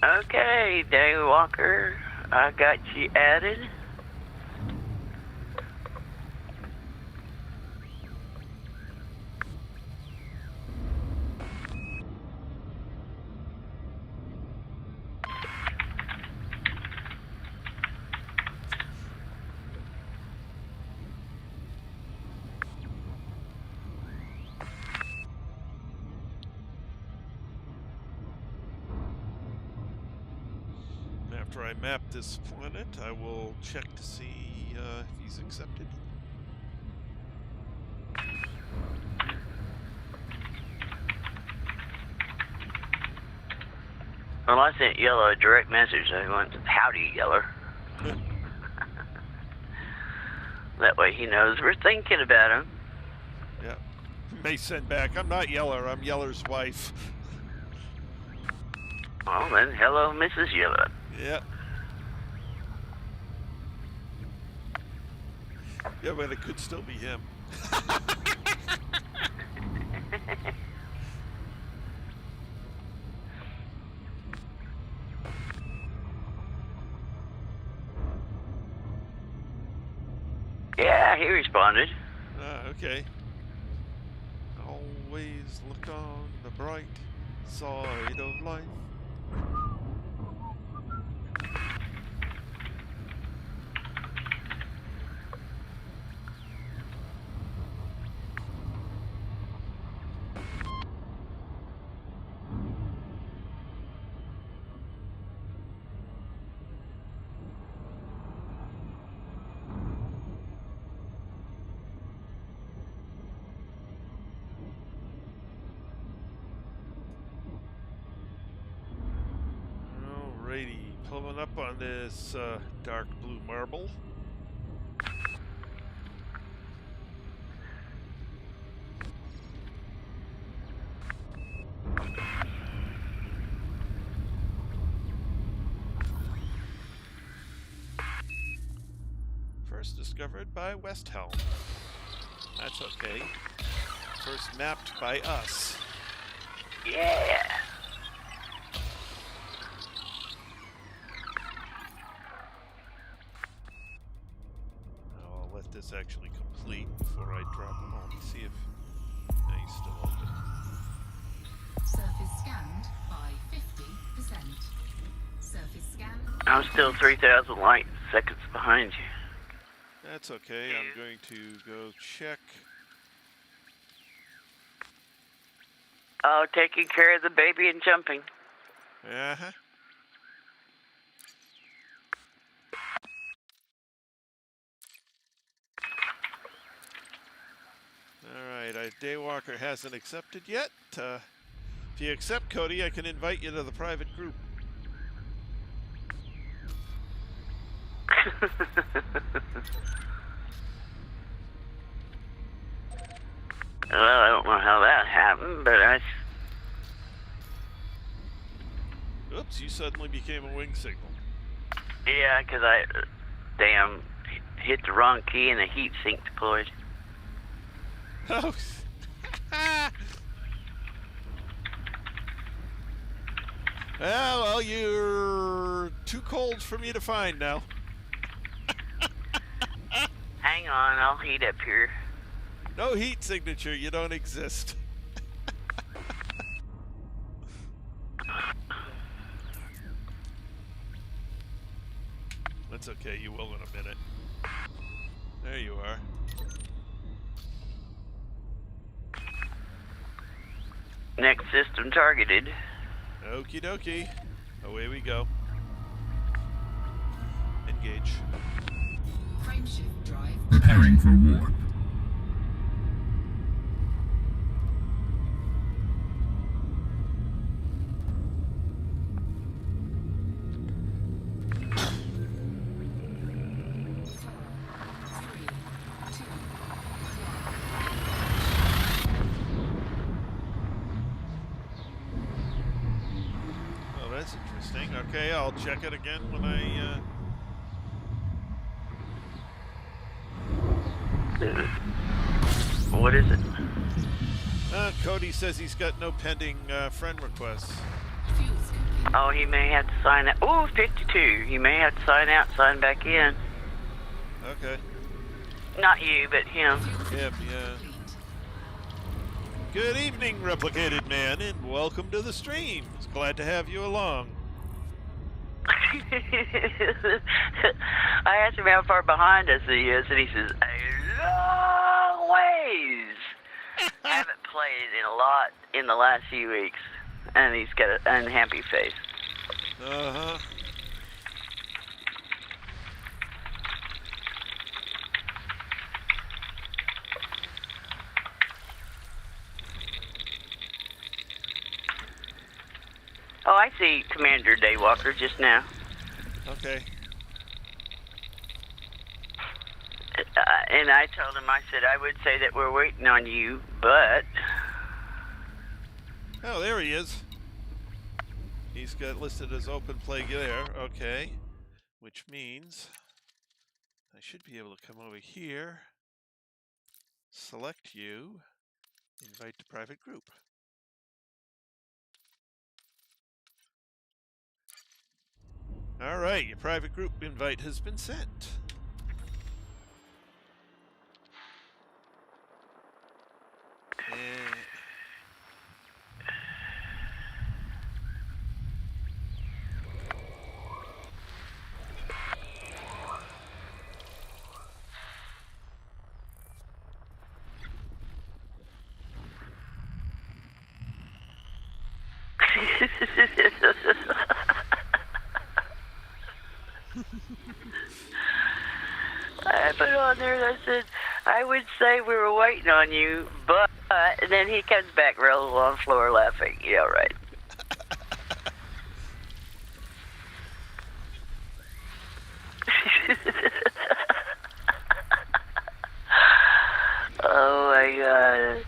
S3: Okay, Daywalker, I got you added.
S1: After I map this planet, I will check to see if he's accepted.
S3: Well, I sent Yellow a direct message. I went, howdy, Yeller. That way he knows we're thinking about him.
S1: Yeah. May send back, I'm not Yeller, I'm Yeller's wife.
S3: Well, then, hello, Mrs. Yeller.
S1: Yeah. Yeah, but it could still be him.
S3: Yeah, he responded.
S1: Okay. Always look on the bright side of life. Alrighty, pulling up on this dark blue marble. First discovered by West Helm. That's okay. First mapped by us.
S3: Yeah.
S1: I'll let this actually complete before I drop them off. See if he's still open.
S2: Surface scanned by 50%. Surface scan.
S3: I'm still 3,000 light seconds behind you.
S1: That's okay. I'm going to go check.
S3: Oh, taking care of the baby and jumping.
S1: Uh-huh. Alright, Daywalker hasn't accepted yet. If you accept, Cody, I can invite you to the private group.
S3: Well, I don't know how that happened, but
S1: Oops, you suddenly became a wing signal.
S3: yeah, because I damn hit the wrong key and the heat sink deployed.
S1: Oh. Well, you're too cold for me to find now.
S3: Hang on, I'll heat up here.
S1: No heat signature, you don't exist. That's okay, you will in a minute. There you are.
S3: Next system targeted.
S1: Okie dokie. Away we go. Engage.
S2: Frameshift drive.
S4: Preparing for warp.
S1: Oh, that's interesting. Okay, I'll check it again when I,
S3: What is it?
S1: Cody says he's got no pending friend requests.
S2: Fuels complete.
S3: Oh, he may have to sign out. Oh, 52. He may have to sign out, sign back in.
S1: Okay.
S3: Not you, but him.
S1: Yep, yeah. Good evening, Replicated Man, and welcome to the stream. It's glad to have you along.
S3: I asked him how far behind us he is, and he says, a long ways. I haven't played in a lot in the last few weeks, and he's got an unhappy face.
S1: Uh-huh.
S3: Oh, I see Commander Daywalker just now.
S1: Okay.
S3: And I told him, I said, I would say that we're waiting on you, but...
S1: Oh, there he is. He's got listed as open play there. Okay. Which means I should be able to come over here, select you, invite to private group. All right, your private group invite has been sent. And
S3: I put on there and I said, I would say we were waiting on you, but... And then he comes back, rolls on the floor laughing. Yeah, right. Oh, my God.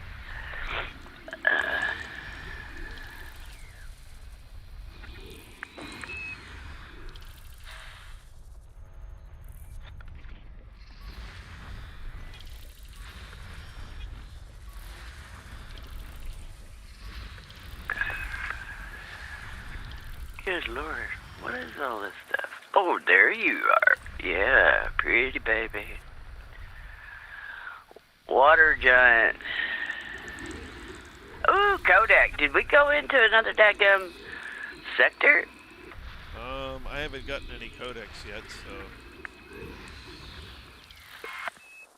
S3: Good Lord, what is all this stuff? Oh, there you are. Yeah, pretty baby. Water giant. Ooh, Kodak. Did we go into another daggum sector?
S1: I haven't gotten any codex yet, so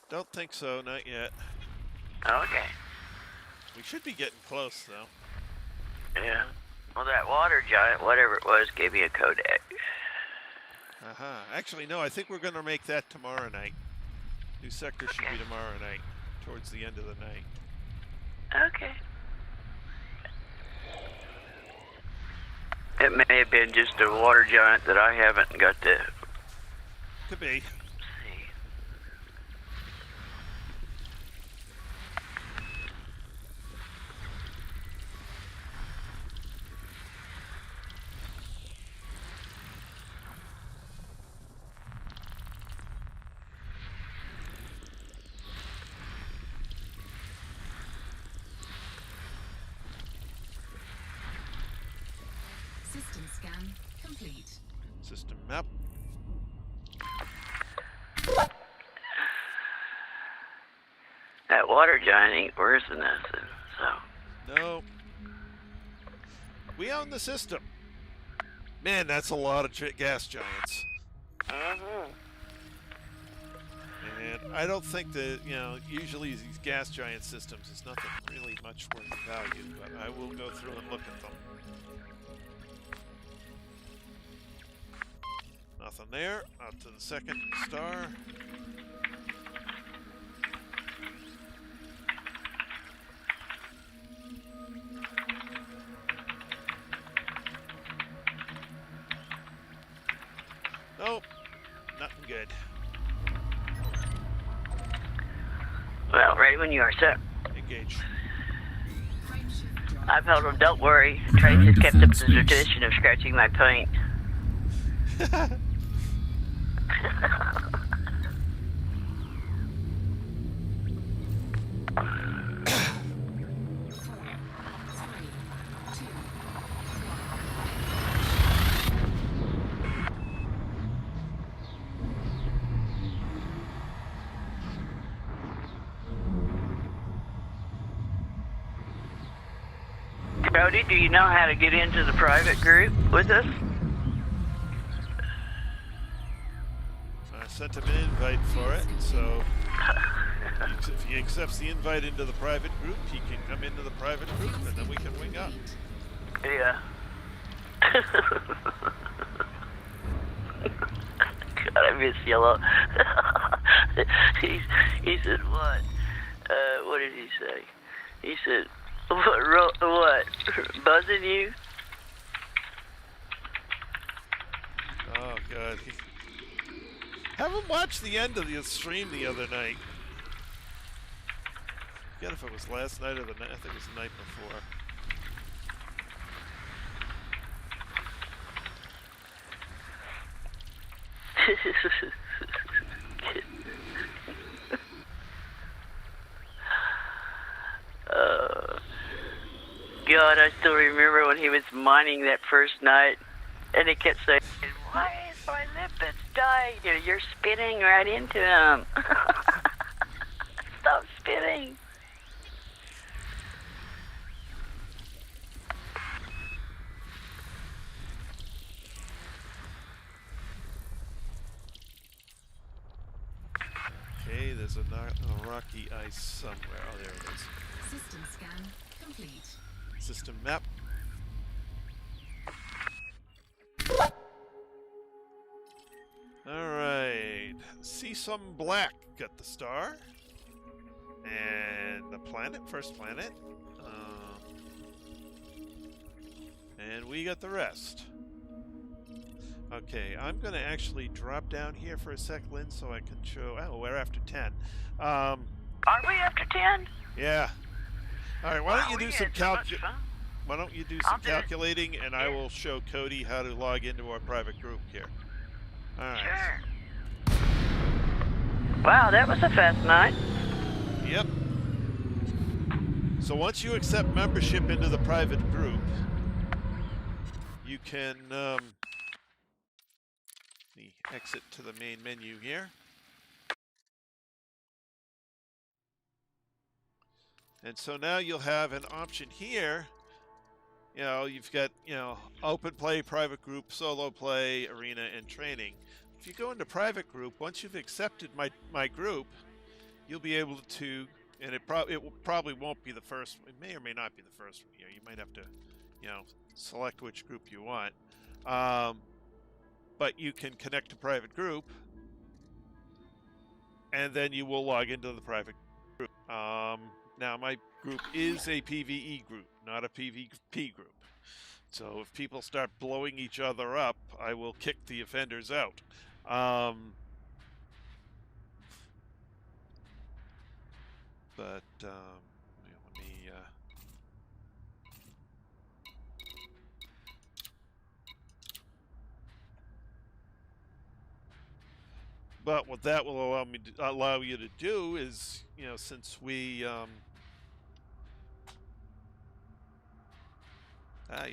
S1: don't think so, not yet.
S3: Okay.
S1: We should be getting close, though.
S3: Yeah. Well, that water giant, whatever it was, gave me a Kodak.
S1: Actually, no, I think we're going to make that tomorrow night. New sector should be tomorrow night, towards the end of the night.
S3: Okay. It may have been just a water giant that I haven't got to
S1: Could be.
S3: see.
S2: System scan complete.
S1: System map.
S3: That water giant ain't worse than nothing, so.
S1: No. We own the system. Man, that's a lot of gas giants. And I don't think that, usually these gas giant systems is nothing really much worth value, but I will go through and look at them. Nothing there. Out to the second star. Nope. Nothing good.
S3: Well, ready when you are, sir.
S1: Engage.
S2: Frameshift drive.
S3: I've told him, don't worry. Trace has kept up the tradition of scratching my paint. Cody, do you know how to get into the private group with us?
S1: I sent him an invite for it, so if he accepts the invite into the private group, he can come into the private group, and then we can wing up.
S3: Yeah. God, I miss Yellow. he said, what? What did he say? He said, what, buzzing you?
S1: haven't watched the end of the stream the other night. I forget if it was last night or the night. I think it was the night before.
S3: God, I still remember when he was mining that first night, and he kept saying, "Why is my lipids dying? You're spitting right into him. Stop spitting."
S1: Okay, there's a rocky ice somewhere. Oh, there it is.
S2: System scan complete.
S1: System map. Alright. See some black. Got the star. And the planet. First planet. And we got the rest. Okay, I'm going to actually drop down here for a sec, Lynn, so I can show... Oh, we're after 10.
S3: Are we after 10?
S1: Yeah. Alright, why don't you do some Why don't you do some
S3: I'll do it.
S1: calculating, and I will show Cody how to log into our private group here. Alright.
S3: Sure. Wow, that was a fast night.
S1: Yep. So once you accept membership into the private group, you can let me exit to the main menu here. And so now you'll have an option here. You know, you've got, open play, private group, solo play, arena, and training. If you go into private group, once you've accepted my group, you'll be able to, and it probably won't be the first, it may or may not be the first one here. You might have to, select which group you want. But you can connect to private group, and then you will log into the private group. Now, my group is a PvE group, not a PvP group. So if people start blowing each other up, I will kick the offenders out. Let me... But what that will allow you to do is, since we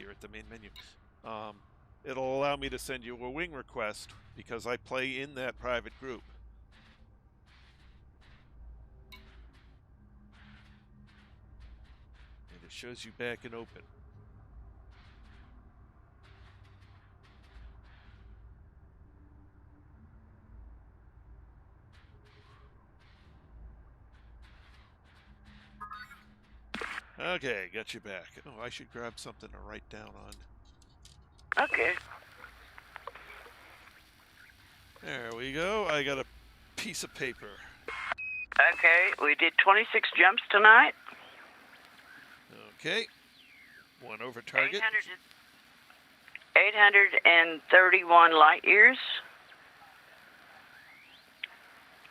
S1: you're at the main menu. It'll allow me to send you a wing request because I play in that private group. And it shows you back and open. Okay, got you back. Oh, I should grab something to write down on.
S3: Okay.
S1: There we go. I got a piece of paper.
S3: Okay, we did 26 jumps tonight.
S1: Okay. One over target.
S3: 831 light years.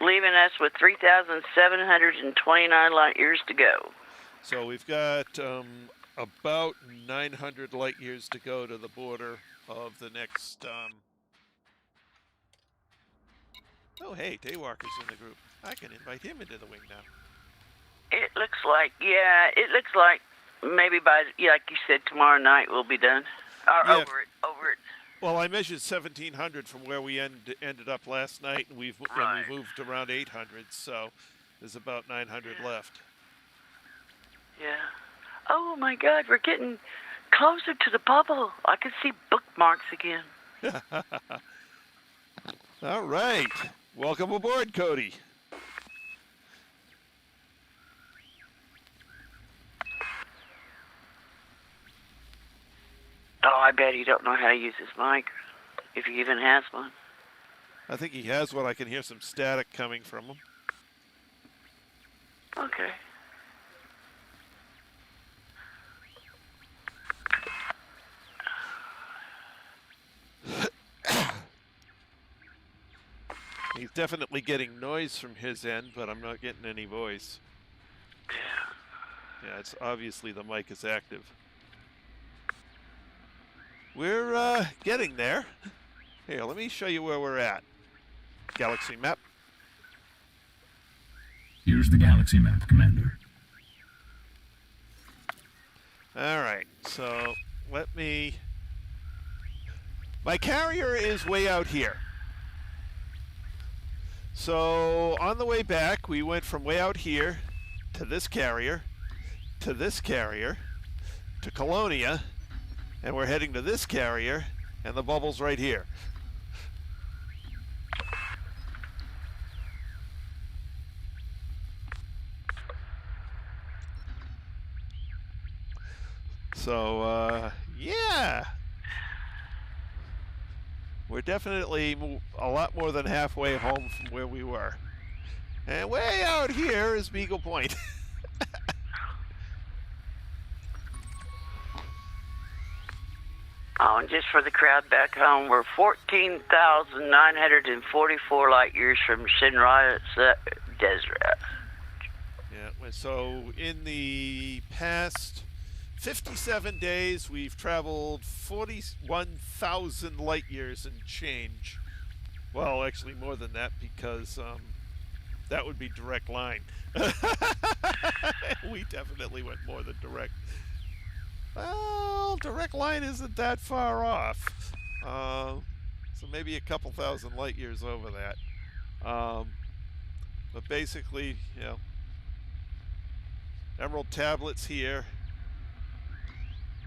S3: Leaving us with 3,729 light years to go.
S1: So we've got about 900 light years to go to the border of the next... Oh, hey, Daywalker's in the group. I can invite him into the wing now.
S3: It looks like, maybe by, like you said, tomorrow night we'll be done. Or
S1: Yeah.
S3: over it.
S1: Well, I measured 1,700 from where we ended up last night, and we've moved around 800, so there's about 900 left.
S3: Yeah. Oh my God, we're getting closer to the bubble. I can see bookmarks again.
S1: All right. Welcome aboard, Cody.
S3: Oh, I bet he don't know how to use his mic, if he even has one.
S1: I think he has one. I can hear some static coming from him.
S3: Okay.
S1: He's definitely getting noise from his end, but I'm not getting any voice. Yeah, it's obviously the mic is active. We're getting there. Here, let me show you where we're at. Galaxy map.
S4: Here's the galaxy map, Commander.
S1: All right, so let me... My carrier is way out here. So on the way back, we went from way out here to this carrier, to Colonia, and we're heading to this carrier, and the bubble's right here. So, yeah. We're definitely a lot more than halfway home from where we were. And way out here is Beagle Point.
S3: Oh, and just for the crowd back home, we're 14,944 light years from Shinrarta Dezhra.
S1: Yeah, so in the past 57 days, we've traveled 41,000 light years and change. Well, actually more than that, because that would be direct line. We definitely went more than direct. Well, direct line isn't that far off. So maybe a couple thousand light years over that. But basically, you know, Emerald Tablets here.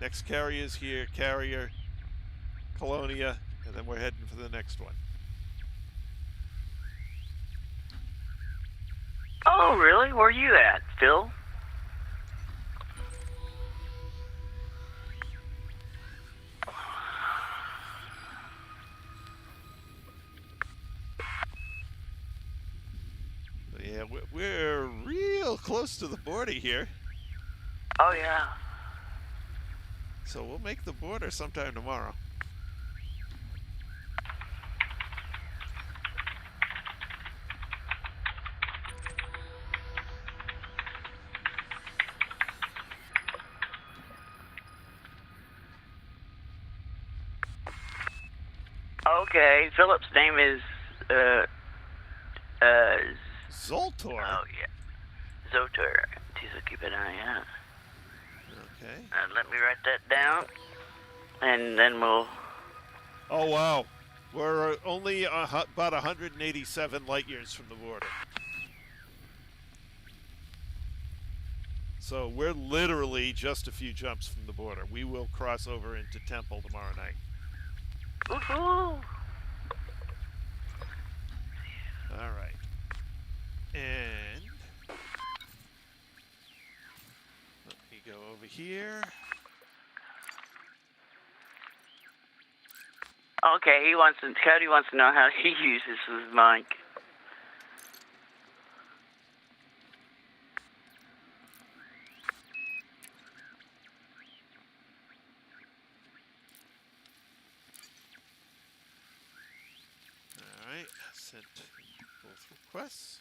S1: Next carrier's here, carrier, Colonia, and then we're heading for the next one.
S3: Oh, really? Where are you at, Phil?
S1: So yeah, we're real close to the border here.
S3: Oh, yeah.
S1: So we'll make the border sometime tomorrow.
S3: Okay, Philip's name is,
S1: Zoltor?
S3: Oh, yeah. Zotor. So keep an eye out.
S1: Okay.
S3: Let me write that down, and then we'll...
S1: Oh, wow. We're only about 187 light years from the border. So we're literally just a few jumps from the border. We will cross over into Temple tomorrow night.
S3: Woohoo!
S1: All right. And let me go over here.
S3: Okay, Cody wants to know how he uses his mic.
S1: All right, sent both requests.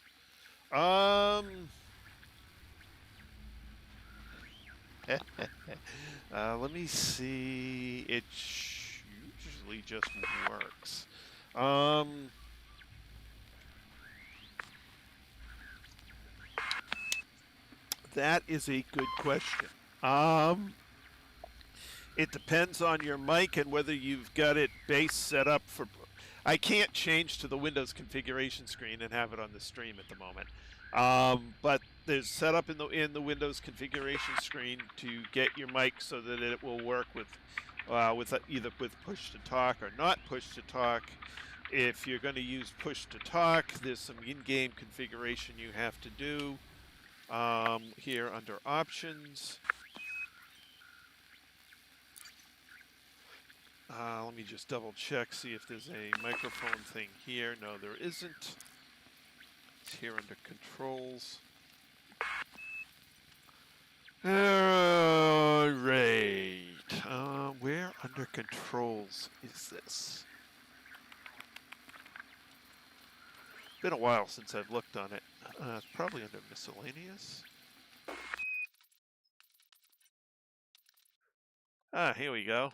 S1: Let me see. It usually just works. That is a good question. It depends on your mic and whether you've got it base set up for... I can't change to the Windows configuration screen and have it on the stream at the moment. But there's set up in the Windows configuration screen to get your mic so that it will work with either with push to talk or not push to talk. If you're going to use push to talk, there's some in-game configuration you have to do here under options. Let me just double check, see if there's a microphone thing here. No, there isn't. It's here under controls. Alright. Where under controls is this? Been a while since I've looked on it. It's probably under miscellaneous. Ah, here we go.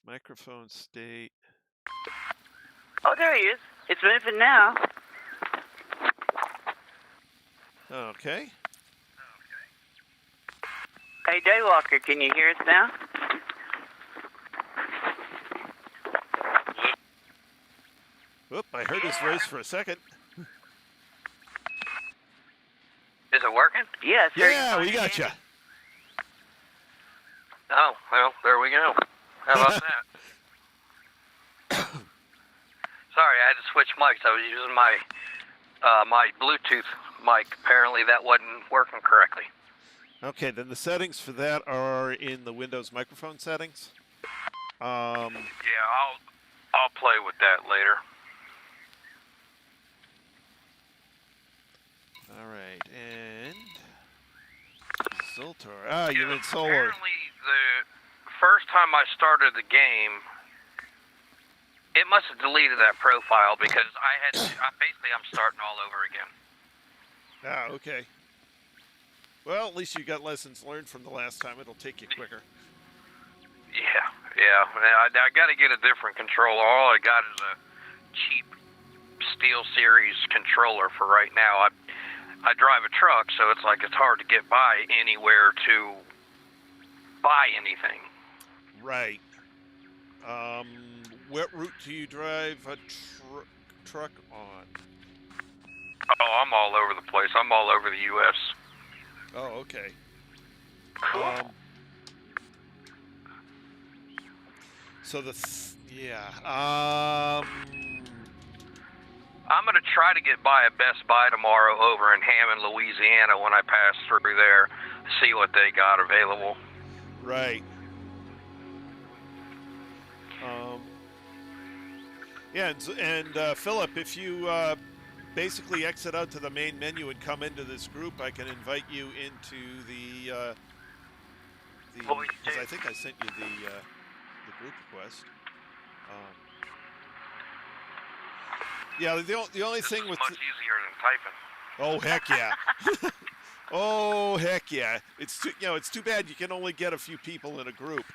S1: Microphone state.
S3: Oh, there he is. It's moving now.
S1: Okay.
S3: Hey, Daywalker, can you hear us now?
S1: Whoop, I heard his voice for a second.
S3: Is it working? Yeah,
S1: Yeah, we got you.
S5: Oh, well, there we go. How about that? Sorry, I had to switch mics. I was using my my Bluetooth mic. Apparently that wasn't working correctly.
S1: Okay, then the settings for that are in the Windows microphone settings.
S5: Yeah, I'll play with that later.
S1: All right, and Zoltar. Ah, you're in solar.
S5: Apparently, the first time I started the game, it must have deleted that profile because basically I'm starting all over again.
S1: Ah, okay. Well, at least you got lessons learned from the last time. It'll take you quicker.
S5: Yeah. I got to get a different controller. All I got is a cheap Steel Series controller for right now. I drive a truck, so it's like it's hard to get by anywhere to buy anything.
S1: Right. What route do you drive a truck on?
S5: Oh, I'm all over the place. I'm all over the U.S.
S1: Oh, okay. So
S5: I'm going to try to get by a Best Buy tomorrow over in Hammond, Louisiana when I pass through there, see what they got available.
S1: Right. Yeah, and Philip, if you basically exit out to the main menu and come into this group, I can invite you into the because I think I sent you the group request. Yeah, the only thing with
S5: much easier than typing.
S1: Oh heck yeah! Oh heck yeah! It's too bad you can only get a few people in a group.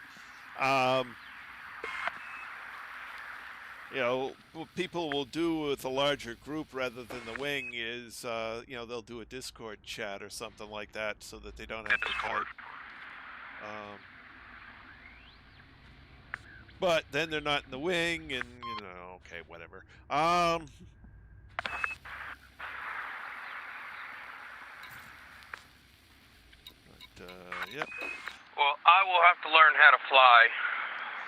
S1: What people will do with a larger group rather than the wing is, they'll do a Discord chat or something like that so that they don't have to type. But then they're not in the wing, and okay, whatever. Yep.
S5: Well, I will have to learn how to fly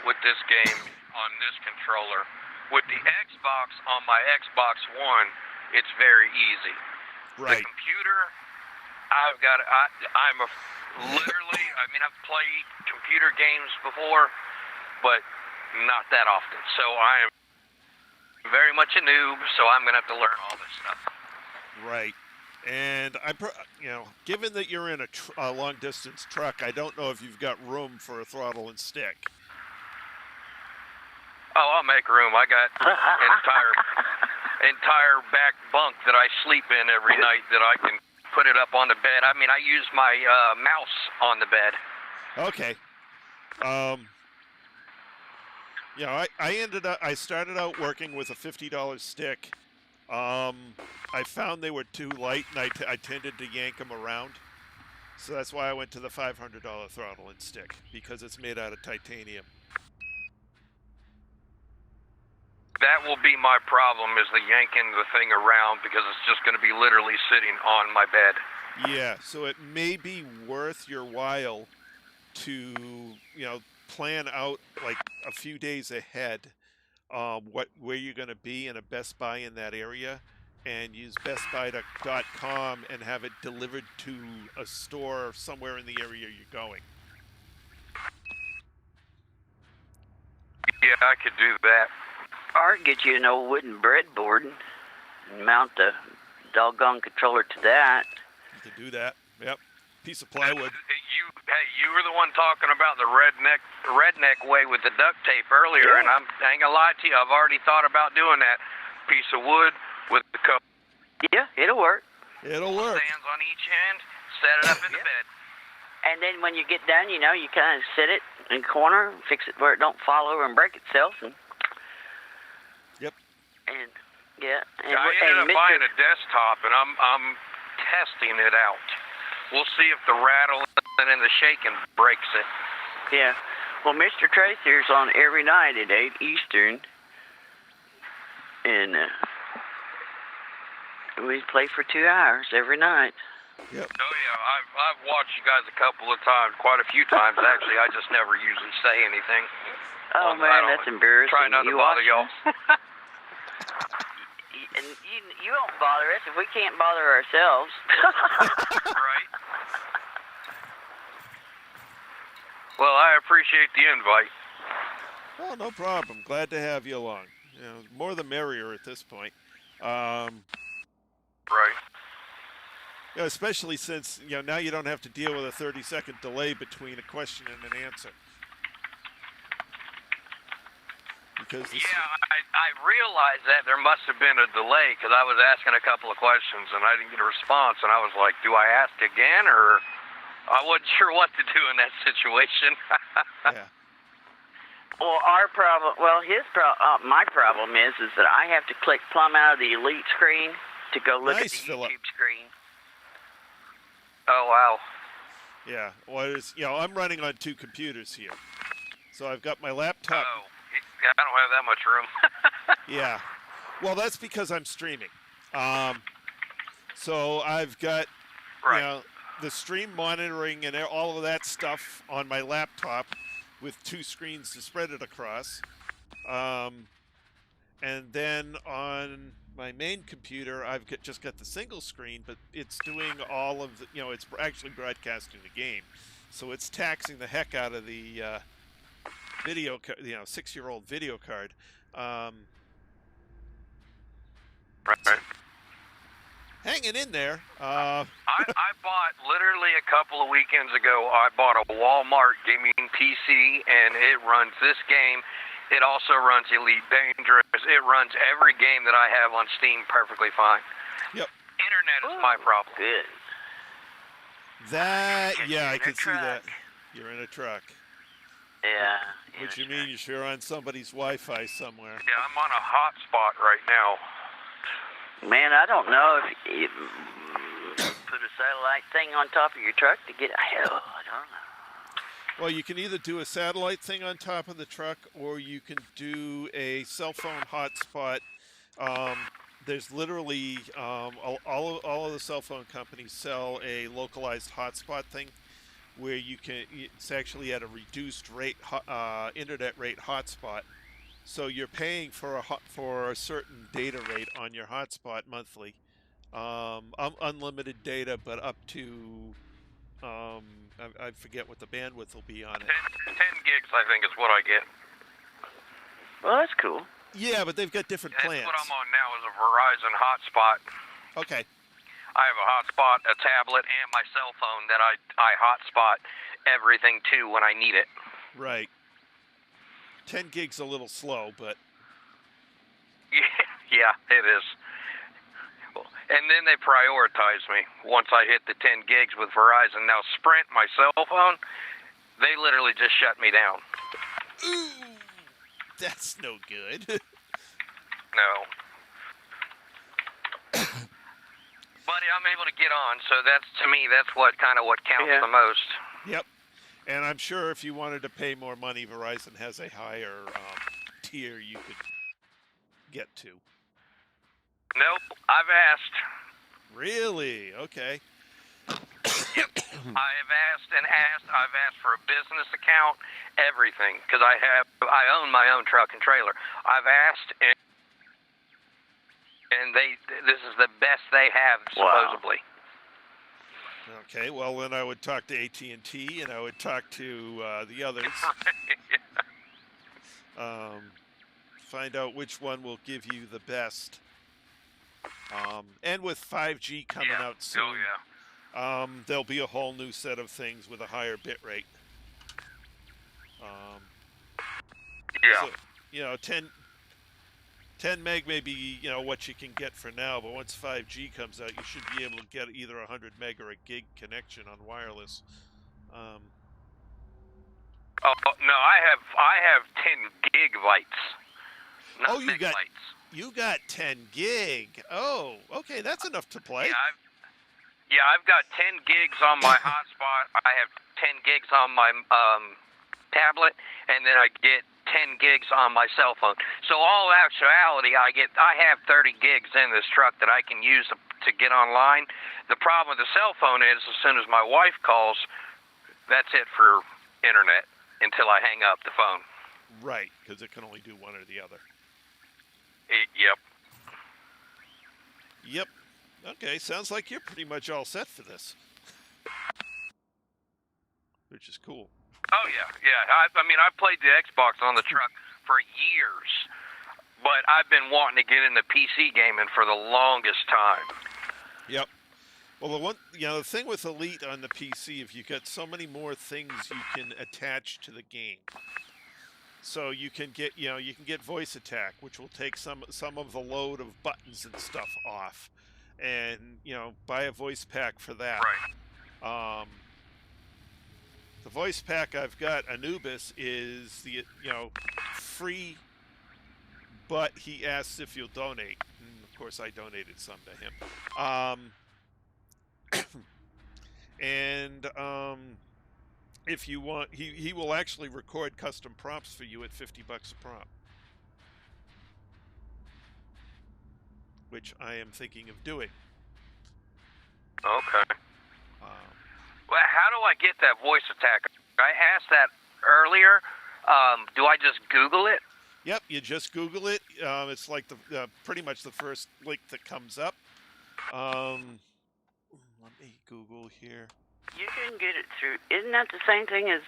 S5: with this game on this controller. With the Xbox on my Xbox One, it's very easy.
S1: Right.
S5: The computer, I've played computer games before, but not that often. So I am very much a noob, so I'm going to have to learn all this stuff.
S1: Right. And given that you're in a long-distance truck, I don't know if you've got room for a throttle and stick.
S5: Oh, I'll make room. I got entire back bunk that I sleep in every night that I can put it up on the bed. I mean, I use my mouse on the bed.
S1: Okay. I started out working with a $50 stick. I found they were too light, and I tended to yank them around. So that's why I went to the $500 throttle and stick, because it's made out of titanium.
S5: That will be my problem, is the yanking the thing around, because it's just going to be literally sitting on my bed.
S1: Yeah, so it may be worth your while to, plan out like a few days ahead where you're going to be in a Best Buy in that area, and use bestbuy.com and have it delivered to a store somewhere in the area you're going.
S5: Yeah, I could do that.
S3: Or get you an old wooden breadboard and mount the doggone controller to that.
S1: You can do that. Yep. Piece of plywood.
S5: You you were the one talking about the redneck way with the duct tape earlier, and I ain't gonna lie to you, I've already thought about doing that. Piece of wood with the cup.
S3: Yeah, it'll work.
S1: It'll work.
S5: Stands on each end, set it up in the bed.
S3: And then when you get done, you kind of sit it in the corner, fix it where it don't fall over and break itself. And,
S1: Yep.
S3: And yeah. And,
S5: I ended up buying a desktop, and I'm testing it out. We'll see if the rattling and the shaking breaks it.
S3: Yeah. Well, Mr. Tracer's on every night at 8 Eastern. And we play for 2 hours every night.
S1: Yep.
S5: Oh yeah, I've watched you guys a couple of times, quite a few times actually. I just never usually say anything.
S3: Oh man, that's embarrassing.
S5: Try not to bother y'all.
S3: And you won't bother us if we can't bother ourselves.
S5: Right. Well, I appreciate the invite.
S1: Well, no problem. Glad to have you along. More the merrier at this point.
S5: Right.
S1: Especially since now you don't have to deal with a 30-second delay between a question and an answer. Because
S5: I realized that there must have been a delay because I was asking a couple of questions and I didn't get a response, and I was like, do I ask again, or I wasn't sure what to do in that situation.
S1: Yeah.
S3: Well, my problem is that I have to click plumb out of the Elite screen to go look at the
S1: Philip.
S3: YouTube screen.
S5: Oh, wow.
S1: Yeah. Well, I'm running on 2 computers here. So I've got my laptop.
S5: Oh, yeah, I don't have that much room.
S1: Yeah. Well, that's because I'm streaming. So I've got, the stream monitoring and all of that stuff on my laptop with 2 screens to spread it across. And then on my main computer, I've just got the single screen, but it's doing all of the, it's actually broadcasting the game. So it's taxing the heck out of the video, 6-year-old video card.
S5: Right.
S1: Hanging in there.
S5: I bought, literally a couple of weekends ago, I bought a Walmart gaming PC, and it runs this game. It also runs Elite Dangerous. It runs every game that I have on Steam perfectly fine.
S1: Yep.
S5: Internet is my problem.
S3: Good.
S1: I can see that. You're in a truck.
S3: Yeah.
S1: Which you mean you're on somebody's Wi-Fi somewhere.
S5: Yeah, I'm on a hotspot right now.
S3: Man, I don't know if you put a satellite thing on top of your truck to get. I don't know.
S1: Well, you can either do a satellite thing on top of the truck, or you can do a cell phone hotspot. There's literally all of the cell phone companies sell a localized hotspot thing, where it's actually at a reduced rate, internet rate hotspot. So you're paying for a certain data rate on your hotspot monthly, unlimited data, but up to I forget what the bandwidth will be on it.
S5: 10 gigs, I think, is what I get.
S3: Well, that's cool.
S1: Yeah, but they've got different plans.
S5: That's what I'm on now is a Verizon hotspot.
S1: Okay.
S5: I have a hotspot, a tablet, and my cell phone that I hotspot everything to when I need it.
S1: Right. 10 gigs a little slow, but...
S5: Yeah, it is. And then they prioritize me once I hit the 10 gigs with Verizon. Now, Sprint, my cell phone, they literally just shut me down.
S1: Ooh, that's no good.
S5: No. But I'm able to get on, so to me, that's what counts the most.
S1: Yep. And I'm sure if you wanted to pay more money, Verizon has a higher tier you could get to.
S5: Nope, I've asked.
S1: Really? Okay.
S5: Yep. I have asked and asked. I've asked for a business account, everything, because I own my own truck and trailer. I've asked, and this is the best they have, supposedly.
S1: Wow. Okay, well then I would talk to AT&T and I would talk to the others. Find out which one will give you the best. And with 5G coming out soon, There'll be a whole new set of things with a higher bit rate.
S5: Yeah.
S1: So, you know, 10 meg may be, you know, what you can get for now, but once 5G comes out, you should be able to get either 100 meg or a gig connection on wireless.
S5: Oh no, I have 10 gigabytes. Not megabytes.
S1: You got 10 gig. Oh, okay, that's enough to play.
S5: Yeah, I've got 10 gigs on my hotspot. I have 10 gigs on my tablet, and then I get 10 gigs on my cell phone. So all actuality, I have 30 gigs in this truck that I can use to get online. The problem with the cell phone is, as soon as my wife calls, that's it for internet until I hang up the phone.
S1: Right, because it can only do one or the other.
S5: Yep.
S1: Yep. Okay, sounds like you're pretty much all set for this. Which is cool.
S5: Oh, yeah. I mean, I've played the Xbox on the truck for years, but I've been wanting to get into PC gaming for the longest time.
S1: Yep. Well, the thing with Elite on the PC, if you got so many more things you can attach to the game. So you can get, you can get voice attack, which will take some of the load of buttons and stuff off, and buy a voice pack for that.
S5: Right.
S1: The voice pack I've got, Anubis, is the free, but he asks if you'll donate, and of course I donated some to him. If you want, he will actually record custom prompts for you at $50 a prompt, which I am thinking of doing.
S5: Okay. Well, how do I get that voice attack? I asked that earlier. Do I just Google it?
S1: Yep, you just Google it. It's like pretty much the first link that comes up. Let me Google here.
S3: You can get it through. Isn't that the same thing as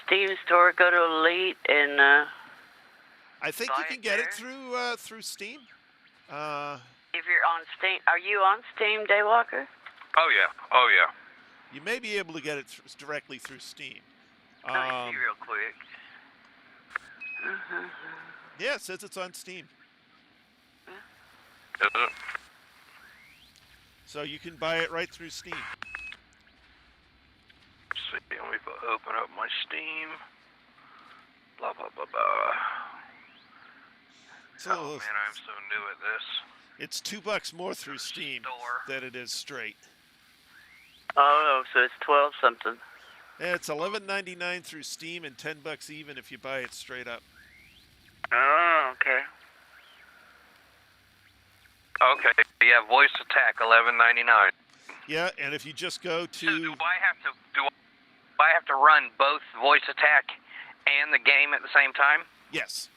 S3: Steam Store? Go to Elite and.
S1: I think you can get it through Steam.
S3: If you're on Steam, are you on Steam, Daywalker?
S5: Oh yeah.
S1: You may be able to get it directly through Steam.
S3: Let me see real quick.
S1: Yeah, it says it's on Steam.
S5: Is it?
S1: So you can buy it right through Steam.
S5: Let's see, let me open up my Steam. Blah, blah, blah, blah.
S1: So,
S5: oh, man, I'm so new at this.
S1: It's $2 more through Steam than it is straight.
S3: Oh, so it's 12 something.
S1: Yeah, it's $11.99 through Steam and $10 even if you buy it straight up.
S3: Oh, okay.
S5: Okay, yeah, voice attack, $11.99.
S1: Yeah, and if you just go to...
S5: So do I have to run both voice attack and the game at the same time?
S1: Yes.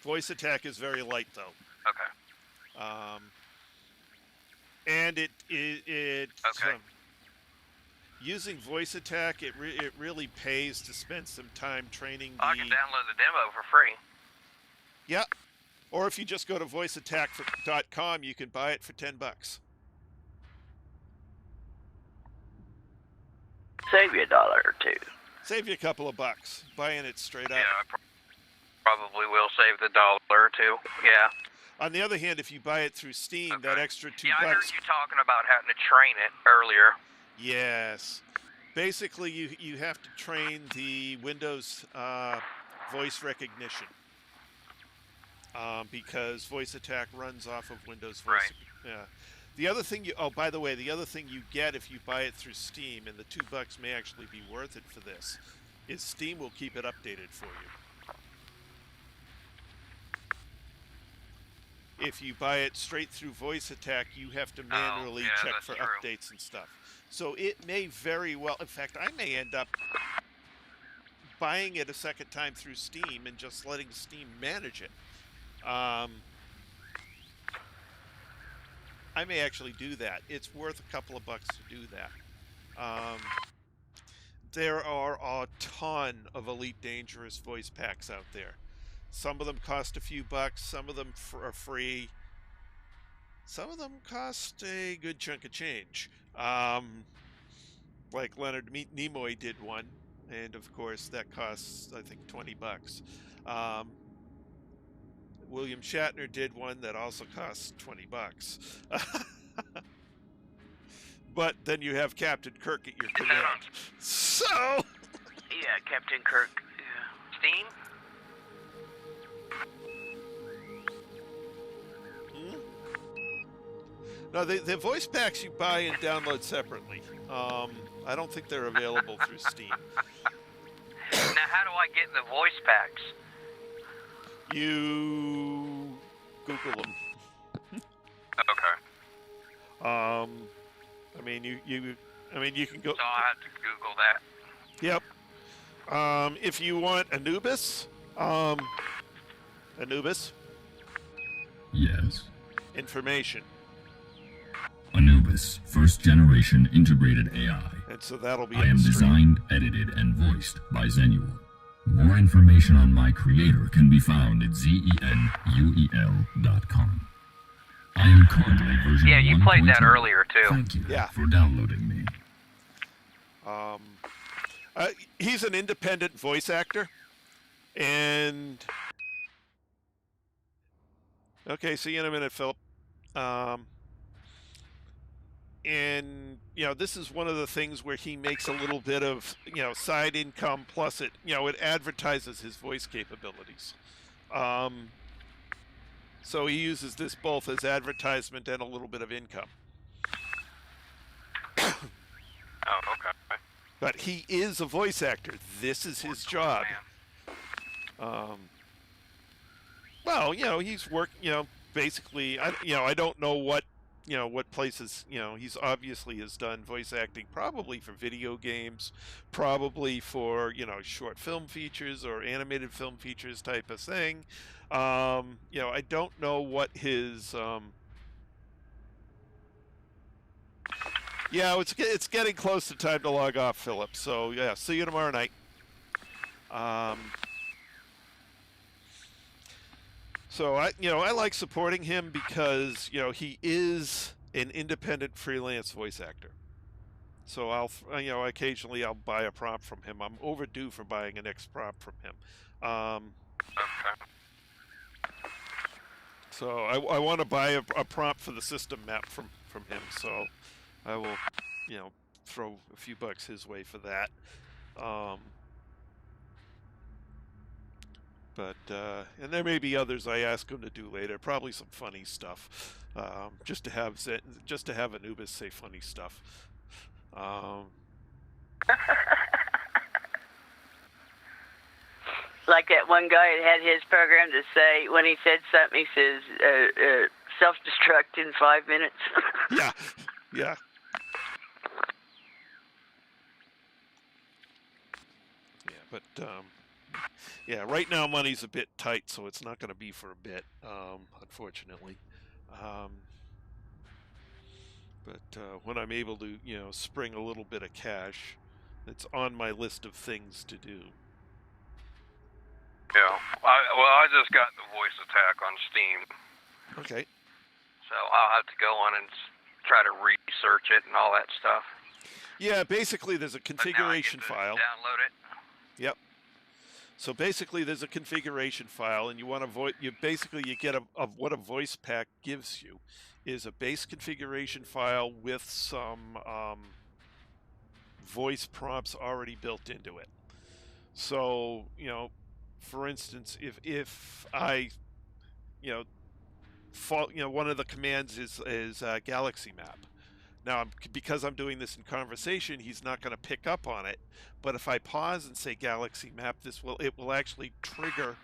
S1: Voice attack is very light, though.
S5: Okay.
S1: And it
S5: okay.
S1: Using voice attack, it really pays to spend some time training the...
S5: I can download the demo for free.
S1: Yeah. Or if you just go to voiceattack.com, you can buy it for $10.
S3: Save you $1 or $2.
S1: Save you a couple of bucks buying it straight up.
S5: Yeah, I probably will save the $1 or $2. Yeah.
S1: On the other hand, if you buy it through Steam, that extra $2...
S5: Yeah, I heard you talking about having to train it earlier.
S1: Yes. Basically, you have to train the Windows voice recognition. Because voice attack runs off of Windows voice.
S5: Right.
S1: Yeah. The other thing by the way, the other thing you get if you buy it through Steam, and the $2 may actually be worth it for this, is Steam will keep it updated for you. If you buy it straight through voice attack, you have to manually check for updates and stuff. So it may very well, in fact, I may end up buying it a second time through Steam and just letting Steam manage it. I may actually do that. It's worth a couple of bucks to do that. There are a ton of Elite Dangerous voice packs out there. Some of them cost a few bucks. Some of them are free. some of them cost a good chunk of change. Like Leonard Nimoy did one, and of course that costs, I think, $20. William Shatner did one that also costs $20. But then you have Captain Kirk at your command. So
S3: Yeah, Captain Kirk. Yeah.
S5: Steam?
S1: no, the voice packs you buy and download separately. I don't think they're available through Steam.
S5: Now, how do I get the voice packs?
S1: You Google them.
S5: Okay.
S1: I mean, you can go.
S5: So I'll have to Google that.
S1: Yep. If you want Anubis,
S4: Yes.
S1: information,
S4: Anubis, first generation integrated AI.
S1: and so that'll be.
S4: I
S1: in
S4: am
S1: the stream.
S4: designed, edited, and voiced by Zenuel. More information on my creator can be found at zenuel.com. I am currently version 1.2.
S5: Yeah, you played that earlier, too.
S4: Thank you
S1: Yeah.
S4: for downloading me.
S1: He's an independent voice actor, and okay, see you in a minute, Philip. And this is one of the things where he makes a little bit of side income, plus it it advertises his voice capabilities. So he uses this both as advertisement and a little bit of income.
S5: Oh, okay.
S1: But he is a voice actor. This is his job. Well, he's basically, I don't know what places, he's obviously has done voice acting, probably for video games, probably for, short film features or animated film features type of thing. I don't know what his, yeah, it's getting close to time to log off, Philip. So yeah, see you tomorrow night. So I like supporting him because he is an independent freelance voice actor. So I'll occasionally I'll buy a prompt from him. I'm overdue for buying a next prompt from him.
S5: Okay.
S1: So I want to buy a prompt for the system map from him. So I will throw a few bucks his way for that. But and there may be others I ask him to do later. Probably some funny stuff, just to have Anubis say funny stuff.
S3: Like that one guy that had his program to say, when he said something, he says, self-destruct in 5 minutes.
S1: Yeah. Yeah, but yeah, right now money's a bit tight, so it's not going to be for a bit, unfortunately. But when I'm able to, spring a little bit of cash, it's on my list of things to do.
S5: Yeah. I just got the voice attack on Steam,
S1: Okay.
S5: so I'll have to go on and try to research it and all that stuff.
S1: Yeah, basically there's a
S5: But now I
S1: configuration
S5: get to
S1: file.
S5: Download it.
S1: Yep. So basically there's a configuration file, and you want to you get what a voice pack gives you is a base configuration file with some voice prompts already built into it. So, for instance, if I one of the commands is galaxy map. Now, because I'm doing this in conversation, he's not going to pick up on it. But if I pause and say galaxy map, it will actually trigger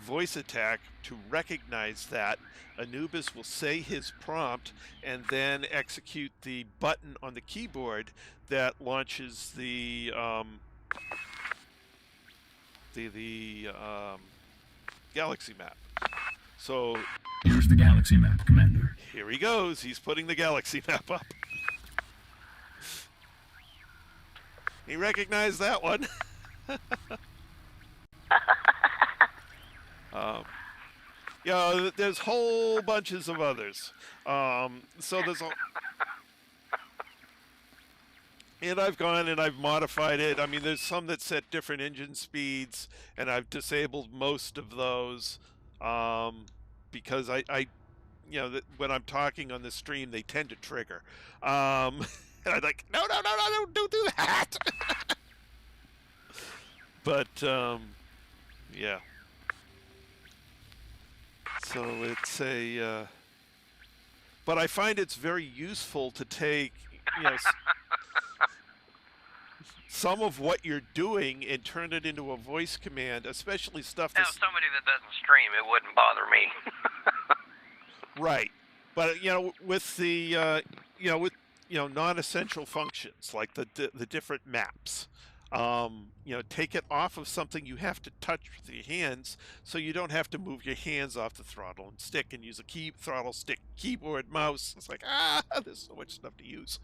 S1: voice attack to recognize that. Anubis will say his prompt and then execute the button on the keyboard that launches the galaxy map. So
S4: Here's the galaxy map, Commander.
S1: here he goes. He's putting the galaxy map up. He recognized that one. You know, there's whole bunches of others. So there's a... And I've gone and I've modified it. I mean, there's some that set different engine speeds, and I've disabled most of those because I you know, when I'm talking on the stream, they tend to trigger. And I'm like, no, don't do that. But yeah. So it's a. But I find it's very useful to take, you know, some of what you're doing and turn it into a voice command, especially stuff
S5: Now,
S1: that's
S5: somebody that doesn't stream, it wouldn't bother me.
S1: right. But you know, with the you know, with non-essential functions like the different maps, you know, take it off of something you have to touch with your hands, so you don't have to move your hands off the throttle and stick and use a throttle stick, keyboard, mouse. It's like there's so much stuff to use.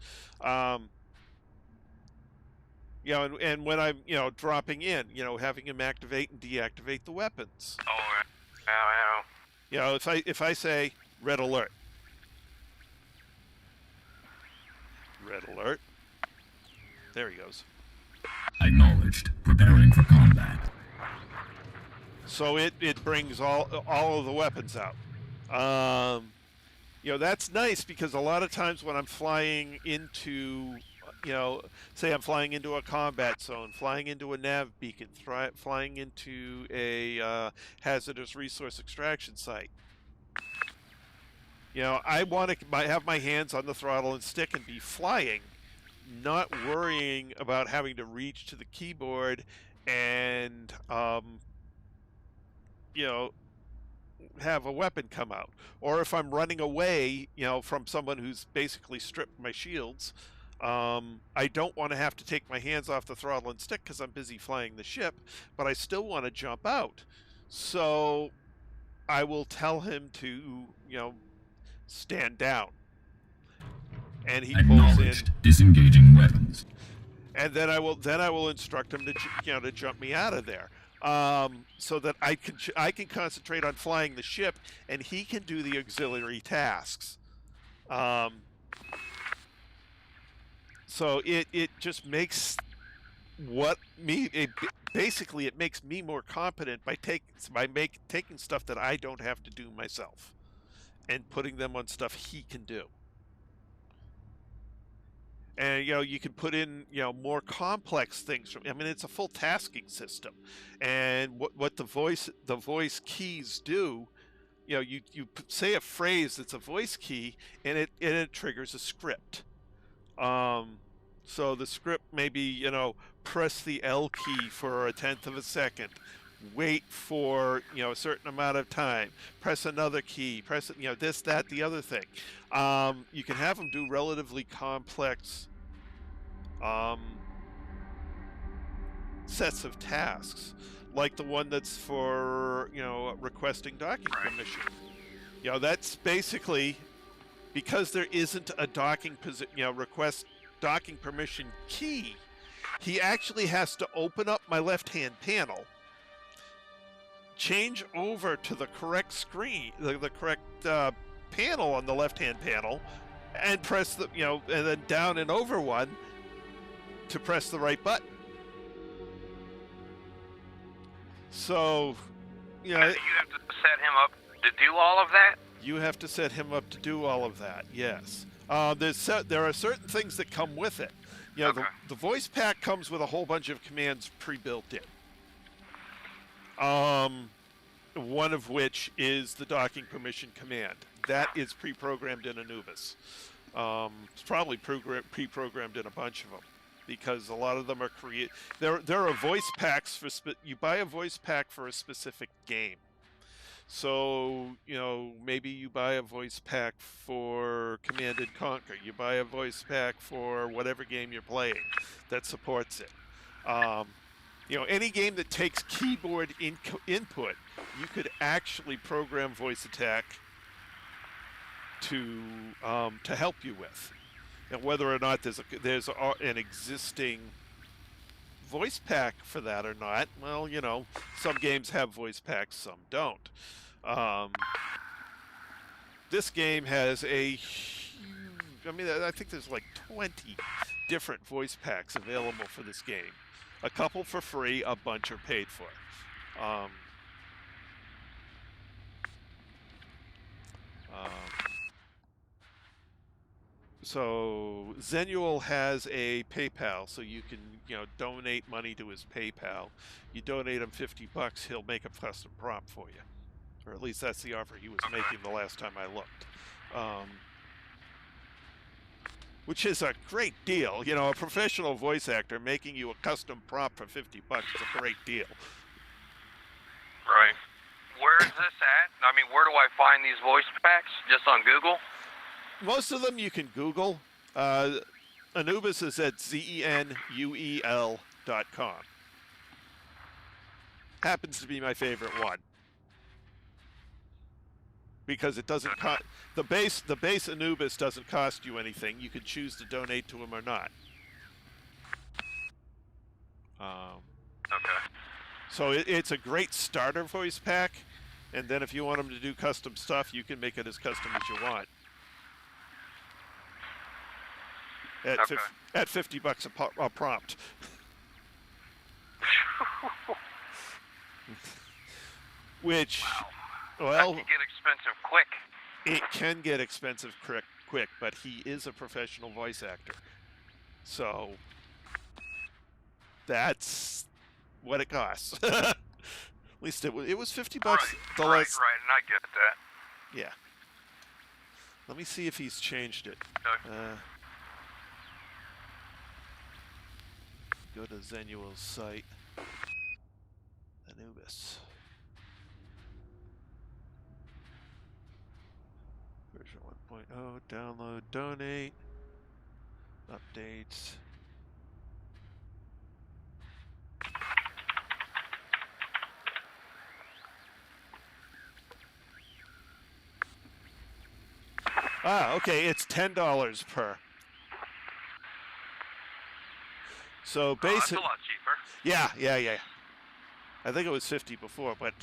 S1: You know, and when I'm, you know, dropping in, you know, having him activate and deactivate the weapons.
S5: Oh, yeah.
S1: You know, if I say red alert, there he goes.
S4: Acknowledged. Preparing for combat.
S1: So it brings all of the weapons out. You know, that's nice because a lot of times when I'm flying into, you know, say I'm flying into a combat zone, flying into a nav beacon, flying into a hazardous resource extraction site. You know, I want to have my hands on the throttle and stick and be flying, not worrying about having to reach to the keyboard and, you know, have a weapon come out. Or if I'm running away, you know, from someone who's basically stripped my shields, I don't want to have to take my hands off the throttle and stick because I'm busy flying the ship, but I still want to jump out. So I will tell him to, you know, stand down. And he pulls in.
S4: Disengaging weapons.
S1: And then I will instruct him to, you know, to jump me out of there. So that I can concentrate on flying the ship, and he can do the auxiliary tasks. So it just makes basically it makes me more competent by taking stuff that I don't have to do myself, and putting them on stuff he can do. And, you know, you can put in, you know, more complex things. I mean, it's a full tasking system. And what the voice keys do, you know, you say a phrase that's a voice key, and it triggers a script. So the script may be, you know, press the L key for 1/10 of a second, wait for, you know, a certain amount of time, press another key, press, you know, this, that, the other thing. You can have them do relatively complex sets of tasks, like the one that's for, you know, requesting docking permission. You know, that's basically because there isn't a request docking permission key. He actually has to open up my left-hand panel, change over to the correct screen, the correct panel on the left-hand panel, and press the, you know, and then down and over one to press the right button. So, you know,
S5: you have to set him up to do all of that?
S1: You have to set him up to do all of that, yes. There are certain things that come with it. You know,
S5: Okay.
S1: the voice pack comes with a whole bunch of commands pre-built in. One of which is the docking permission command. That is pre-programmed in Anubis. It's probably pre-programmed in a bunch of them, because a lot of them are there are voice packs for you buy a voice pack for a specific game. So, you know, maybe you buy a voice pack for Command & Conquer. You buy a voice pack for whatever game you're playing that supports it. You know, any game that takes keyboard input, you could actually program voice attack to help you with. And whether or not there's an existing voice pack for that or not, well, you know, some games have voice packs, some don't. This game has I mean, I think there's like 20 different voice packs available for this game. A couple for free, a bunch are paid for. So Zenuel has a PayPal, so you can, donate money to his PayPal. You donate him $50, he'll make a custom prompt for you, or at least that's the offer he was making the last time I looked. Which is a great deal. A professional voice actor making you a custom prompt for $50 is a great deal.
S5: Right. Where is this at? I mean, where do I find these voice packs? Just on Google?
S1: Most of them you can Google. Anubis is at zenuel.com. Happens to be my favorite one. Because it doesn't cost the base Anubis doesn't cost you anything. You can choose to donate to him or not.
S5: Okay.
S1: So it's a great starter voice pack, and then if you want him to do custom stuff, you can make it as custom as you want. At $50 a prompt. Which,
S5: wow.
S1: Well,
S5: that can get expensive quick.
S1: It can get expensive quick, but he is a professional voice actor. So that's what it costs. At least it was $50
S5: Right,
S1: the
S5: right,
S1: last.
S5: right, and I get that.
S1: Yeah. Let me see if he's changed it.
S5: Okay.
S1: Go to Zenuel's site. Anubis. Version 1.0, download, donate, updates. Okay, it's $10 per. So
S5: that's a lot cheaper.
S1: Yeah. I think it was 50 before, but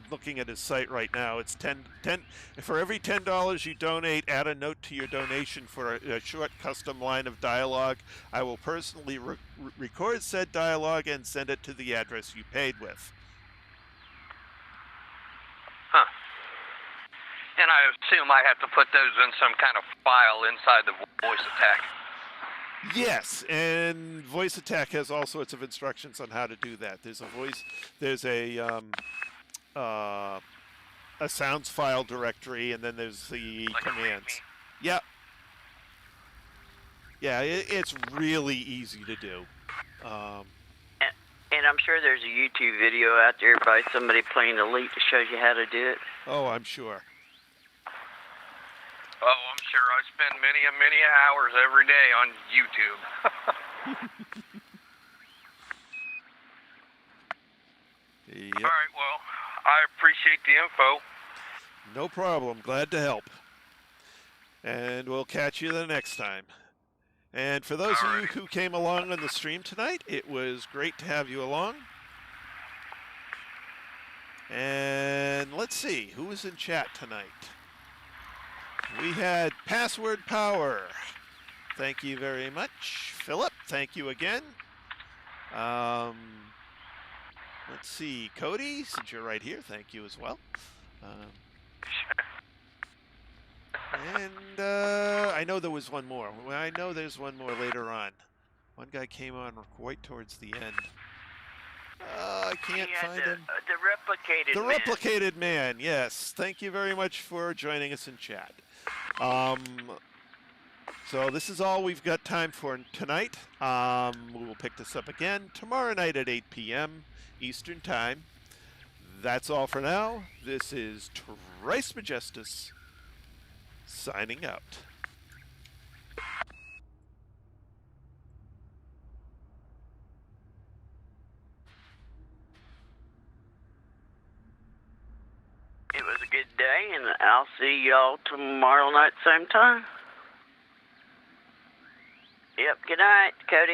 S1: looking at his site right now, it's 10 for every $10 you donate, add a note to your donation for a short custom line of dialogue. I will personally record said dialogue and send it to the address you paid with.
S5: Huh. And I assume I have to put those in some kind of file inside the voice attack.
S1: Yes, and Voice Attack has all sorts of instructions on how to do that. There's a sounds file directory, and then there's the
S5: like
S1: commands. Yep. Yeah, it's really easy to do.
S3: And I'm sure there's a YouTube video out there by somebody playing Elite that shows you how to do it.
S1: Oh, I'm sure.
S5: Oh, I'm sure I spend many hours every day on YouTube.
S1: Yep.
S5: All right, well, I appreciate the info.
S1: No problem. Glad to help. And we'll catch you the next time. And for those of you who came along on the stream tonight, it was great to have you along. And let's see, who was in chat tonight? We had Password Power. Thank you very much. Philip, thank you again. Let's see, Cody, since you're right here, thank you as well. And I know there was one more. I know there's one more later on. One guy came on quite towards the end. I can't find him.
S3: The
S1: Replicated Man, yes. Thank you very much for joining us in chat. So this is all we've got time for tonight. We will pick this up again tomorrow night at 8 p.m. Eastern Time. That's all for now. This is Trice Majestus signing out.
S3: It was a good day, and I'll see y'all tomorrow night, same time. Yep, good night, Cody.